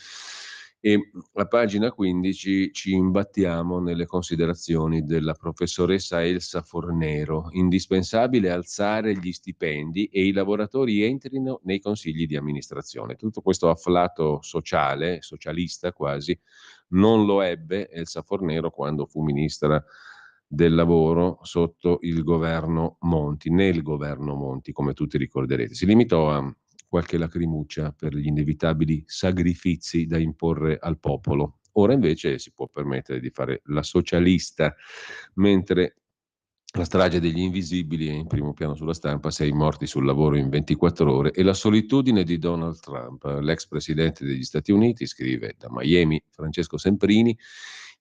E a pagina 15 ci imbattiamo nelle considerazioni della professoressa Elsa Fornero. Indispensabile alzare gli stipendi e i lavoratori entrino nei consigli di amministrazione. Tutto questo afflato sociale, socialista quasi, non lo ebbe Elsa Fornero quando fu ministra del lavoro sotto il governo Monti, nel governo Monti, come tutti ricorderete. Si limitò a qualche lacrimuccia per gli inevitabili sacrifici da imporre al popolo. Ora invece si può permettere di fare la socialista, mentre la strage degli invisibili è in primo piano sulla stampa, 6 morti sul lavoro in 24 ore e la solitudine di Donald Trump. L'ex presidente degli Stati Uniti, scrive da Miami Francesco Semprini,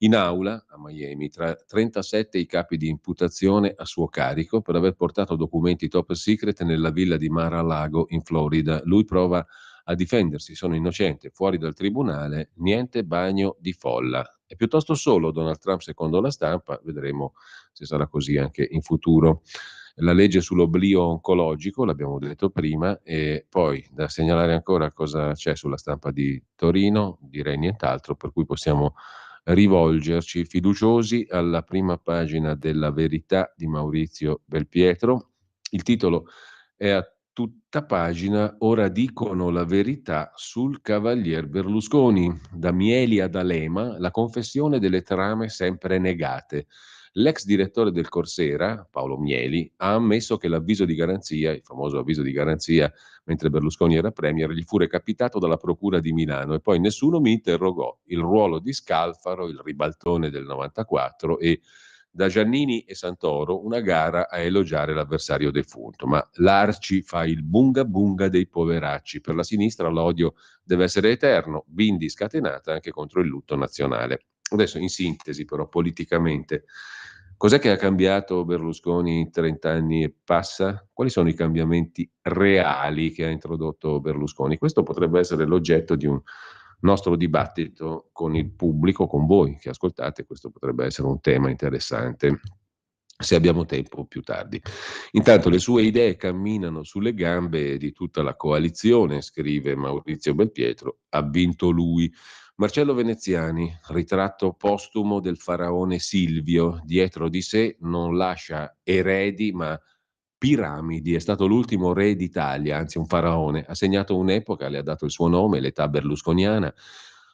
in aula a Miami, tra 37 i capi di imputazione a suo carico per aver portato documenti top secret nella villa di Mar-a-Lago in Florida. Lui prova a difendersi, sono innocente, fuori dal tribunale, niente bagno di folla. È piuttosto solo Donald Trump secondo la stampa, vedremo se sarà così anche in futuro. La legge sull'oblio oncologico, l'abbiamo detto prima, e poi da segnalare ancora cosa c'è sulla stampa di Torino, direi nient'altro, per cui possiamo rivolgerci fiduciosi alla prima pagina della Verità di Maurizio Belpietro. Il titolo è a tutta pagina, ora dicono la verità sul Cavalier Berlusconi. Da Mieli ad Alema, la confessione delle trame sempre negate. L'ex direttore del Corsera, Paolo Mieli, ha ammesso che l'avviso di garanzia, il famoso avviso di garanzia, mentre Berlusconi era premier, gli fu recapitato dalla Procura di Milano e poi nessuno mi interrogò. Il ruolo di Scalfaro, il ribaltone del 94 e da Giannini e Santoro una gara a elogiare l'avversario defunto, ma l'Arci fa il bunga bunga dei poveracci. Per la sinistra l'odio deve essere eterno, Bindi scatenata anche contro il lutto nazionale. Adesso in sintesi però politicamente, cos'è che ha cambiato Berlusconi in 30 anni e passa? Quali sono i cambiamenti reali che ha introdotto Berlusconi? Questo potrebbe essere l'oggetto di un nostro dibattito con il pubblico, con voi che ascoltate, questo potrebbe essere un tema interessante se abbiamo tempo più tardi. Intanto le sue idee camminano sulle gambe di tutta la coalizione, scrive Maurizio Belpietro, ha vinto lui. Marcello Veneziani, ritratto postumo del faraone Silvio, dietro di sé non lascia eredi ma piramidi, è stato l'ultimo re d'Italia, anzi un faraone, ha segnato un'epoca, le ha dato il suo nome, l'età berlusconiana.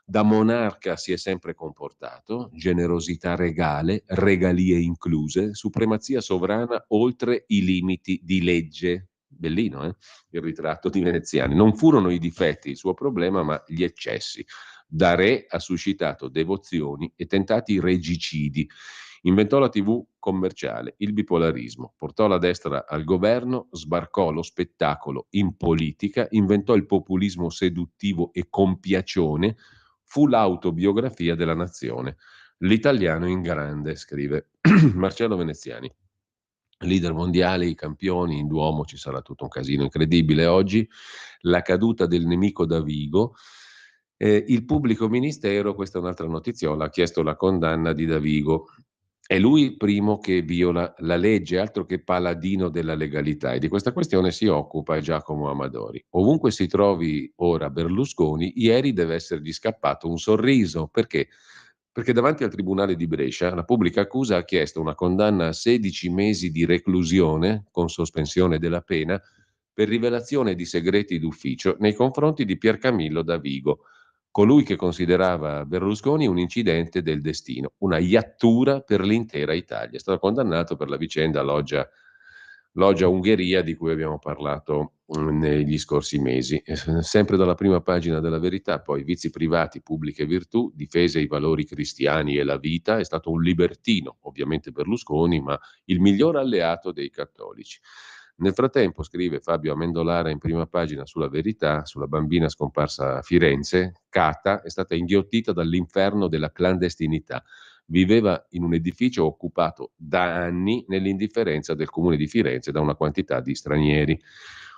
Da monarca si è sempre comportato, generosità regale, regalie incluse, supremazia sovrana oltre i limiti di legge. Bellino, il ritratto di Veneziani. Non furono i difetti il suo problema, ma gli eccessi. Da re ha suscitato devozioni e tentati regicidi. Inventò la TV commerciale, il bipolarismo, portò la destra al governo, sbarcò lo spettacolo in politica, inventò il populismo seduttivo e compiacione, fu l'autobiografia della nazione. L'italiano in grande, scrive Marcello Veneziani. Leader mondiali, i campioni, in Duomo ci sarà tutto un casino incredibile oggi. La caduta del nemico da Vigo. Il pubblico ministero, questa è un'altra notiziola, ha chiesto la condanna di Davigo. È lui il primo che viola la legge, altro che paladino della legalità, e di questa questione si occupa Giacomo Amadori. Ovunque si trovi ora Berlusconi, ieri deve essergli scappato un sorriso. Perché? Perché davanti al Tribunale di Brescia la pubblica accusa ha chiesto una condanna a 16 mesi di reclusione con sospensione della pena per rivelazione di segreti d'ufficio nei confronti di Piercamillo Davigo, colui che considerava Berlusconi un incidente del destino, una iattura per l'intera Italia. È stato condannato per la vicenda Loggia Loggia Ungheria di cui abbiamo parlato negli scorsi mesi. Sempre dalla prima pagina della Verità, poi vizi privati, pubbliche virtù, difese i valori cristiani e la vita, è stato un libertino, ovviamente Berlusconi, ma il miglior alleato dei cattolici. Nel frattempo, scrive Fabio Amendolara in prima pagina sulla Verità, sulla bambina scomparsa a Firenze, Cata è stata inghiottita dall'inferno della clandestinità. Viveva in un edificio occupato da anni nell'indifferenza del comune di Firenze da una quantità di stranieri.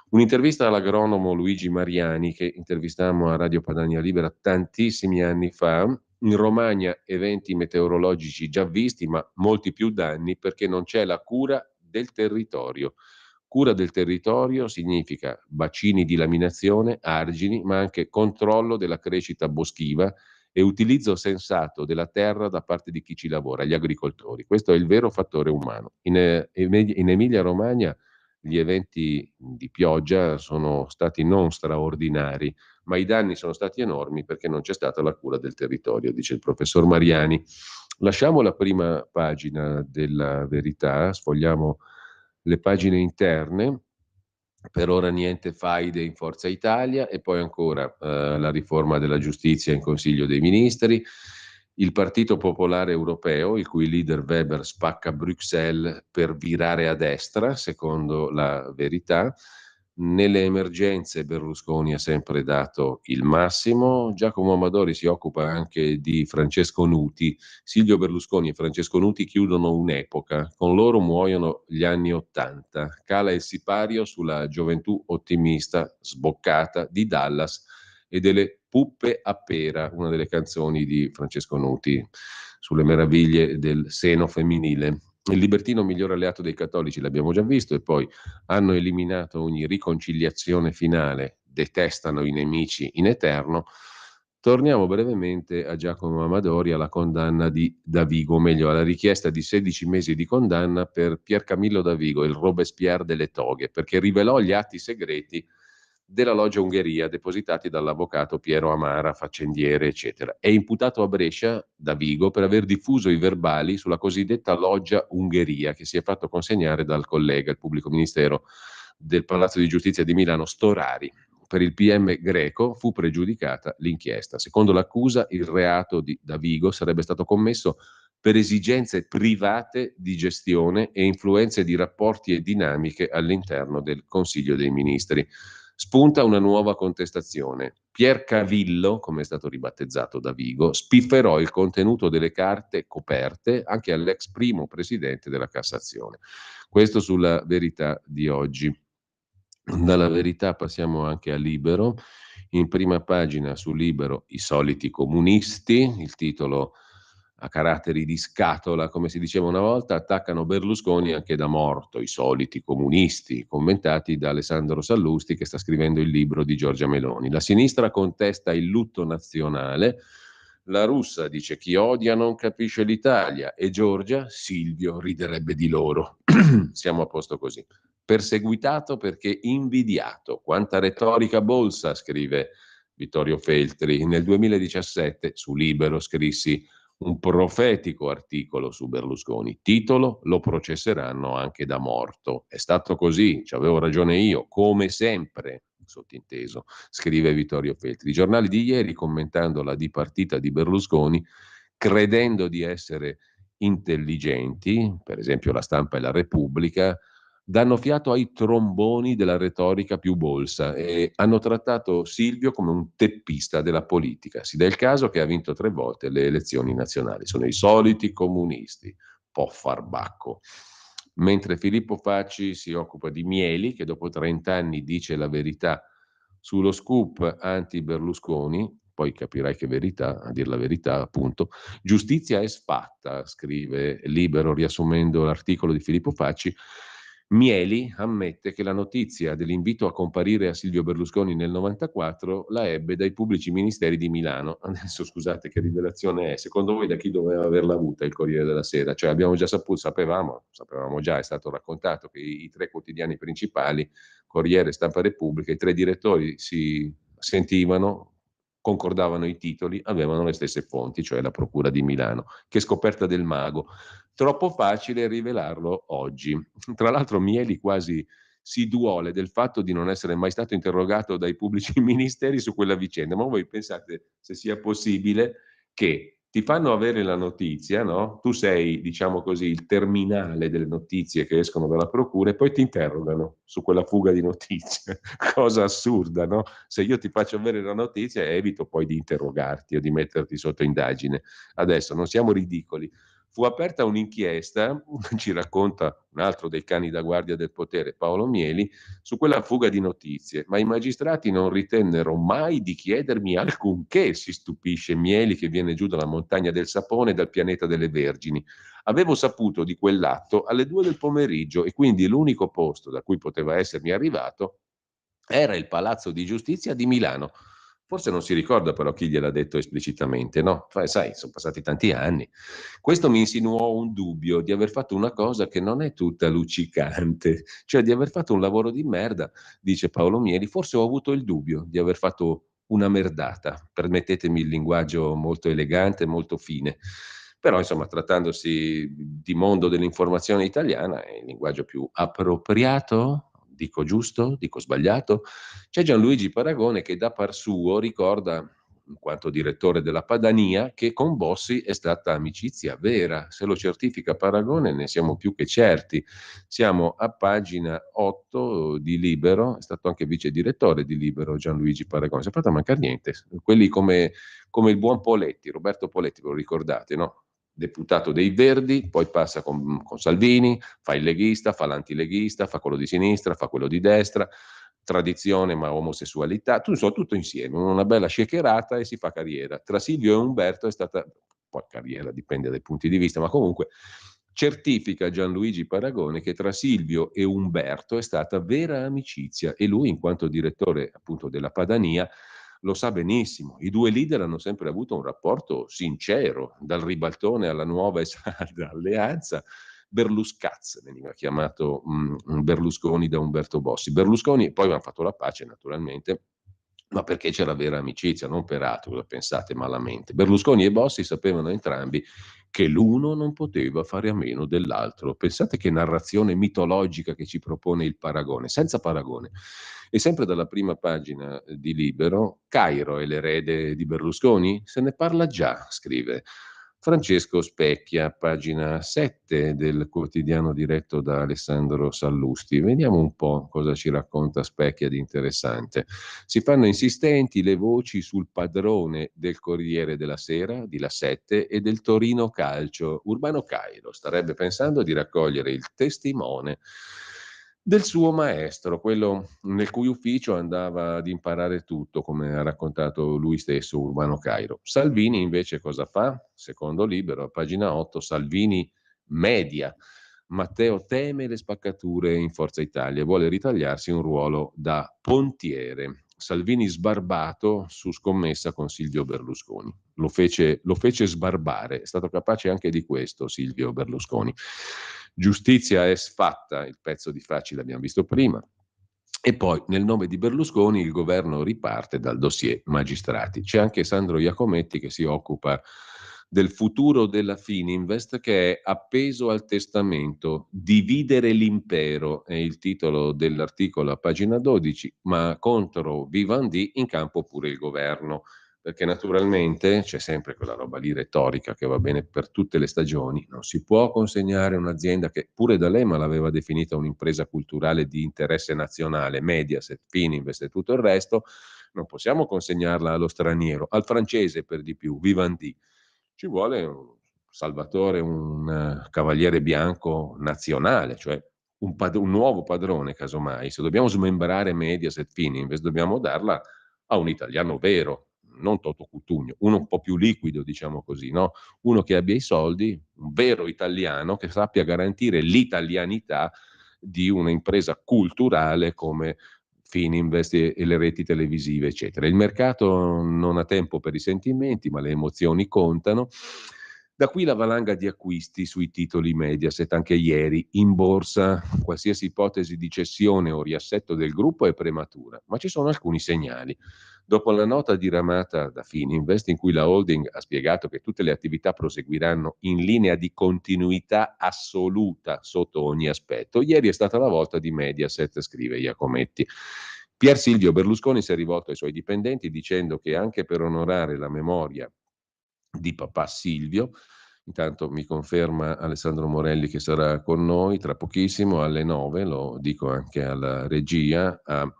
Un'intervista all'agronomo Luigi Mariani, che intervistammo a Radio Padania Libera tantissimi anni fa. In Romagna eventi meteorologici già visti, ma molti più danni perché non c'è la cura del territorio. Cura del territorio significa bacini di laminazione, argini, ma anche controllo della crescita boschiva e utilizzo sensato della terra da parte di chi ci lavora, gli agricoltori. Questo è il vero fattore umano. In Emilia-Romagna gli eventi di pioggia sono stati non straordinari, ma i danni sono stati enormi perché non c'è stata la cura del territorio, dice il professor Mariani. Lasciamo la prima pagina della Verità, sfogliamo le pagine interne. Per ora niente faide in Forza Italia e poi ancora la riforma della giustizia in Consiglio dei Ministri, il Partito Popolare Europeo, il cui leader Weber spacca Bruxelles per virare a destra, secondo la Verità. Nelle emergenze Berlusconi ha sempre dato il massimo. Giacomo Amadori si occupa anche di Francesco Nuti. Silvio Berlusconi e Francesco Nuti chiudono un'epoca, con loro muoiono gli anni '80. Cala il sipario sulla gioventù ottimista, sboccata di Dallas e delle Puppe a pera, una delle canzoni di Francesco Nuti sulle meraviglie del seno femminile. Il libertino miglior alleato dei cattolici l'abbiamo già visto e poi hanno eliminato ogni riconciliazione finale, detestano i nemici in eterno. Torniamo brevemente a Giacomo Amadori, alla condanna di Davigo, o meglio alla richiesta di 16 mesi di condanna per Piercamillo Davigo, il Robespierre delle toghe, perché rivelò gli atti segreti della Loggia Ungheria depositati dall'avvocato Piero Amara, faccendiere, eccetera. È imputato a Brescia, Davigo, per aver diffuso i verbali sulla cosiddetta Loggia Ungheria, che si è fatto consegnare dal collega, il pubblico ministero del Palazzo di Giustizia di Milano, Storari. Per il PM greco fu pregiudicata l'inchiesta. Secondo l'accusa, il reato di Davigo sarebbe stato commesso per esigenze private di gestione e influenze di rapporti e dinamiche all'interno del Consiglio dei Ministri. Spunta una nuova contestazione. Pier Cavillo, come è stato ribattezzato Davigo, spifferò il contenuto delle carte coperte anche all'ex primo presidente della Cassazione. Questo sulla Verità di oggi. Dalla Verità passiamo anche a Libero. In prima pagina su Libero i soliti comunisti, il titolo a caratteri di scatola, come si diceva una volta, attaccano Berlusconi anche da morto, i soliti comunisti, commentati da Alessandro Sallusti che sta scrivendo il libro di Giorgia Meloni. La sinistra contesta il lutto nazionale, la russa dice chi odia non capisce l'Italia e Giorgia, Silvio riderebbe di loro. Siamo a posto così. Perseguitato perché invidiato. Quanta retorica bolsa, scrive Vittorio Feltri. Nel 2017 su Libero scrissi un profetico articolo su Berlusconi. Titolo: lo processeranno anche da morto. È stato così, ci avevo ragione io, come sempre, sottinteso, scrive Vittorio Feltri. I giornali di ieri, commentando la dipartita di Berlusconi, credendo di essere intelligenti, per esempio La Stampa e La Repubblica, danno fiato ai tromboni della retorica più bolsa e hanno trattato Silvio come un teppista della politica. Si dà il caso che ha vinto 3 volte le elezioni nazionali. Sono i soliti comunisti, po' farbacco. Mentre Filippo Facci si occupa di Mieli, che dopo 30 anni dice la verità sullo scoop anti-Berlusconi, poi capirai che verità, a dir la verità, appunto. Giustizia è sfatta, scrive Libero, riassumendo l'articolo di Filippo Facci. Mieli ammette che la notizia dell'invito a comparire a Silvio Berlusconi nel 94 la ebbe dai pubblici ministeri di Milano. Adesso scusate, che rivelazione è? Secondo voi da chi doveva averla avuta il Corriere della Sera? Cioè abbiamo già saputo, sapevamo già, è stato raccontato che i 3 quotidiani principali, Corriere, Stampa Repubblica, i 3 direttori si sentivano concordavano i titoli, avevano le stesse fonti, cioè la Procura di Milano. Che scoperta del mago. Troppo facile rivelarlo oggi. Tra l'altro Mieli quasi si duole del fatto di non essere mai stato interrogato dai pubblici ministeri su quella vicenda. Ma voi pensate se sia possibile che ti fanno avere la notizia, no? Tu sei, diciamo così, il terminale delle notizie che escono dalla procura e poi ti interrogano su quella fuga di notizie. Cosa assurda, no? Se io ti faccio avere la notizia, evito poi di interrogarti o di metterti sotto indagine. Adesso non siamo ridicoli. Fu aperta un'inchiesta, ci racconta un altro dei cani da guardia del potere, Paolo Mieli, su quella fuga di notizie, ma i magistrati non ritennero mai di chiedermi alcunché, si stupisce Mieli che viene giù dalla montagna del sapone dal pianeta delle Vergini. Avevo saputo di quell'atto alle 2 del pomeriggio e quindi l'unico posto da cui poteva essermi arrivato era il Palazzo di Giustizia di Milano. Forse non si ricorda però chi gliel'ha detto esplicitamente, no? Sai, sono passati tanti anni. Questo mi insinuò un dubbio di aver fatto una cosa che non è tutta luccicante, cioè di aver fatto un lavoro di merda, dice Paolo Mieli. Forse ho avuto il dubbio di aver fatto una merdata, permettetemi il linguaggio molto elegante, molto fine. Però, insomma, trattandosi di mondo dell'informazione italiana, è il linguaggio più appropriato. Dico giusto? Dico sbagliato? C'è Gianluigi Paragone che da par suo ricorda, in quanto direttore della Padania, che con Bossi è stata amicizia vera. Se lo certifica Paragone ne siamo più che certi. Siamo a pagina 8 di Libero, è stato anche vice direttore di Libero Gianluigi Paragone. Si è fatto mancare niente. Quelli come il buon Poletti, Roberto Poletti, ve lo ricordate, no? Deputato dei Verdi, poi passa con Salvini, fa il leghista, fa l'antileghista, fa quello di sinistra, fa quello di destra, tradizione ma omosessualità, tutto insieme, una bella shakerata e si fa carriera. Tra Silvio e Umberto è stata, poi carriera dipende dai punti di vista, ma comunque certifica Gianluigi Paragone che tra Silvio e Umberto è stata vera amicizia e lui in quanto direttore appunto della Padania lo sa benissimo. I due leader hanno sempre avuto un rapporto sincero, dal ribaltone alla nuova e salda alleanza. Berluscaz veniva chiamato Berlusconi da Umberto Bossi. Berlusconi, poi avevano fatto la pace naturalmente, ma perché c'era vera amicizia, non per altro, lo pensate malamente. Berlusconi e Bossi sapevano entrambi che l'uno non poteva fare a meno dell'altro. Pensate che narrazione mitologica che ci propone il Paragone, senza paragone. E sempre dalla prima pagina di Libero, Cairo è l'erede di Berlusconi? Se ne parla già, scrive Francesco Specchia, pagina 7 del quotidiano diretto da Alessandro Sallusti. Vediamo un po' cosa ci racconta Specchia di interessante. Si fanno insistenti le voci sul padrone del Corriere della Sera, di La 7, e del Torino Calcio. Urbano Cairo starebbe pensando di raccogliere il testimone del suo maestro, quello nel cui ufficio andava ad imparare tutto, come ha raccontato lui stesso Urbano Cairo. Salvini invece cosa fa? Secondo Libero, a pagina 8, Salvini media. Matteo teme le spaccature in Forza Italia e vuole ritagliarsi un ruolo da pontiere. Salvini sbarbato su scommessa con Silvio Berlusconi. Lo fece sbarbare, è stato capace anche di questo Silvio Berlusconi. Giustizia è sfatta, il pezzo di facile abbiamo visto prima. E poi, nel nome di Berlusconi, il governo riparte dal dossier magistrati. C'è anche Sandro Iacometti che si occupa del futuro della Fininvest, che è appeso al testamento. Dividere l'impero è il titolo dell'articolo a pagina 12, ma contro Vivendi in campo pure il governo. Perché naturalmente c'è sempre quella roba lì retorica che va bene per tutte le stagioni, non si può consegnare un'azienda che pure D'Alema l'aveva definita un'impresa culturale di interesse nazionale, Mediaset, Fininvest e tutto il resto, non possiamo consegnarla allo straniero, al francese per di più, Vivendi. Ci vuole un salvatore, un cavaliere bianco nazionale, cioè un nuovo padrone casomai. Se dobbiamo smembrare Mediaset, Fininvest, dobbiamo darla a un italiano vero, non Toto Cutugno, uno un po' più liquido, diciamo così, no? Uno che abbia i soldi, un vero italiano che sappia garantire l'italianità di un'impresa culturale come Fininvest e le reti televisive, eccetera. Il mercato non ha tempo per i sentimenti, ma le emozioni contano. Da qui la valanga di acquisti sui titoli Mediaset, anche ieri in borsa. Qualsiasi ipotesi di cessione o riassetto del gruppo è prematura, ma ci sono alcuni segnali. Dopo la nota diramata da Fininvest, in cui la holding ha spiegato che tutte le attività proseguiranno in linea di continuità assoluta sotto ogni aspetto, ieri è stata la volta di Mediaset, scrive Iacometti. Pier Silvio Berlusconi si è rivolto ai suoi dipendenti dicendo che anche per onorare la memoria di papà Silvio, intanto mi conferma Alessandro Morelli che sarà con noi tra pochissimo alle 9, lo dico anche alla regia, a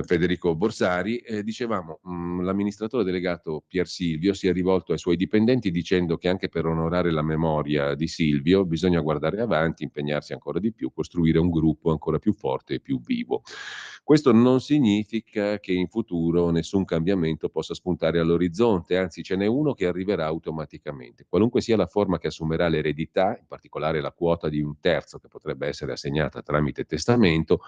Federico Borsari, dicevamo, l'amministratore delegato Pier Silvio si è rivolto ai suoi dipendenti dicendo che anche per onorare la memoria di Silvio bisogna guardare avanti, impegnarsi ancora di più, costruire un gruppo ancora più forte e più vivo. Questo non significa che in futuro nessun cambiamento possa spuntare all'orizzonte, anzi ce n'è uno che arriverà automaticamente. Qualunque sia la forma che assumerà l'eredità, in particolare la quota di 1/3 che potrebbe essere assegnata tramite testamento,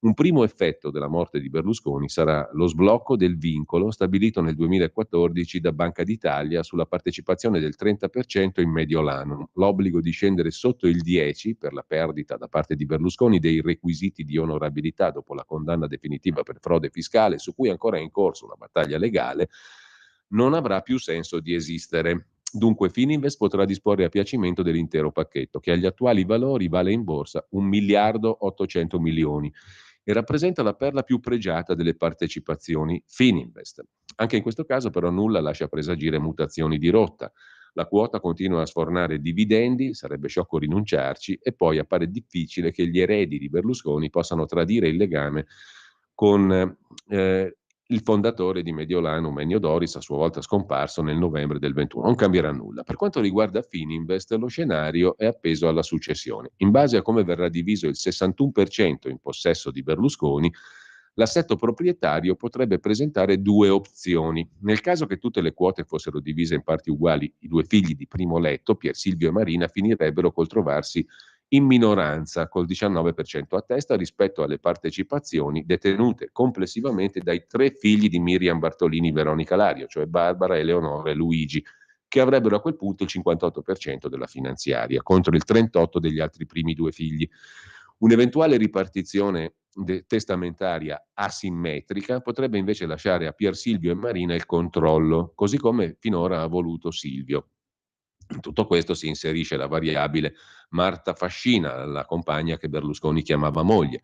un primo effetto della morte di Berlusconi sarà lo sblocco del vincolo stabilito nel 2014 da Banca d'Italia sulla partecipazione del 30% in Mediolanum, l'obbligo di scendere sotto il 10% per la perdita da parte di Berlusconi dei requisiti di onorabilità dopo la condanna definitiva per frode fiscale, su cui ancora è in corso una battaglia legale, non avrà più senso di esistere. Dunque Fininvest potrà disporre a piacimento dell'intero pacchetto, che agli attuali valori vale in borsa 1.800 milioni e rappresenta la perla più pregiata delle partecipazioni Fininvest. Anche in questo caso però nulla lascia presagire mutazioni di rotta. La quota continua a sfornare dividendi, sarebbe sciocco rinunciarci, e poi appare difficile che gli eredi di Berlusconi possano tradire il legame con il fondatore di Mediolanum, Ennio Doris, a sua volta scomparso nel novembre del 21. Non cambierà nulla. Per quanto riguarda Fininvest, lo scenario è appeso alla successione. In base a come verrà diviso il 61% in possesso di Berlusconi, l'assetto proprietario potrebbe presentare due opzioni. Nel caso che tutte le quote fossero divise in parti uguali, i due figli di primo letto, Pier Silvio e Marina, finirebbero col trovarsi in minoranza col 19% a testa rispetto alle partecipazioni detenute complessivamente dai 3 figli di Miriam Bartolini Veronica Lario, cioè Barbara, Eleonora e Luigi, che avrebbero a quel punto il 58% della finanziaria contro il 38% degli altri primi 2 figli. Un'eventuale ripartizione testamentaria asimmetrica potrebbe invece lasciare a Pier Silvio e Marina il controllo, così come finora ha voluto Silvio. In tutto questo si inserisce la variabile Marta Fascina, la compagna che Berlusconi chiamava moglie.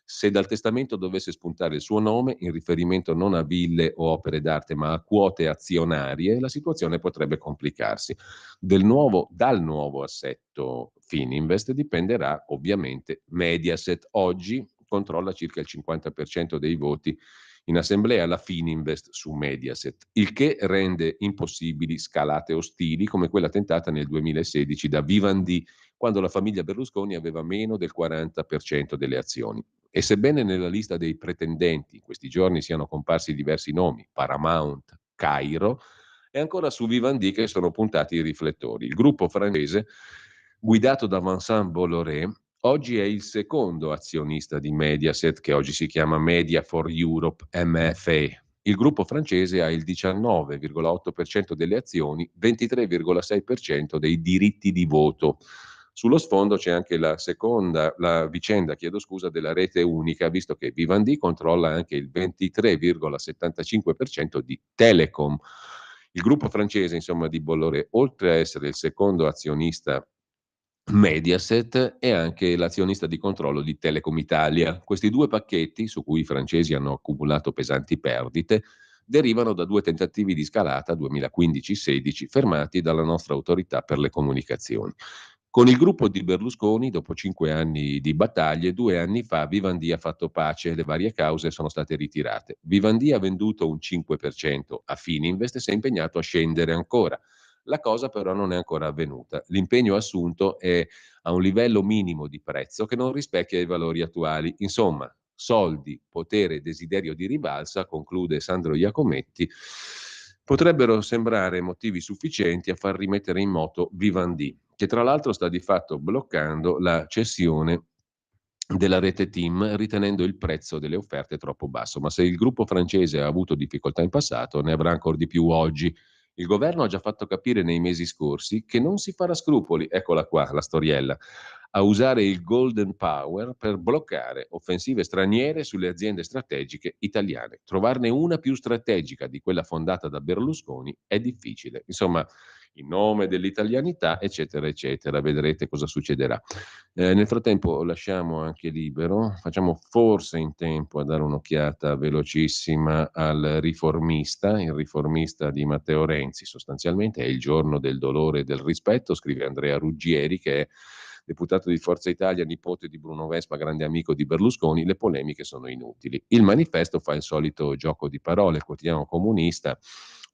Se dal testamento dovesse spuntare il suo nome, in riferimento non a ville o opere d'arte, ma a quote azionarie, la situazione potrebbe complicarsi. Dal nuovo assetto Fininvest dipenderà ovviamente Mediaset. Oggi controlla circa il 50% dei voti in assemblea la Fininvest su Mediaset, il che rende impossibili scalate ostili come quella tentata nel 2016 da Vivendi, quando la famiglia Berlusconi aveva meno del 40% delle azioni. E sebbene nella lista dei pretendenti in questi giorni siano comparsi diversi nomi, Paramount, Cairo, è ancora su Vivendi che sono puntati i riflettori. Il gruppo francese, guidato da Vincent Bolloré, oggi è il secondo azionista di Mediaset, che oggi si chiama Media for Europe, MFA. Il gruppo francese ha il 19,8% delle azioni, 23,6% dei diritti di voto. Sullo sfondo c'è anche la vicenda della rete unica, visto che Vivendi controlla anche il 23,75% di Telecom. Il gruppo francese, insomma, di Bolloré, oltre a essere il secondo azionista Mediaset, è anche l'azionista di controllo di Telecom Italia. Questi due pacchetti, su cui i francesi hanno accumulato pesanti perdite, derivano da 2 tentativi di scalata 2015-16 fermati dalla nostra autorità per le comunicazioni. Con il gruppo di Berlusconi, dopo 5 anni di battaglie, 2 anni fa Vivendi ha fatto pace, le varie cause sono state ritirate. Vivendi ha venduto un 5% a Fininvest e si è impegnato a scendere ancora. La cosa però non è ancora avvenuta. L'impegno assunto è a un livello minimo di prezzo che non rispecchia i valori attuali. Insomma, soldi, potere e desiderio di rivalsa, conclude Sandro Iacometti, potrebbero sembrare motivi sufficienti a far rimettere in moto Vivendi, che tra l'altro sta di fatto bloccando la cessione della rete TIM, ritenendo il prezzo delle offerte troppo basso. Ma se il gruppo francese ha avuto difficoltà in passato, ne avrà ancora di più oggi. Il governo ha già fatto capire nei mesi scorsi che non si farà scrupoli, eccola qua la storiella, a usare il Golden Power per bloccare offensive straniere sulle aziende strategiche italiane. Trovarne una più strategica di quella fondata da Berlusconi è difficile. Insomma, in nome dell'italianità, eccetera, eccetera. Vedrete cosa succederà. Nel frattempo lasciamo anche libero, facciamo forse in tempo a dare un'occhiata velocissima al Riformista, il Riformista di Matteo Renzi, sostanzialmente è il giorno del dolore e del rispetto, scrive Andrea Ruggieri, che è deputato di Forza Italia, nipote di Bruno Vespa, grande amico di Berlusconi. Le polemiche sono inutili. Il Manifesto fa il solito gioco di parole, il quotidiano comunista,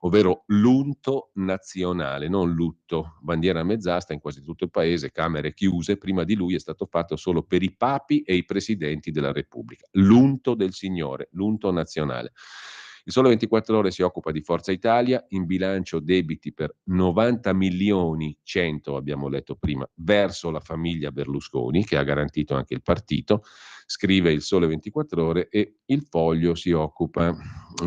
ovvero l'unto nazionale, non lutto, bandiera a mezz'asta in quasi tutto il paese, camere chiuse, prima di lui è stato fatto solo per i papi e i presidenti della Repubblica. L'unto del Signore, l'unto nazionale. Il Sole 24 Ore si occupa di Forza Italia, in bilancio debiti per 90 milioni 100, abbiamo letto prima, verso la famiglia Berlusconi, che ha garantito anche il partito, scrive il Sole 24 Ore, e il Foglio si occupa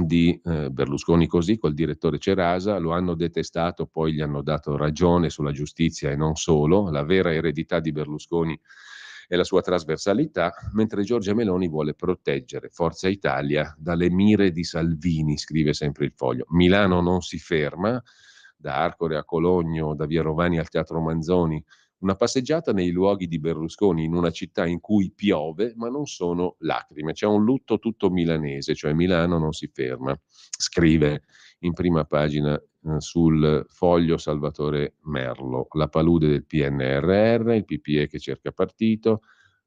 di Berlusconi così, col direttore Cerasa, lo hanno detestato, poi gli hanno dato ragione sulla giustizia e non solo, la vera eredità di Berlusconi e la sua trasversalità, mentre Giorgia Meloni vuole proteggere Forza Italia dalle mire di Salvini, scrive sempre il Foglio. Milano non si ferma, da Arcore a Cologno, da via Rovani al Teatro Manzoni, una passeggiata nei luoghi di Berlusconi in una città in cui piove, ma non sono lacrime. C'è un lutto tutto milanese, cioè Milano non si ferma. Scrive in prima pagina sul Foglio Salvatore Merlo, la palude del PNRR, il PPE che cerca partito,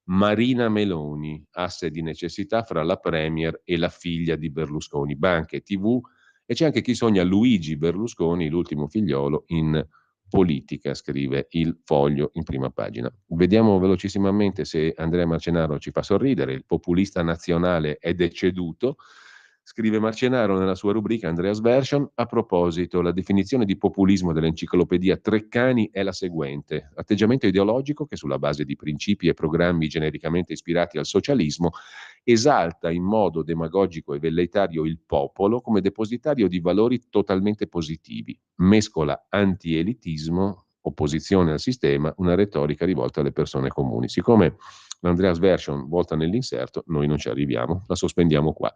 Marina Meloni, asse di necessità fra la Premier e la figlia di Berlusconi, banche, TV, e c'è anche chi sogna Luigi Berlusconi, l'ultimo figliolo, in politica, scrive il Foglio in prima pagina. Vediamo velocissimamente se Andrea Marcenaro ci fa sorridere. Il populista nazionale è deceduto, scrive Marcenaro nella sua rubrica Andrea's Version. A proposito, la definizione di populismo dell'enciclopedia Treccani è la seguente: atteggiamento ideologico che sulla base di principi e programmi genericamente ispirati al socialismo esalta in modo demagogico e velleitario il popolo come depositario di valori totalmente positivi, mescola anti-elitismo, opposizione al sistema, una retorica rivolta alle persone comuni. Siccome l'Andrea's Version volta nell'inserto, noi non ci arriviamo, la sospendiamo qua.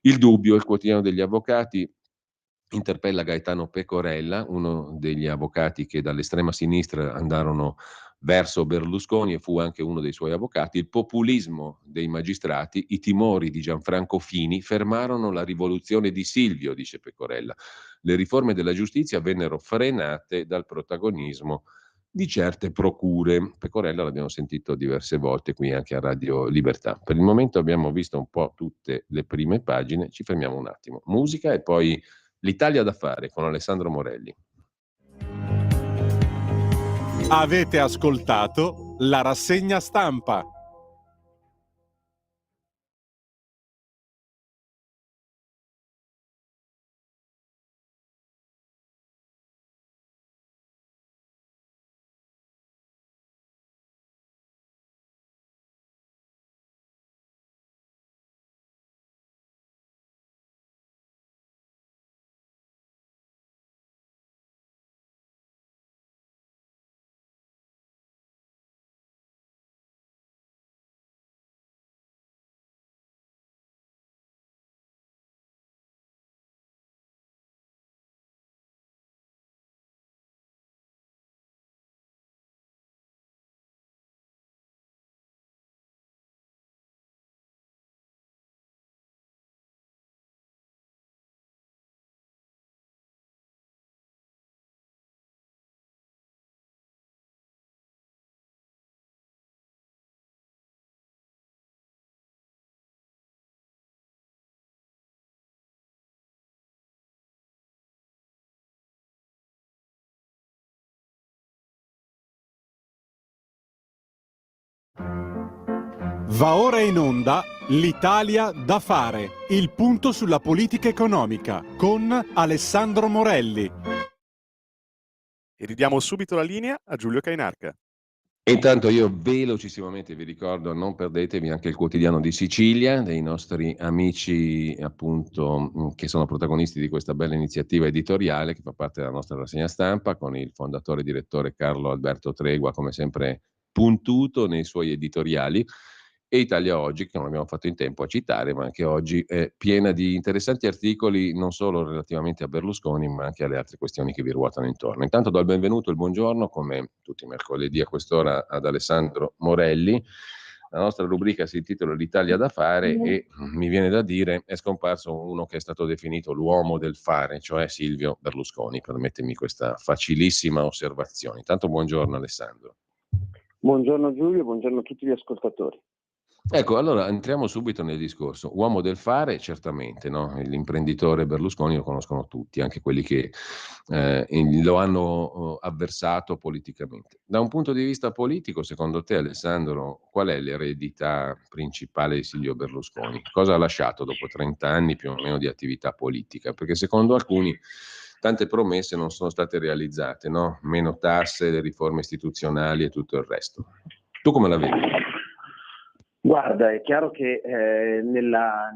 Il Dubbio, il quotidiano degli avvocati, interpella Gaetano Pecorella, uno degli avvocati che dall'estrema sinistra andarono verso Berlusconi e fu anche uno dei suoi avvocati. Il populismo dei magistrati, i timori di Gianfranco Fini fermarono la rivoluzione di Silvio, dice Pecorella. Le riforme della giustizia vennero frenate dal protagonismo di certe procure. Pecorella l'abbiamo sentito diverse volte qui anche a Radio Libertà. Per il momento abbiamo visto un po' tutte le prime pagine, ci fermiamo un attimo. Musica e poi l'Italia da fare con Alessandro Morelli. Avete ascoltato la rassegna stampa. Va ora in onda l'Italia da fare, il punto sulla politica economica con Alessandro Morelli. E ridiamo subito la linea a Giulio Cainarca. Intanto io velocissimamente vi ricordo, non perdetevi anche il quotidiano di Sicilia, dei nostri amici appunto che sono protagonisti di questa bella iniziativa editoriale che fa parte della nostra rassegna stampa, con il fondatore e direttore Carlo Alberto Tregua, come sempre puntuto nei suoi editoriali, e Italia Oggi, che non abbiamo fatto in tempo a citare, ma anche oggi è piena di interessanti articoli non solo relativamente a Berlusconi, ma anche alle altre questioni che vi ruotano intorno. Intanto do il benvenuto e il buongiorno, come tutti i mercoledì a quest'ora, ad Alessandro Morelli. La nostra rubrica si intitola L'Italia da fare e mi viene da dire è scomparso uno che è stato definito l'uomo del fare, cioè Silvio Berlusconi. Permettimi questa facilissima osservazione. Intanto buongiorno Alessandro. Buongiorno Giulio, buongiorno a tutti gli ascoltatori. Ecco, allora entriamo subito nel discorso. Uomo del fare, certamente, no? L'imprenditore Berlusconi lo conoscono tutti, anche quelli che lo hanno avversato politicamente. Da un punto di vista politico, secondo te, Alessandro, qual è l'eredità principale di Silvio Berlusconi? Cosa ha lasciato dopo 30 anni più o meno di attività politica? Perché secondo alcuni tante promesse non sono state realizzate, no? Meno tasse, le riforme istituzionali e tutto il resto. Tu come la vedi? Guarda, è chiaro che nella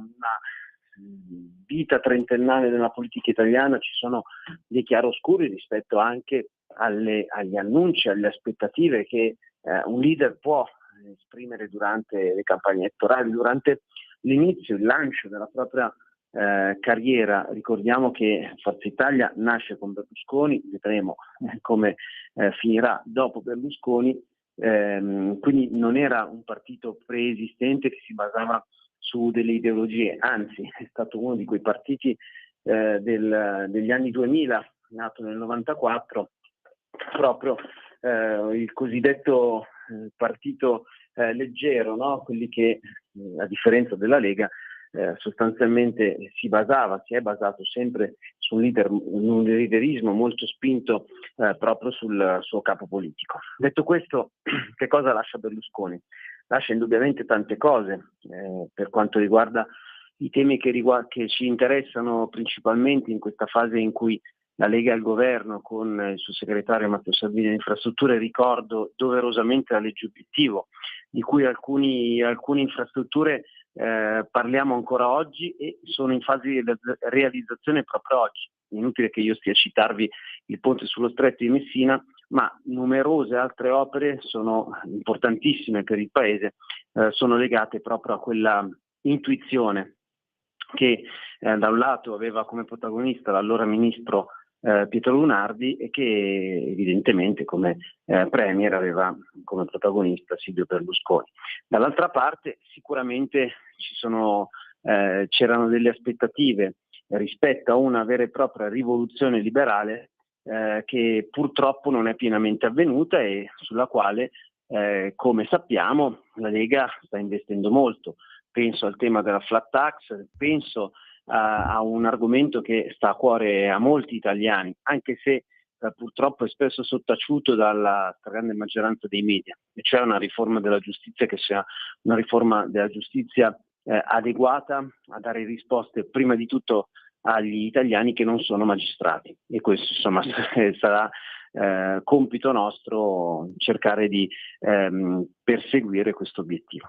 vita trentennale della politica italiana ci sono dei chiaroscuri rispetto anche agli annunci, alle aspettative che un leader può esprimere durante le campagne elettorali, durante l'inizio, il lancio della propria carriera. Ricordiamo che Forza Italia nasce con Berlusconi, vedremo come finirà dopo Berlusconi. Quindi non era un partito preesistente che si basava su delle ideologie, anzi è stato uno di quei partiti degli anni 2000, nato nel 94, proprio il cosiddetto partito leggero, no? Quelli che a differenza della Lega sostanzialmente si è basato sempre su un leaderismo molto spinto proprio sul suo capo politico. Detto questo, che cosa lascia Berlusconi? Lascia indubbiamente tante cose per quanto riguarda i temi che ci interessano principalmente in questa fase in cui la Lega è al governo con il suo segretario Matteo Salvini alle infrastrutture. Ricordo doverosamente la legge obiettivo, di cui alcune infrastrutture parliamo ancora oggi e sono in fase di realizzazione proprio oggi. Inutile che io stia a citarvi il ponte sullo stretto di Messina, ma numerose altre opere sono importantissime per il Paese, sono legate proprio a quella intuizione che da un lato aveva come protagonista l'allora ministro Pietro Lunardi e che evidentemente come premier aveva come protagonista Silvio Berlusconi. Dall'altra parte sicuramente c'erano delle aspettative rispetto a una vera e propria rivoluzione liberale che purtroppo non è pienamente avvenuta e sulla quale, come sappiamo, la Lega sta investendo molto. Penso al tema della flat tax, penso a un argomento che sta a cuore a molti italiani, anche se purtroppo è spesso sottaciuto dalla stragrande maggioranza dei media, e cioè una riforma della giustizia che sia una riforma della giustizia adeguata a dare risposte prima di tutto agli italiani che non sono magistrati, e questo insomma sarà compito nostro cercare di perseguire questo obiettivo.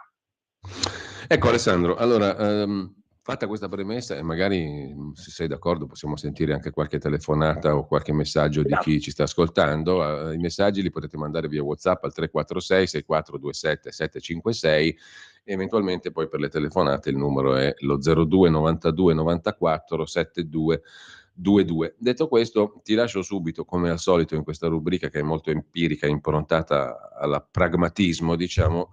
Ecco Alessandro, allora fatta questa premessa e magari se sei d'accordo possiamo sentire anche qualche telefonata o qualche messaggio di chi ci sta ascoltando. I messaggi li potete mandare via WhatsApp al 346 6427 756 e eventualmente poi per le telefonate il numero è lo 02 92 94 72 22. Detto questo, ti lascio subito, come al solito in questa rubrica che è molto empirica, improntata al pragmatismo, diciamo,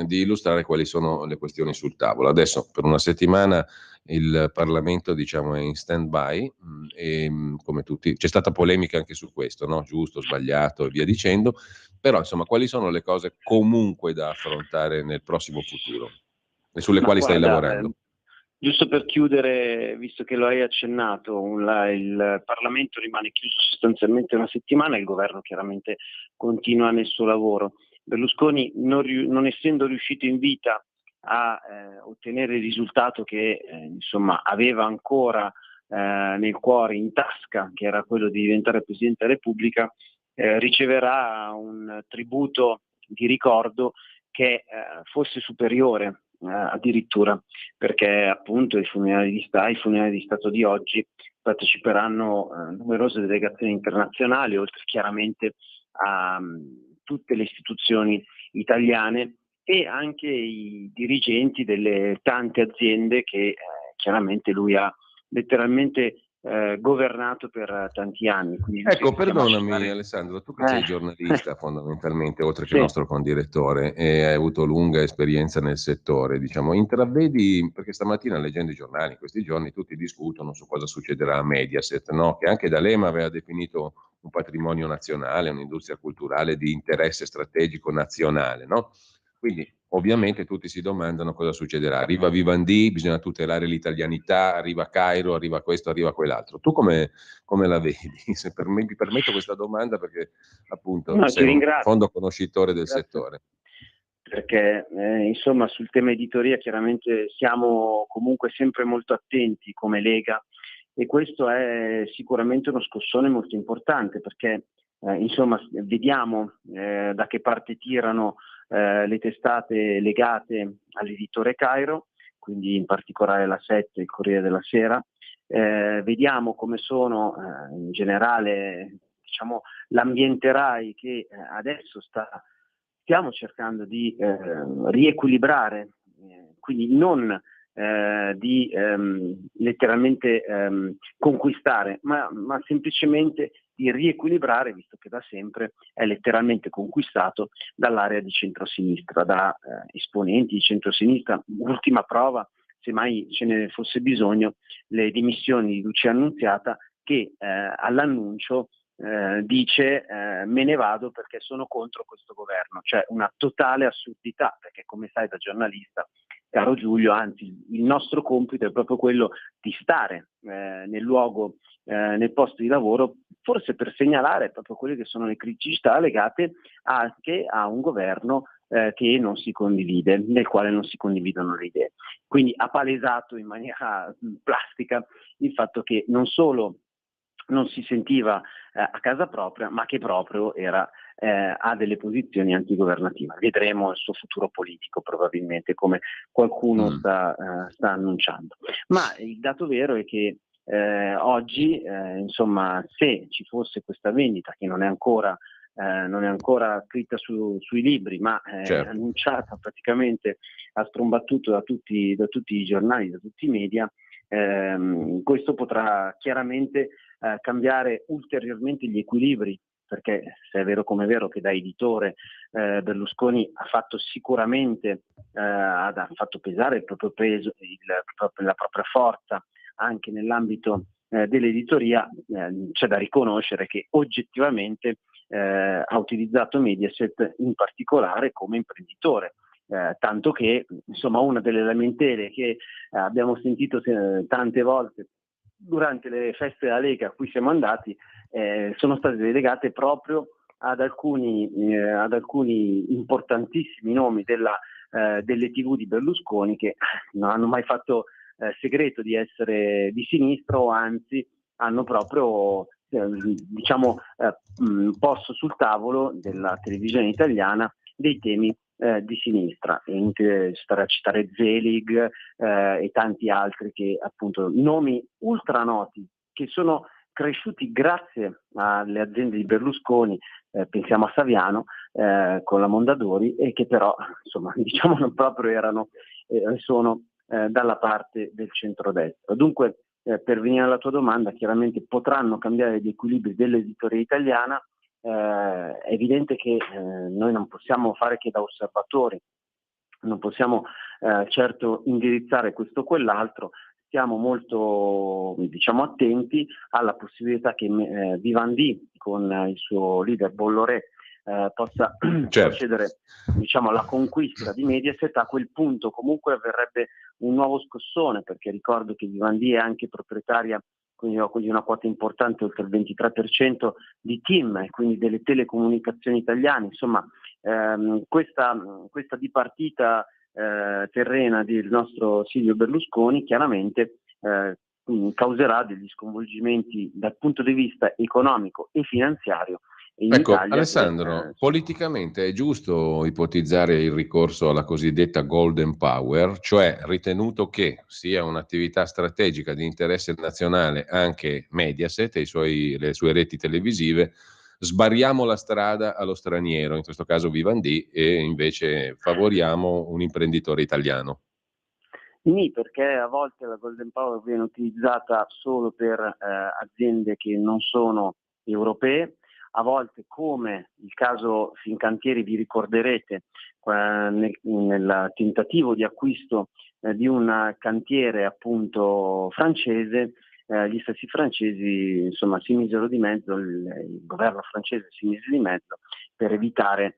di illustrare quali sono le questioni sul tavolo. Adesso per una settimana il Parlamento, diciamo, è in stand-by e come tutti c'è stata polemica anche su questo, no? Giusto, sbagliato e via dicendo, però insomma quali sono le cose comunque da affrontare nel prossimo futuro e sulle quali stai lavorando? Giusto per chiudere, visto che lo hai accennato, il Parlamento rimane chiuso sostanzialmente una settimana e il governo chiaramente continua nel suo lavoro. Berlusconi, non essendo riuscito in vita a ottenere il risultato che insomma aveva ancora nel cuore, in tasca, che era quello di diventare Presidente della Repubblica, riceverà un tributo di ricordo che fosse superiore addirittura, perché appunto ai funerali di Stato di oggi parteciperanno numerose delegazioni internazionali, oltre chiaramente a tutte le istituzioni italiane e anche i dirigenti delle tante aziende che chiaramente lui ha letteralmente governato per tanti anni. Quindi Ecco, perdonami Alessandro, tu che sei giornalista fondamentalmente, oltre che nostro condirettore, e hai avuto lunga esperienza nel settore, diciamo, intravedi, perché stamattina leggendo i giornali, in questi giorni tutti discutono su cosa succederà a Mediaset, no? Che anche D'Alema aveva definito un patrimonio nazionale, un'industria culturale di interesse strategico nazionale, no? Quindi ovviamente tutti si domandano cosa succederà. Arriva Vivendi, bisogna tutelare l'italianità, arriva Cairo, arriva questo, arriva quell'altro. Tu come la vedi? Se mi permetto questa domanda perché appunto sei un profondo conoscitore del settore. Perché insomma sul tema editoria chiaramente siamo comunque sempre molto attenti come Lega e questo è sicuramente uno scossone molto importante perché insomma vediamo da che parte tirano le testate legate all'editore Cairo, quindi in particolare la 7 e il Corriere della Sera. Vediamo come sono in generale, diciamo, l'ambiente RAI che adesso stiamo cercando di riequilibrare, quindi non di letteralmente conquistare, ma semplicemente di riequilibrare, visto che da sempre è letteralmente conquistato dall'area di centrosinistra, da esponenti di centrosinistra. Ultima prova, se mai ce ne fosse bisogno, le dimissioni di Lucia Annunziata che all'annuncio dice me ne vado perché sono contro questo governo, cioè una totale assurdità, perché come sai da giornalista, caro Giulio, anzi il nostro compito è proprio quello di stare nel luogo, nel posto di lavoro, forse per segnalare proprio quelle che sono le criticità legate anche a un governo che non si condivide, nel quale non si condividono le idee. Quindi ha palesato in maniera plastica il fatto che non solo non si sentiva a casa propria, ma che proprio ha delle posizioni antigovernative. Vedremo il suo futuro politico probabilmente, come qualcuno sta annunciando. Ma il dato vero è che oggi, insomma, se ci fosse questa vendita, che non è ancora scritta sui libri, ma certo, annunciata praticamente a strombattuto da tutti i giornali, da tutti i media, questo potrà chiaramente cambiare ulteriormente gli equilibri, perché se è vero come è vero che da editore Berlusconi ha fatto sicuramente ha fatto pesare il proprio peso, la propria forza anche nell'ambito dell'editoria, c'è da riconoscere che oggettivamente ha utilizzato Mediaset in particolare come imprenditore. Tanto che insomma una delle lamentele che abbiamo sentito tante volte durante le feste della Lega a cui siamo andati sono state legate proprio ad alcuni importantissimi nomi delle TV di Berlusconi che non hanno mai fatto segreto di essere di sinistra, o anzi hanno proprio posto sul tavolo della televisione italiana dei temi di sinistra, e stare a citare Zelig e tanti altri, che appunto nomi ultra noti che sono cresciuti grazie alle aziende di Berlusconi, pensiamo a Saviano con la Mondadori, e che però insomma diciamo non proprio sono dalla parte del centrodestra. Dunque per venire alla tua domanda, chiaramente potranno cambiare gli equilibri dell'editoria italiana. È evidente che noi non possiamo fare che da osservatori, non possiamo certo indirizzare questo o quell'altro. Stiamo molto attenti alla possibilità che Vivendi con il suo leader Bolloré possa procedere alla conquista di Mediaset. A quel punto comunque avverrebbe un nuovo scossone, perché ricordo che Vivendi è anche proprietaria di una quota importante, oltre il 23% di TIM, e quindi delle telecomunicazioni italiane. Insomma, questa dipartita terrena del nostro Silvio Berlusconi chiaramente causerà degli sconvolgimenti dal punto di vista economico e finanziario. Ecco, Alessandro, politicamente è giusto ipotizzare il ricorso alla cosiddetta Golden Power, cioè ritenuto che sia un'attività strategica di interesse nazionale anche Mediaset e le sue reti televisive, sbarriamo la strada allo straniero, in questo caso Vivendi, e invece favoriamo un imprenditore italiano. Sì, perché a volte la Golden Power viene utilizzata solo per aziende che non sono europee, a volte, come il caso Fincantieri, vi ricorderete, nel tentativo di acquisto di un cantiere appunto francese, gli stessi francesi insomma si misero di mezzo, il governo francese si mise di mezzo per evitare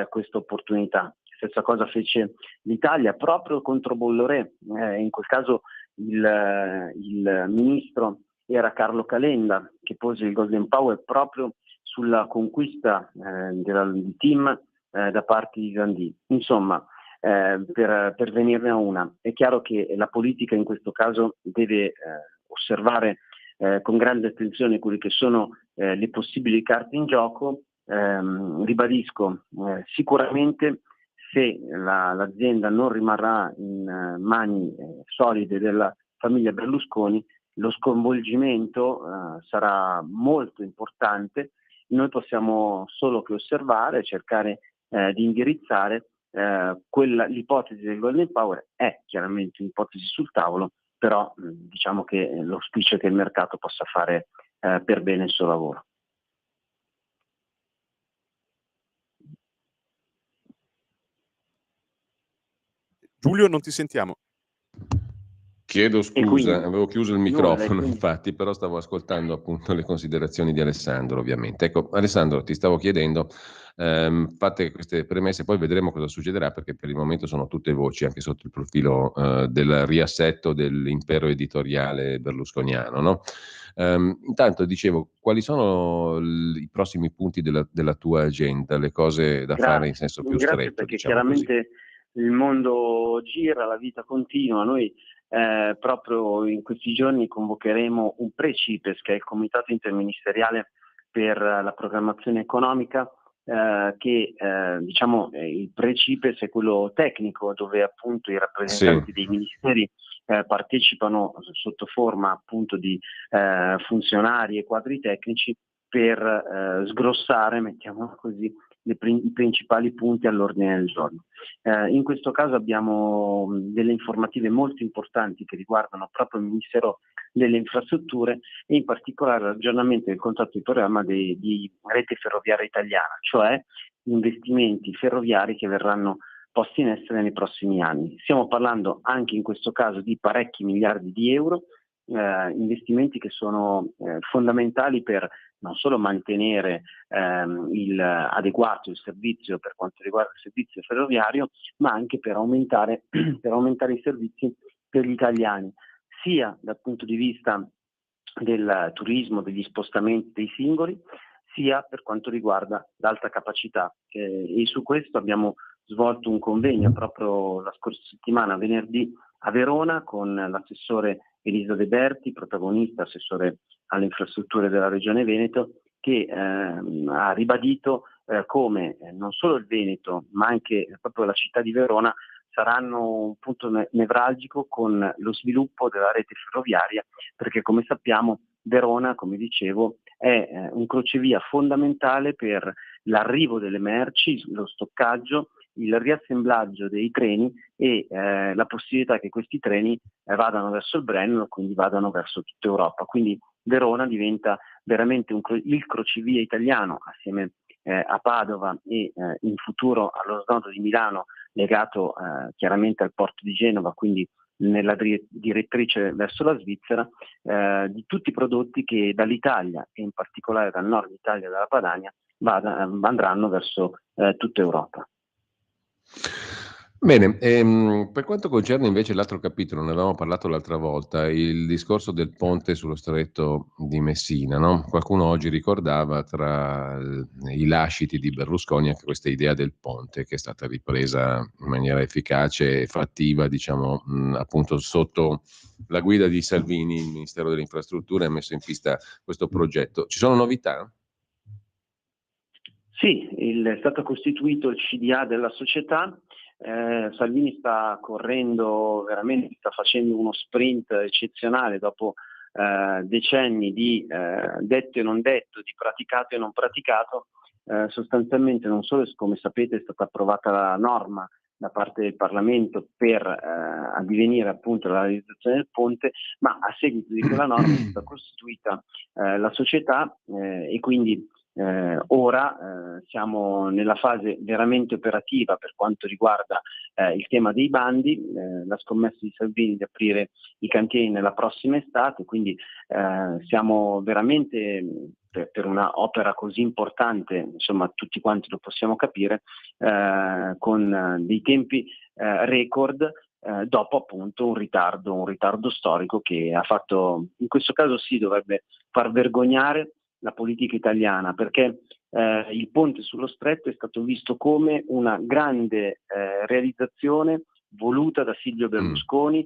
questa opportunità. Stessa cosa fece l'Italia proprio contro Bolloré, in quel caso il ministro era Carlo Calenda, che pose il Golden Power proprio sulla conquista del team da parte di Vivendi. Insomma, per venirne a una, è chiaro che la politica in questo caso deve osservare con grande attenzione quelle che sono le possibili carte in gioco. Ribadisco, sicuramente se l'azienda non rimarrà in mani solide della famiglia Berlusconi, lo sconvolgimento sarà molto importante. Noi possiamo solo che osservare, cercare di indirizzare. L'ipotesi del Golden Power è chiaramente un'ipotesi sul tavolo, però diciamo che l'auspicio è che il mercato possa fare per bene il suo lavoro. Giulio, non ti sentiamo. Chiedo scusa, quindi, avevo chiuso il nulla, microfono, quindi... infatti, però stavo ascoltando appunto le considerazioni di Alessandro, ovviamente. Ecco, Alessandro, ti stavo chiedendo, fatte queste premesse, poi vedremo cosa succederà, perché per il momento sono tutte voci, anche sotto il profilo del riassetto dell'impero editoriale berlusconiano, no? Intanto dicevo, quali sono i prossimi punti della tua agenda, le cose da fare in senso più Grazie, stretto, perché diciamo così. chiaramente il mondo gira, la vita continua. Noi proprio in questi giorni convocheremo un pre-CIPES, che è il Comitato Interministeriale per la Programmazione Economica, che diciamo il pre-CIPES è quello tecnico, dove appunto i rappresentanti dei ministeri partecipano sotto forma appunto di funzionari e quadri tecnici per sgrossare, mettiamola così, i principali punti all'ordine del giorno. In questo caso abbiamo delle informative molto importanti che riguardano proprio il Ministero delle Infrastrutture e in particolare l'aggiornamento del contratto di programma di Rete Ferroviaria Italiana, cioè investimenti ferroviari che verranno posti in essere nei prossimi anni. Stiamo parlando anche in questo caso di parecchi miliardi di euro, investimenti che sono fondamentali per non solo mantenere adeguato il servizio per quanto riguarda il servizio ferroviario, ma anche per aumentare i servizi per gli italiani, sia dal punto di vista del turismo, degli spostamenti dei singoli, sia per quanto riguarda l'alta capacità. E su questo abbiamo svolto un convegno proprio la scorsa settimana, venerdì, a Verona, con l'assessore Elisa De Berti, protagonista, assessore alle infrastrutture della Regione Veneto, che ha ribadito come non solo il Veneto, ma anche proprio la città di Verona saranno un punto nevralgico con lo sviluppo della rete ferroviaria, perché come sappiamo Verona, come dicevo, è un crocevia fondamentale per l'arrivo delle merci, lo stoccaggio, il riassemblaggio dei treni e la possibilità che questi treni vadano verso il Brennero, quindi vadano verso tutta Europa. Quindi Verona diventa veramente il crocevia italiano, assieme a Padova e in futuro allo snodo di Milano, legato chiaramente al porto di Genova, quindi nella direttrice verso la Svizzera, di tutti i prodotti che dall'Italia e in particolare dal nord Italia e dalla Padania andranno verso tutta Europa. Bene, per quanto concerne invece l'altro capitolo, ne avevamo parlato l'altra volta, il discorso del ponte sullo stretto di Messina, no? Qualcuno oggi ricordava tra i lasciti di Berlusconi anche questa idea del ponte che è stata ripresa in maniera efficace e fattiva, diciamo, appunto sotto la guida di Salvini. Il Ministero delle Infrastrutture ha messo in pista questo progetto. Ci sono novità? Sì, è stato costituito il CDA della società. Salvini sta correndo veramente, sta facendo uno sprint eccezionale dopo decenni di detto e non detto, di praticato e non praticato, sostanzialmente non solo, come sapete, è stata approvata la norma da parte del Parlamento per addivenire appunto alla realizzazione del ponte, ma a seguito di quella norma è stata costituita la società e quindi ora siamo nella fase veramente operativa per quanto riguarda il tema dei bandi, la scommessa di Salvini di aprire i cantieri nella prossima estate, quindi siamo veramente per una opera così importante, insomma tutti quanti lo possiamo capire, con dei tempi record, dopo appunto un ritardo storico che ha fatto, in questo caso sì, dovrebbe far vergognare la politica italiana, perché il ponte sullo Stretto è stato visto come una grande realizzazione voluta da Silvio Berlusconi,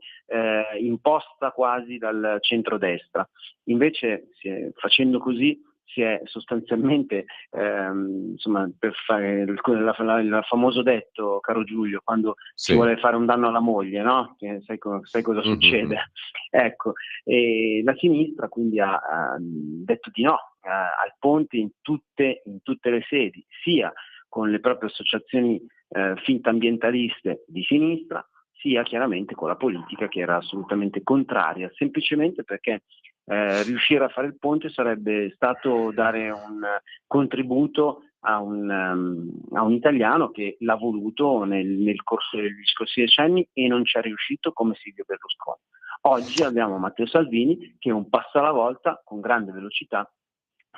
imposta quasi dal centrodestra. Invece, facendo così, si è sostanzialmente, insomma, per fare il famoso detto, caro Giulio, quando si vuole fare un danno alla moglie, no? Sai cosa succede? Ecco, e la sinistra quindi ha detto di no al ponte in tutte le sedi, sia con le proprie associazioni fintambientaliste di sinistra, sia chiaramente con la politica che era assolutamente contraria, semplicemente perché riuscire a fare il ponte sarebbe stato dare un contributo a un italiano che l'ha voluto nel corso degli scorsi decenni e non ci è riuscito, come Silvio Berlusconi. Oggi abbiamo Matteo Salvini che un passo alla volta, con grande velocità,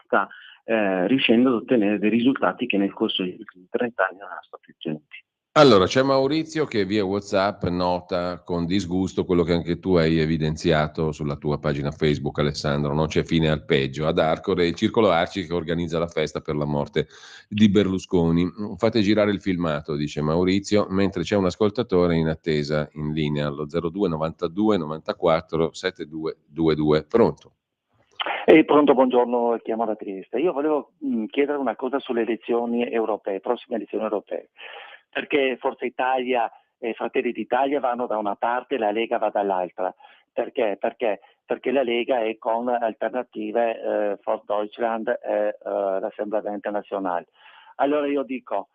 sta riuscendo ad ottenere dei risultati che nel corso degli ultimi 30 anni non erano stati ottenuti. Allora, c'è Maurizio che via WhatsApp nota con disgusto quello che anche tu hai evidenziato sulla tua pagina Facebook, Alessandro. Non c'è fine al peggio. Ad Arcore il Circolo Arci che organizza la festa per la morte di Berlusconi. Fate girare il filmato, dice Maurizio, mentre c'è un ascoltatore in attesa in linea allo 02 92 94 7222. Pronto? Pronto, buongiorno, chiamo da Trieste. Io volevo chiedere una cosa sulle elezioni europee, prossime elezioni europee, perché Forza Italia e Fratelli d'Italia vanno da una parte e la Lega va dall'altra. Perché? Perché la Lega è con alternative Forza Deutschland e l'Assemblea Internazionale. Allora io dico,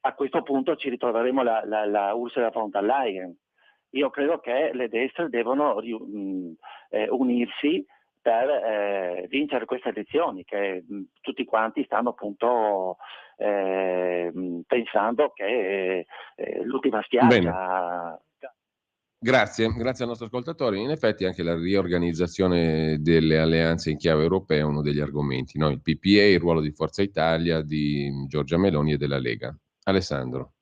a questo punto ci ritroveremo la Ursula von der Leyen. Io credo che le destre devono unirsi per vincere queste elezioni, che tutti quanti stanno appunto pensando che l'ultima spiaggia. Bene. Grazie al nostro ascoltatore. In effetti anche la riorganizzazione delle alleanze in chiave europea è uno degli argomenti, no? Il PPE, il ruolo di Forza Italia, di Giorgia Meloni e della Lega. Alessandro.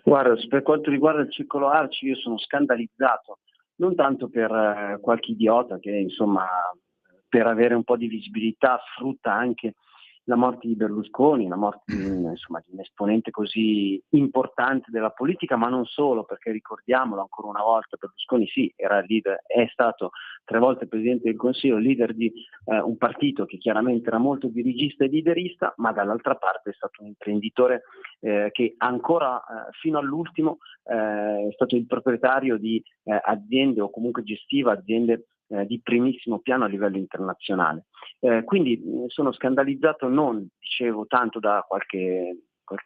Guarda, per quanto riguarda il Circolo Arci io sono scandalizzato, non tanto per qualche idiota che insomma per avere un po' di visibilità sfrutta anche la morte di Berlusconi, la morte di un esponente così importante della politica, ma non solo, perché ricordiamolo ancora una volta, Berlusconi sì, era leader, è stato 3 volte Presidente del Consiglio, leader di un partito che chiaramente era molto dirigista e leaderista, ma dall'altra parte è stato un imprenditore che ancora fino all'ultimo è stato il proprietario di aziende o comunque gestiva aziende di primissimo piano a livello internazionale. Quindi sono scandalizzato non, dicevo, tanto da qualche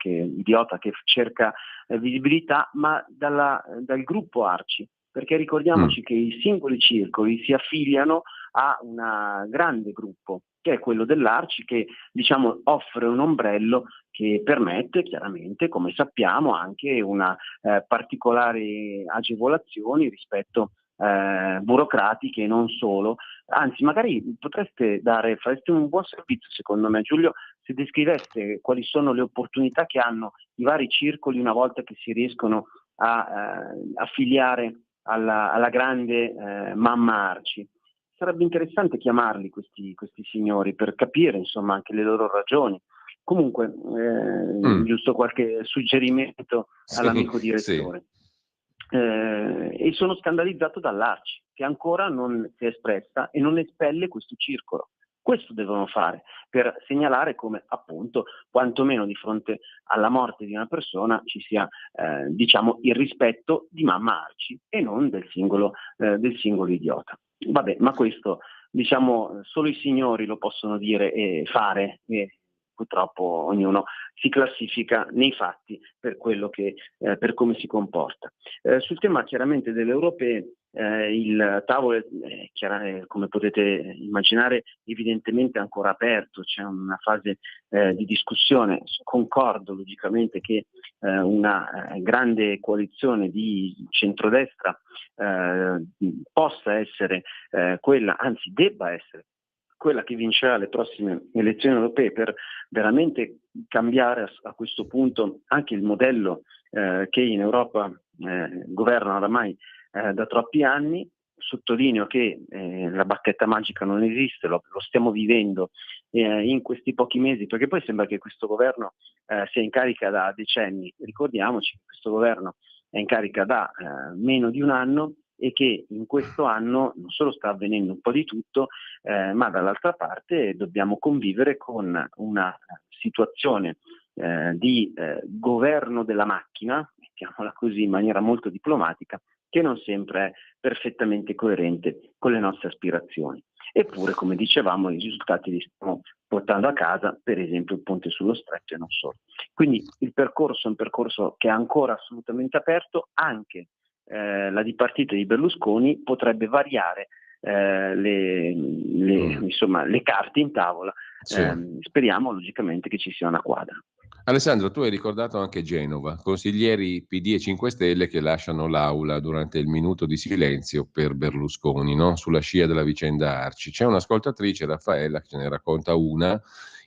idiota che cerca visibilità, ma dal gruppo Arci, perché ricordiamoci che i singoli circoli si affiliano a un grande gruppo, che è quello dell'Arci, che diciamo offre un ombrello che permette chiaramente, come sappiamo, anche una particolari agevolazioni rispetto burocratiche e non solo, anzi magari fareste un buon servizio secondo me, Giulio, se descriveste quali sono le opportunità che hanno i vari circoli una volta che si riescono a affiliare alla grande mamma Arci. Sarebbe interessante chiamarli questi signori per capire insomma anche le loro ragioni. Comunque giusto qualche suggerimento all'amico direttore. Sì. E sono scandalizzato dall'Arci, che ancora non si è espressa e non espelle questo circolo. Questo devono fare per segnalare come appunto quantomeno di fronte alla morte di una persona ci sia il rispetto di mamma Arci e non del singolo idiota. Vabbè, ma questo, diciamo, solo i signori lo possono dire e fare, e purtroppo ognuno si classifica nei fatti per quello che, per come si comporta. Sul tema chiaramente delle europee, il tavolo è come potete immaginare, evidentemente ancora aperto, c'è una fase di discussione. Concordo logicamente che una grande coalizione di centrodestra possa essere quella, anzi debba essere quella che vincerà le prossime elezioni europee, per veramente cambiare a questo punto anche il modello che in Europa governa oramai da troppi anni. Sottolineo che la bacchetta magica non esiste, lo stiamo vivendo in questi pochi mesi, perché poi sembra che questo governo sia in carica da decenni. Ricordiamoci che questo governo è in carica da meno di un anno, e che in questo anno non solo sta avvenendo un po' di tutto, ma dall'altra parte dobbiamo convivere con una situazione di governo della macchina, mettiamola così in maniera molto diplomatica, che non sempre è perfettamente coerente con le nostre aspirazioni. Eppure, come dicevamo, i risultati li stiamo portando a casa, per esempio il ponte sullo Stretto e non solo. Quindi il percorso è un percorso che è ancora assolutamente aperto. Anche la dipartita di Berlusconi potrebbe variare insomma, le carte in tavola. Sì. Speriamo logicamente che ci sia una quadra. Alessandro, tu hai ricordato anche Genova, consiglieri PD e 5 Stelle che lasciano l'aula durante il minuto di silenzio per Berlusconi, no? Sulla scia della vicenda Arci. C'è un'ascoltatrice, Raffaella, che ce ne racconta una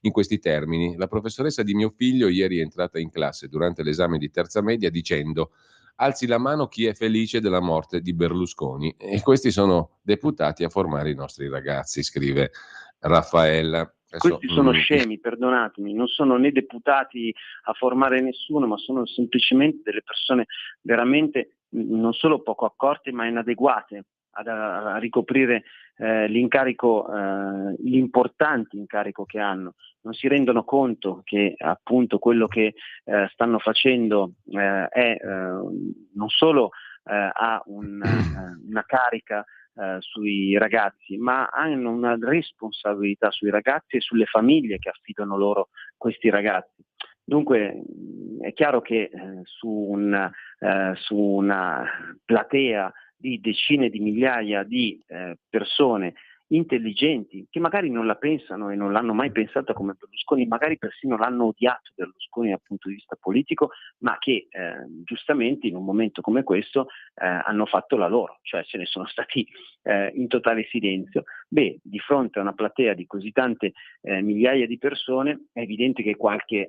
in questi termini. La professoressa di mio figlio ieri è entrata in classe durante l'esame di terza media dicendo: alzi la mano chi è felice della morte di Berlusconi. E questi sono deputati a formare i nostri ragazzi, scrive Raffaella. Questi sono scemi, perdonatemi, non sono né deputati a formare nessuno, ma sono semplicemente delle persone veramente non solo poco accorte, ma inadeguate a ricoprire l'incarico, l'importante incarico che hanno. Non si rendono conto che appunto quello che stanno facendo è non solo ha una carica sui ragazzi, ma hanno una responsabilità sui ragazzi e sulle famiglie che affidano loro questi ragazzi. Dunque è chiaro che su una platea di decine di migliaia di persone intelligenti, che magari non la pensano e non l'hanno mai pensata come Berlusconi, magari persino l'hanno odiato Berlusconi dal punto di vista politico, ma che giustamente in un momento come questo hanno fatto la loro, cioè ce ne sono stati in totale silenzio. Beh, di fronte a una platea di così tante migliaia di persone è evidente che qualche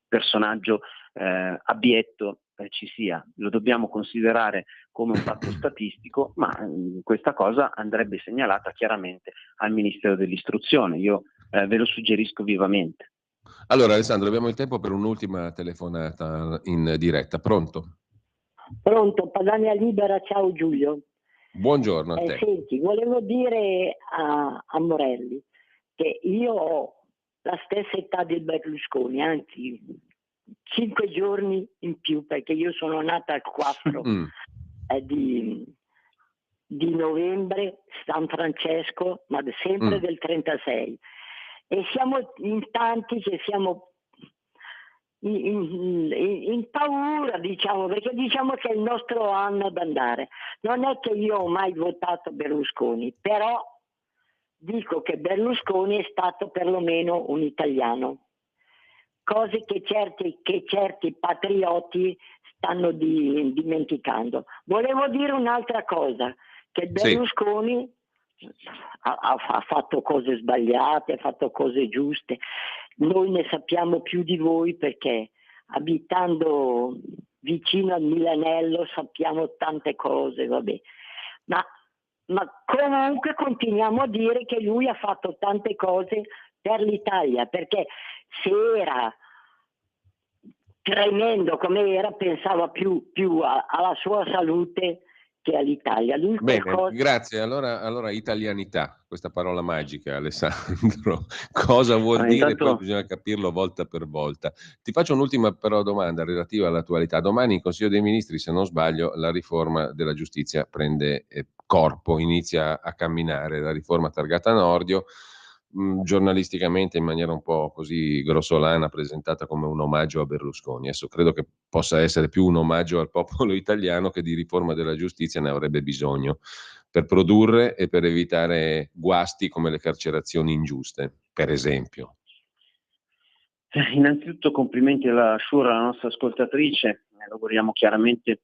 personaggio abietto ci sia. Lo dobbiamo considerare come un fatto statistico, ma questa cosa andrebbe segnalata chiaramente al Ministero dell'Istruzione. Io ve lo suggerisco vivamente. Allora Alessandro, abbiamo il tempo per un'ultima telefonata in diretta. Pronto? Pronto, Padania Libera, ciao Giulio. Buongiorno a te. Senti, volevo dire a Morelli che io ho la stessa età di Berlusconi, anzi 5 giorni in più, perché io sono nata il 4 di novembre, San Francesco, ma sempre del 36. E siamo in tanti che siamo in paura, diciamo, perché diciamo che è il nostro anno da andare. Non è che io ho mai votato Berlusconi, però dico che Berlusconi è stato perlomeno un italiano, cose che certi patrioti stanno dimenticando. Volevo dire un'altra cosa, che Berlusconi ha fatto cose sbagliate, ha fatto cose giuste. Noi ne sappiamo più di voi perché abitando vicino al Milanello sappiamo tante cose, vabbè. Ma comunque continuiamo a dire che lui ha fatto tante cose per l'Italia, perché se era tremendo come era, pensava più alla sua salute che all'Italia. Lui Bene, grazie. Allora italianità, questa parola magica, Alessandro, cosa vuol dire? Poi bisogna capirlo volta per volta. Ti faccio un'ultima però domanda relativa all'attualità. Domani in Consiglio dei Ministri, se non sbaglio, la riforma della giustizia prende corpo inizia a camminare, la riforma targata Nordio, giornalisticamente in maniera un po' così grossolana presentata come un omaggio a Berlusconi. Adesso credo che possa essere più un omaggio al popolo italiano, che di riforma della giustizia ne avrebbe bisogno per produrre e per evitare guasti come le carcerazioni ingiuste, per esempio. Innanzitutto complimenti alla Shura, la nostra ascoltatrice, auguriamo chiaramente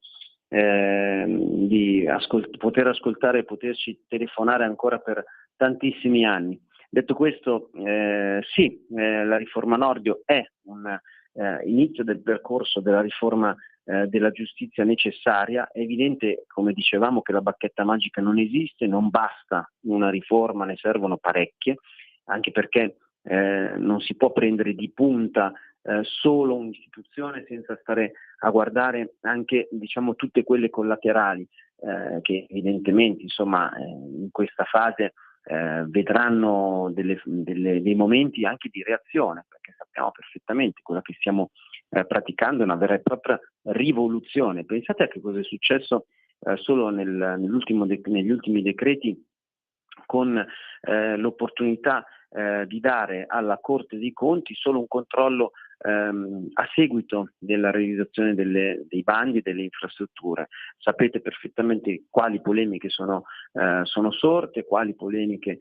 di poter ascoltare e poterci telefonare ancora per tantissimi anni. Detto questo, sì, la riforma Nordio è un inizio del percorso della riforma della giustizia necessaria. È evidente, come dicevamo, che la bacchetta magica non esiste, non basta una riforma, ne servono parecchie, anche perché non si può prendere di punta solo un'istituzione senza stare a guardare anche, diciamo, tutte quelle collaterali che evidentemente, insomma, in questa fase vedranno dei momenti anche di reazione, perché sappiamo perfettamente quella che stiamo praticando è una vera e propria rivoluzione. Pensate a che cosa è successo solo negli ultimi decreti, con l'opportunità di dare alla Corte dei Conti solo un controllo a seguito della realizzazione dei bandi e delle infrastrutture. Sapete perfettamente quali polemiche sono sorte, quali polemiche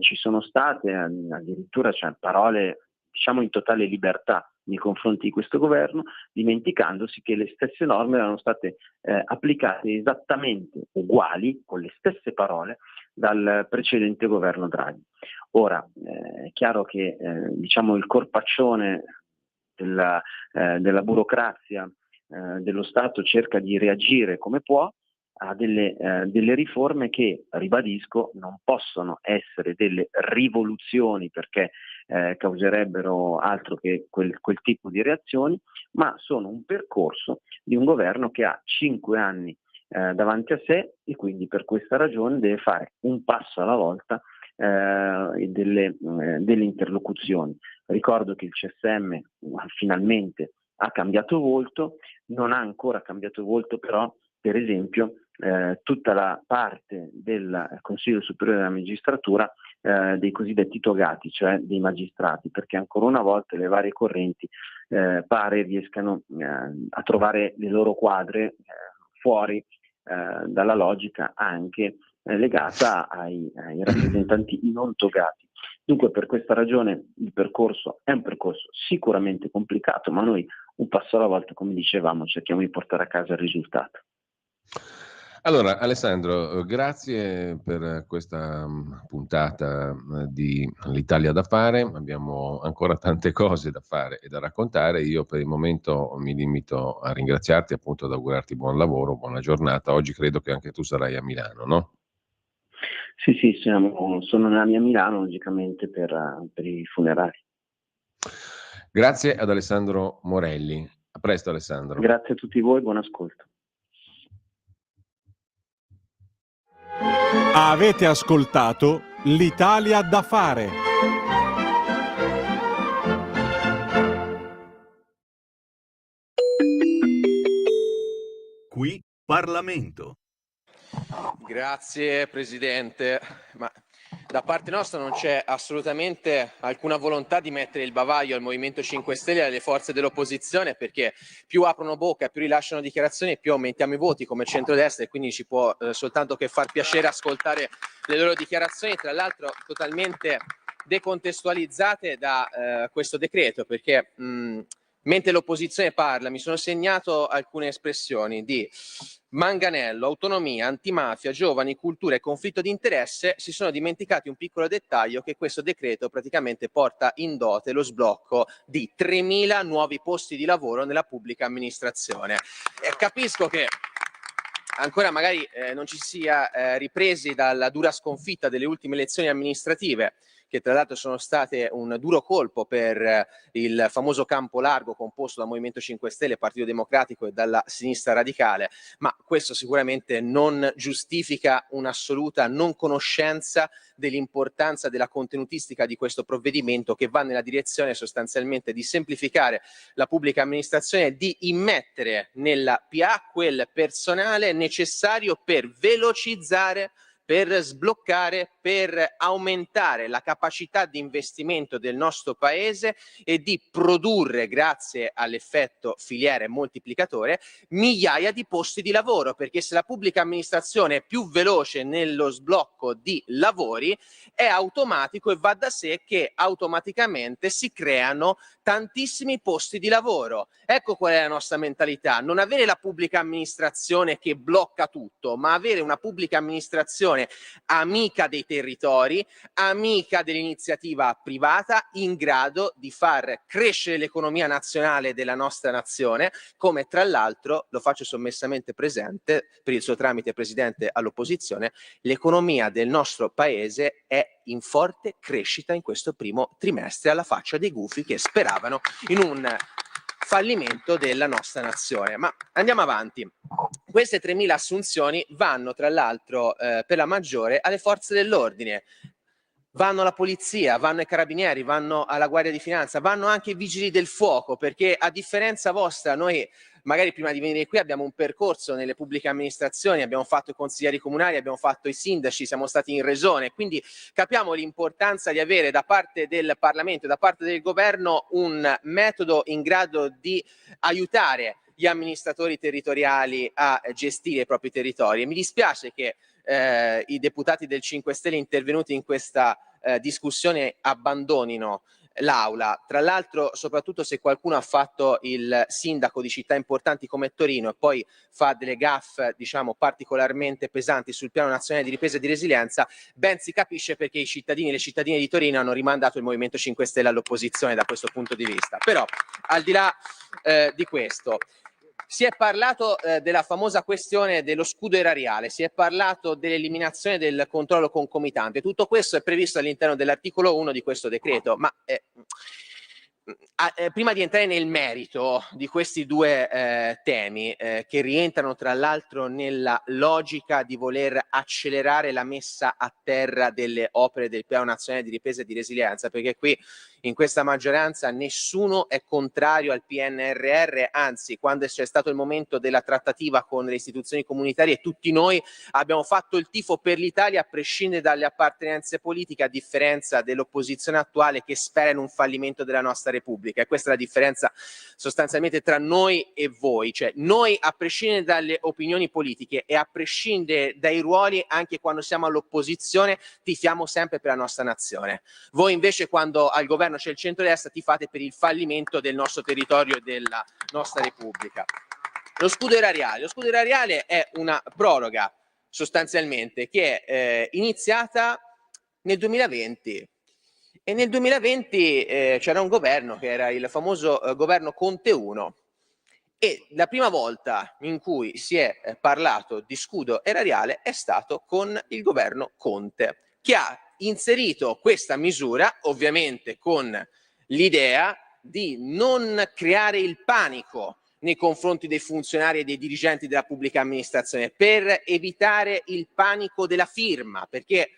ci sono state, addirittura c'è parole, diciamo, in totale libertà nei confronti di questo governo, dimenticandosi che le stesse norme erano state applicate esattamente uguali, con le stesse parole, dal precedente governo Draghi. Ora, è chiaro che diciamo il corpaccione della burocrazia dello Stato cerca di reagire come può a delle riforme che, ribadisco, non possono essere delle rivoluzioni, perché causerebbero altro che quel tipo di reazioni, ma sono un percorso di un governo che ha 5 anni davanti a sé e quindi per questa ragione deve fare un passo alla volta delle interlocuzioni. Ricordo che il CSM finalmente ha cambiato volto, non ha ancora cambiato volto però, per esempio, tutta la parte del Consiglio Superiore della Magistratura dei cosiddetti togati, cioè dei magistrati, perché ancora una volta le varie correnti pare riescano a trovare le loro quadre fuori dalla logica anche legata ai rappresentanti non togati. Dunque, per questa ragione il percorso è un percorso sicuramente complicato, ma noi un passo alla volta, come dicevamo, cerchiamo di portare a casa il risultato. Allora, Alessandro, grazie per questa puntata di l'Italia da fare. Abbiamo ancora tante cose da fare e da raccontare. Io per il momento mi limito a ringraziarti, appunto, ad augurarti buon lavoro, buona giornata. Oggi credo che anche tu sarai a Milano, no? Sì, sono nella mia Milano, logicamente, per i funerali. Grazie ad Alessandro Morelli. A presto, Alessandro. Grazie a tutti voi, buon ascolto. Avete ascoltato l'Italia da fare. Qui Parlamento. Grazie Presidente, ma da parte nostra non c'è assolutamente alcuna volontà di mettere il bavaglio al Movimento 5 Stelle e alle forze dell'opposizione, perché più aprono bocca, più rilasciano dichiarazioni, più aumentiamo i voti come centrodestra, e quindi ci può soltanto che far piacere ascoltare le loro dichiarazioni, tra l'altro totalmente decontestualizzate da questo decreto, perché mentre l'opposizione parla mi sono segnato alcune espressioni di manganello, autonomia, antimafia, giovani, cultura e conflitto di interesse. Si sono dimenticati un piccolo dettaglio, che questo decreto praticamente porta in dote lo sblocco di 3.000 nuovi posti di lavoro nella pubblica amministrazione. Capisco che ancora magari non ci sia ripresi dalla dura sconfitta delle ultime elezioni amministrative, che tra l'altro sono state un duro colpo per il famoso campo largo composto dal Movimento 5 Stelle, Partito Democratico e dalla sinistra radicale, ma questo sicuramente non giustifica un'assoluta non conoscenza dell'importanza della contenutistica di questo provvedimento, che va nella direzione sostanzialmente di semplificare la pubblica amministrazione e di immettere nella PA quel personale necessario per velocizzare, per sbloccare, per aumentare la capacità di investimento del nostro paese e di produrre, grazie all'effetto filiere moltiplicatore, migliaia di posti di lavoro, perché se la pubblica amministrazione è più veloce nello sblocco di lavori, è automatico e va da sé che automaticamente si creano tantissimi posti di lavoro. Ecco qual è la nostra mentalità: non avere la pubblica amministrazione che blocca tutto, ma avere una pubblica amministrazione amica dei territori, amica dell'iniziativa privata, in grado di far crescere l'economia nazionale della nostra nazione, come tra l'altro, lo faccio sommessamente presente, per il suo tramite Presidente all'opposizione, l'economia del nostro paese è in forte crescita in questo primo trimestre, alla faccia dei gufi che speravano in un fallimento della nostra nazione. Ma andiamo avanti. Queste 3.000 assunzioni vanno tra l'altro per la maggiore alle forze dell'ordine, vanno alla polizia, vanno ai carabinieri, vanno alla Guardia di Finanza, vanno anche ai vigili del fuoco, perché a differenza vostra noi magari prima di venire qui abbiamo un percorso nelle pubbliche amministrazioni, abbiamo fatto i consiglieri comunali, abbiamo fatto i sindaci, siamo stati in regione, quindi capiamo l'importanza di avere da parte del Parlamento e da parte del governo un metodo in grado di aiutare gli amministratori territoriali a gestire i propri territori. E mi dispiace che i deputati del 5 Stelle intervenuti in questa discussione abbandonino l'aula. Tra l'altro, soprattutto se qualcuno ha fatto il sindaco di città importanti come Torino e poi fa delle gaffe, diciamo, particolarmente pesanti sul piano nazionale di ripresa e di resilienza, ben si capisce perché i cittadini e le cittadine di Torino hanno rimandato il Movimento 5 Stelle all'opposizione da questo punto di vista. Però, al di là di questo, si è parlato della famosa questione dello scudo erariale, si è parlato dell'eliminazione del controllo concomitante. Tutto questo è previsto all'interno dell'articolo 1 di questo decreto, ma prima di entrare nel merito di questi due temi, che rientrano tra l'altro nella logica di voler accelerare la messa a terra delle opere del Piano Nazionale di Ripresa e di Resilienza, perché qui in questa maggioranza nessuno è contrario al PNRR, anzi, quando c'è stato il momento della trattativa con le istituzioni comunitarie, tutti noi abbiamo fatto il tifo per l'Italia a prescindere dalle appartenenze politiche, a differenza dell'opposizione attuale che spera in un fallimento della nostra Repubblica. E questa è la differenza sostanzialmente tra noi e voi, cioè noi, a prescindere dalle opinioni politiche e a prescindere dai ruoli, anche quando siamo all'opposizione, tifiamo sempre per la nostra nazione. Voi invece, quando al governo c'è il centrodestra, tifate per il fallimento del nostro territorio e della nostra Repubblica. Lo scudo erariale è una proroga sostanzialmente che è iniziata nel 2020 e nel 2020 c'era un governo che era il famoso governo Conte 1 e la prima volta in cui si è parlato di scudo erariale è stato con il governo Conte, che ha inserito questa misura ovviamente con l'idea di non creare il panico nei confronti dei funzionari e dei dirigenti della pubblica amministrazione, per evitare il panico della firma, perché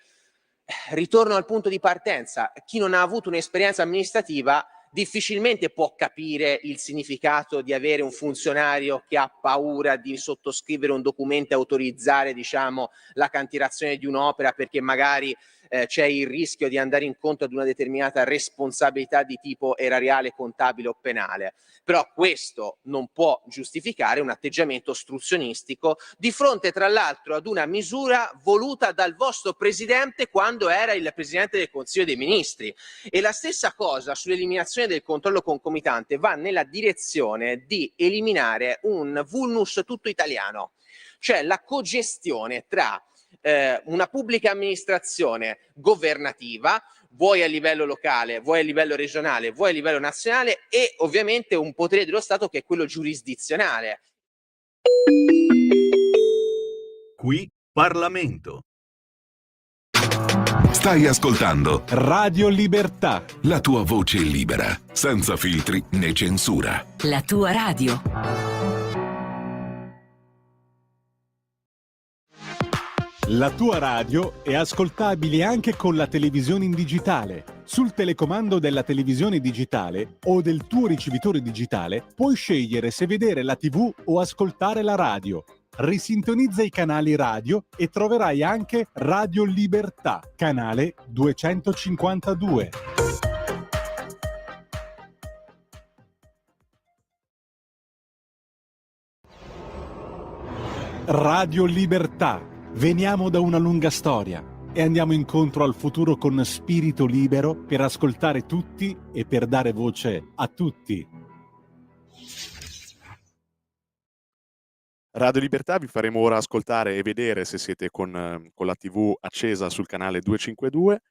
ritorno al punto di partenza, chi non ha avuto un'esperienza amministrativa difficilmente può capire il significato di avere un funzionario che ha paura di sottoscrivere un documento e autorizzare, diciamo, la cantierazione di un'opera perché magari c'è il rischio di andare incontro ad una determinata responsabilità di tipo erariale, contabile o penale. Però questo non può giustificare un atteggiamento ostruzionistico di fronte, tra l'altro, ad una misura voluta dal vostro presidente quando era il presidente del Consiglio dei Ministri. E la stessa cosa sull'eliminazione del controllo concomitante va nella direzione di eliminare un vulnus tutto italiano, cioè la cogestione tra una pubblica amministrazione governativa, vuoi a livello locale, vuoi a livello regionale, vuoi a livello nazionale, e ovviamente un potere dello Stato che è quello giurisdizionale. Qui Parlamento. Stai ascoltando Radio Libertà. la tua voce libera, senza filtri né censura. La tua radio. La tua radio è ascoltabile anche con la televisione in digitale. Sul telecomando della televisione digitale o del tuo ricevitore digitale puoi scegliere se vedere la TV o ascoltare la radio. Risintonizza i canali radio e troverai anche Radio Libertà, canale 252. Radio Libertà. Veniamo da una lunga storia e andiamo incontro al futuro con spirito libero per ascoltare tutti e per dare voce a tutti. Radio Libertà vi faremo ora ascoltare e vedere, se siete con la TV accesa sul canale 252,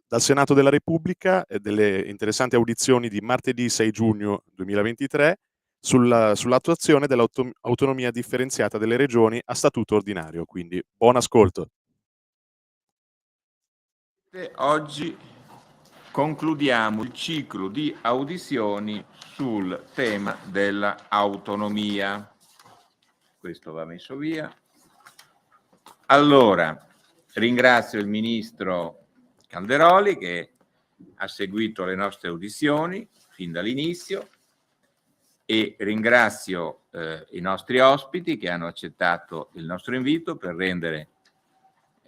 dal Senato della Repubblica delle interessanti audizioni di martedì 6 giugno 2023 sull'attuazione dell'autonomia differenziata delle regioni a statuto ordinario. Quindi buon ascolto. Oggi concludiamo il ciclo di audizioni sul tema dell'autonomia. Questo va messo via. Allora, ringrazio il ministro Calderoli che ha seguito le nostre audizioni fin dall'inizio e ringrazio i nostri ospiti che hanno accettato il nostro invito per rendere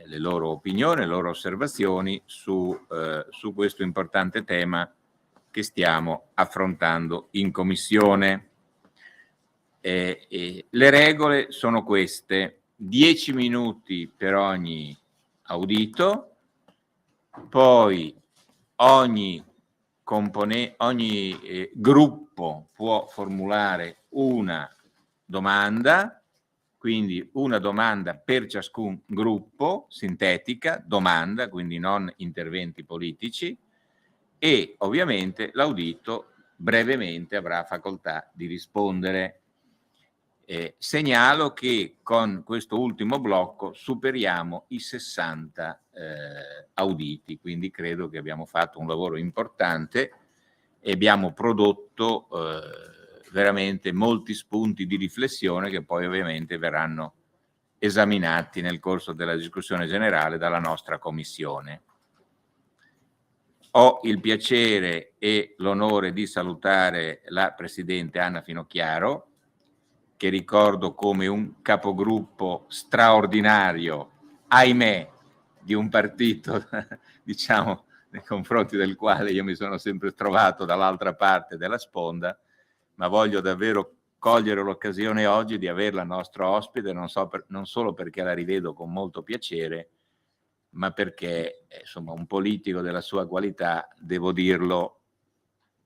le loro opinioni, le loro osservazioni su questo importante tema che stiamo affrontando in commissione. Le regole sono queste: 10 minuti per ogni audito, poi ogni gruppo può formulare una domanda, quindi una domanda per ciascun gruppo, sintetica, domanda, quindi non interventi politici, e ovviamente l'audito brevemente avrà facoltà di rispondere. Segnalo che con questo ultimo blocco superiamo i 60 auditi, quindi credo che abbiamo fatto un lavoro importante e abbiamo prodotto veramente molti spunti di riflessione che poi ovviamente verranno esaminati nel corso della discussione generale dalla nostra commissione. Ho il piacere e l'onore di salutare la Presidente Anna Finocchiaro, che ricordo come un capogruppo straordinario, ahimè, di un partito, diciamo, nei confronti del quale io mi sono sempre trovato dall'altra parte della sponda, ma voglio davvero cogliere l'occasione oggi di averla nostra ospite, non solo perché la rivedo con molto piacere, ma perché insomma un politico della sua qualità, devo dirlo,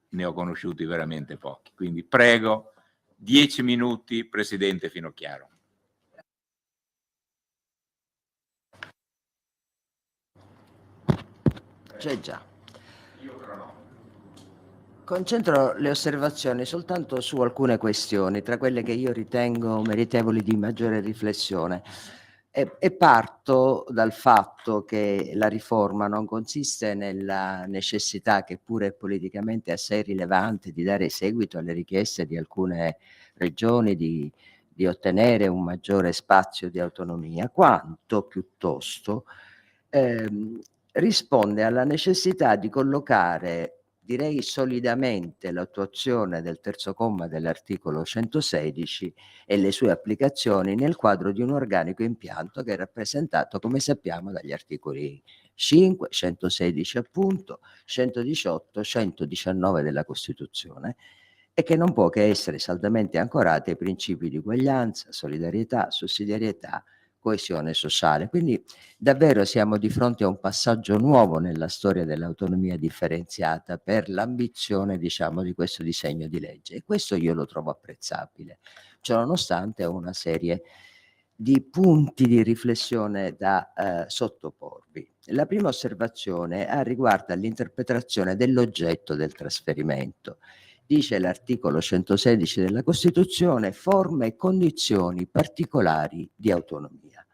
ne ho conosciuti veramente pochi. Quindi prego, 10 minuti, Presidente Finocchiaro. C'è già. Concentro le osservazioni soltanto su alcune questioni, tra quelle che io ritengo meritevoli di maggiore riflessione. E parto dal fatto che la riforma non consiste nella necessità, che pure è politicamente assai rilevante, di dare seguito alle richieste di alcune regioni di ottenere un maggiore spazio di autonomia, quanto piuttosto risponde alla necessità di collocare, direi solidamente, l'attuazione del terzo comma dell'articolo 116 e le sue applicazioni nel quadro di un organico impianto che è rappresentato, come sappiamo, dagli articoli 5, 116 appunto, 118, 119 della Costituzione, e che non può che essere saldamente ancorata ai principi di uguaglianza, solidarietà, sussidiarietà, coesione sociale. Quindi davvero siamo di fronte a un passaggio nuovo nella storia dell'autonomia differenziata per l'ambizione, diciamo, di questo disegno di legge, e questo io lo trovo apprezzabile, ciononostante una serie di punti di riflessione da sottoporvi. La prima osservazione riguarda l'interpretazione dell'oggetto del trasferimento. Dice l'articolo 116 della Costituzione: forme e condizioni particolari di autonomia.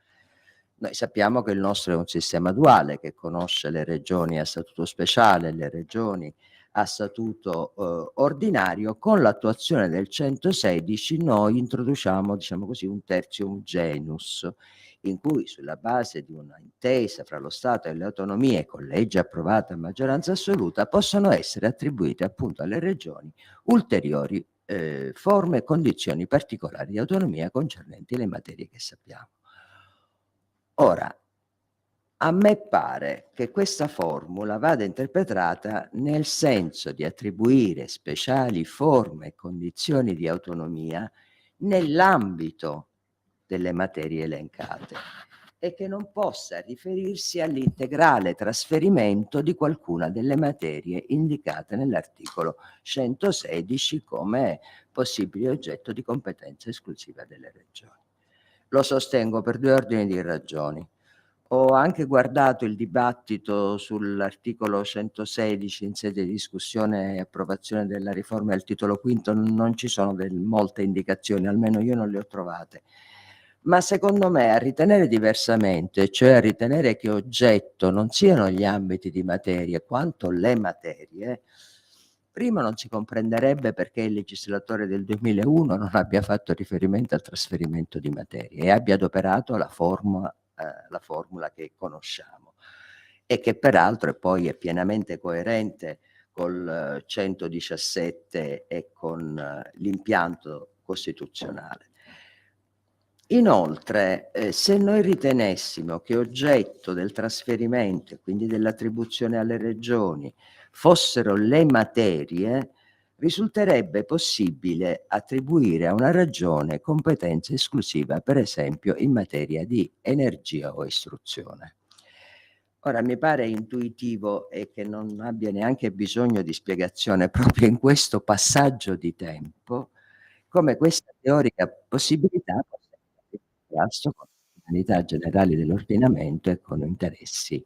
Noi sappiamo che il nostro è un sistema duale che conosce le regioni a statuto speciale e le regioni a statuto ordinario. Con l'attuazione del 116 noi introduciamo, diciamo così, un tertium genus, in cui sulla base di una intesa fra lo Stato e le autonomie con legge approvata a maggioranza assoluta possono essere attribuite appunto alle regioni ulteriori forme e condizioni particolari di autonomia concernenti le materie che sappiamo. Ora, a me pare che questa formula vada interpretata nel senso di attribuire speciali forme e condizioni di autonomia nell'ambito delle materie elencate e che non possa riferirsi all'integrale trasferimento di qualcuna delle materie indicate nell'articolo 116 come possibile oggetto di competenza esclusiva delle regioni. Lo sostengo per 2 ordini di ragioni. Ho anche guardato il dibattito sull'articolo 116 in sede di discussione e approvazione della riforma del titolo quinto, non ci sono molte indicazioni, almeno io non le ho trovate. Ma secondo me a ritenere diversamente, cioè a ritenere che oggetto non siano gli ambiti di materie quanto le materie, prima non si comprenderebbe perché il legislatore del 2001 non abbia fatto riferimento al trasferimento di materie e abbia adoperato la formula che conosciamo e che peraltro poi è pienamente coerente col 117 e con l'impianto costituzionale. Inoltre, se noi ritenessimo che oggetto del trasferimento e quindi dell'attribuzione alle regioni fossero le materie, risulterebbe possibile attribuire a una regione competenza esclusiva, per esempio in materia di energia o istruzione. Ora, mi pare intuitivo e che non abbia neanche bisogno di spiegazione proprio in questo passaggio di tempo, come questa teorica possibilità possa essere in contrasto con le finalità generali dell'ordinamento e con interessi,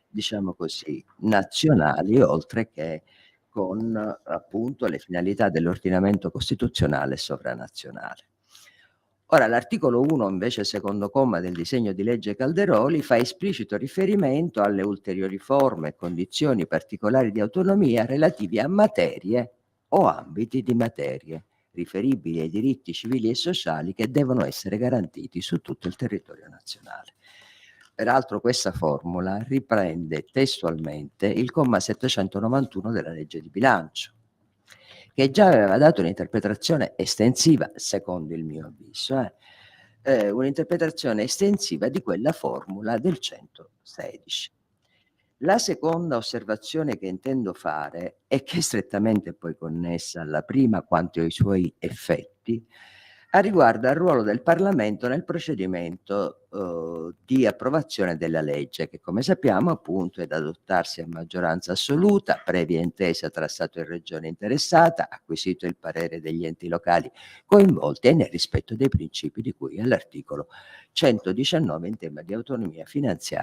diciamo così, nazionali, oltre che con appunto le finalità dell'ordinamento costituzionale e sovranazionale. Ora, l'articolo 1, invece, secondo comma del disegno di legge Calderoli, fa esplicito riferimento alle ulteriori forme e condizioni particolari di autonomia relativi a materie o ambiti di materie riferibili ai diritti civili e sociali che devono essere garantiti su tutto il territorio nazionale. Peraltro questa formula riprende testualmente il comma 791 della legge di bilancio, che già aveva dato un'interpretazione estensiva, secondo il mio avviso, un'interpretazione estensiva di quella formula del 116. La seconda osservazione che intendo fare, e che è strettamente poi connessa alla prima quanto ai suoi effetti, riguarda il ruolo del Parlamento nel procedimento di approvazione della legge, che come sappiamo appunto è da adottarsi a maggioranza assoluta, previa intesa tra Stato e Regione interessata, acquisito il parere degli enti locali coinvolti e nel rispetto dei principi di cui all'articolo 119 in tema di autonomia finanziaria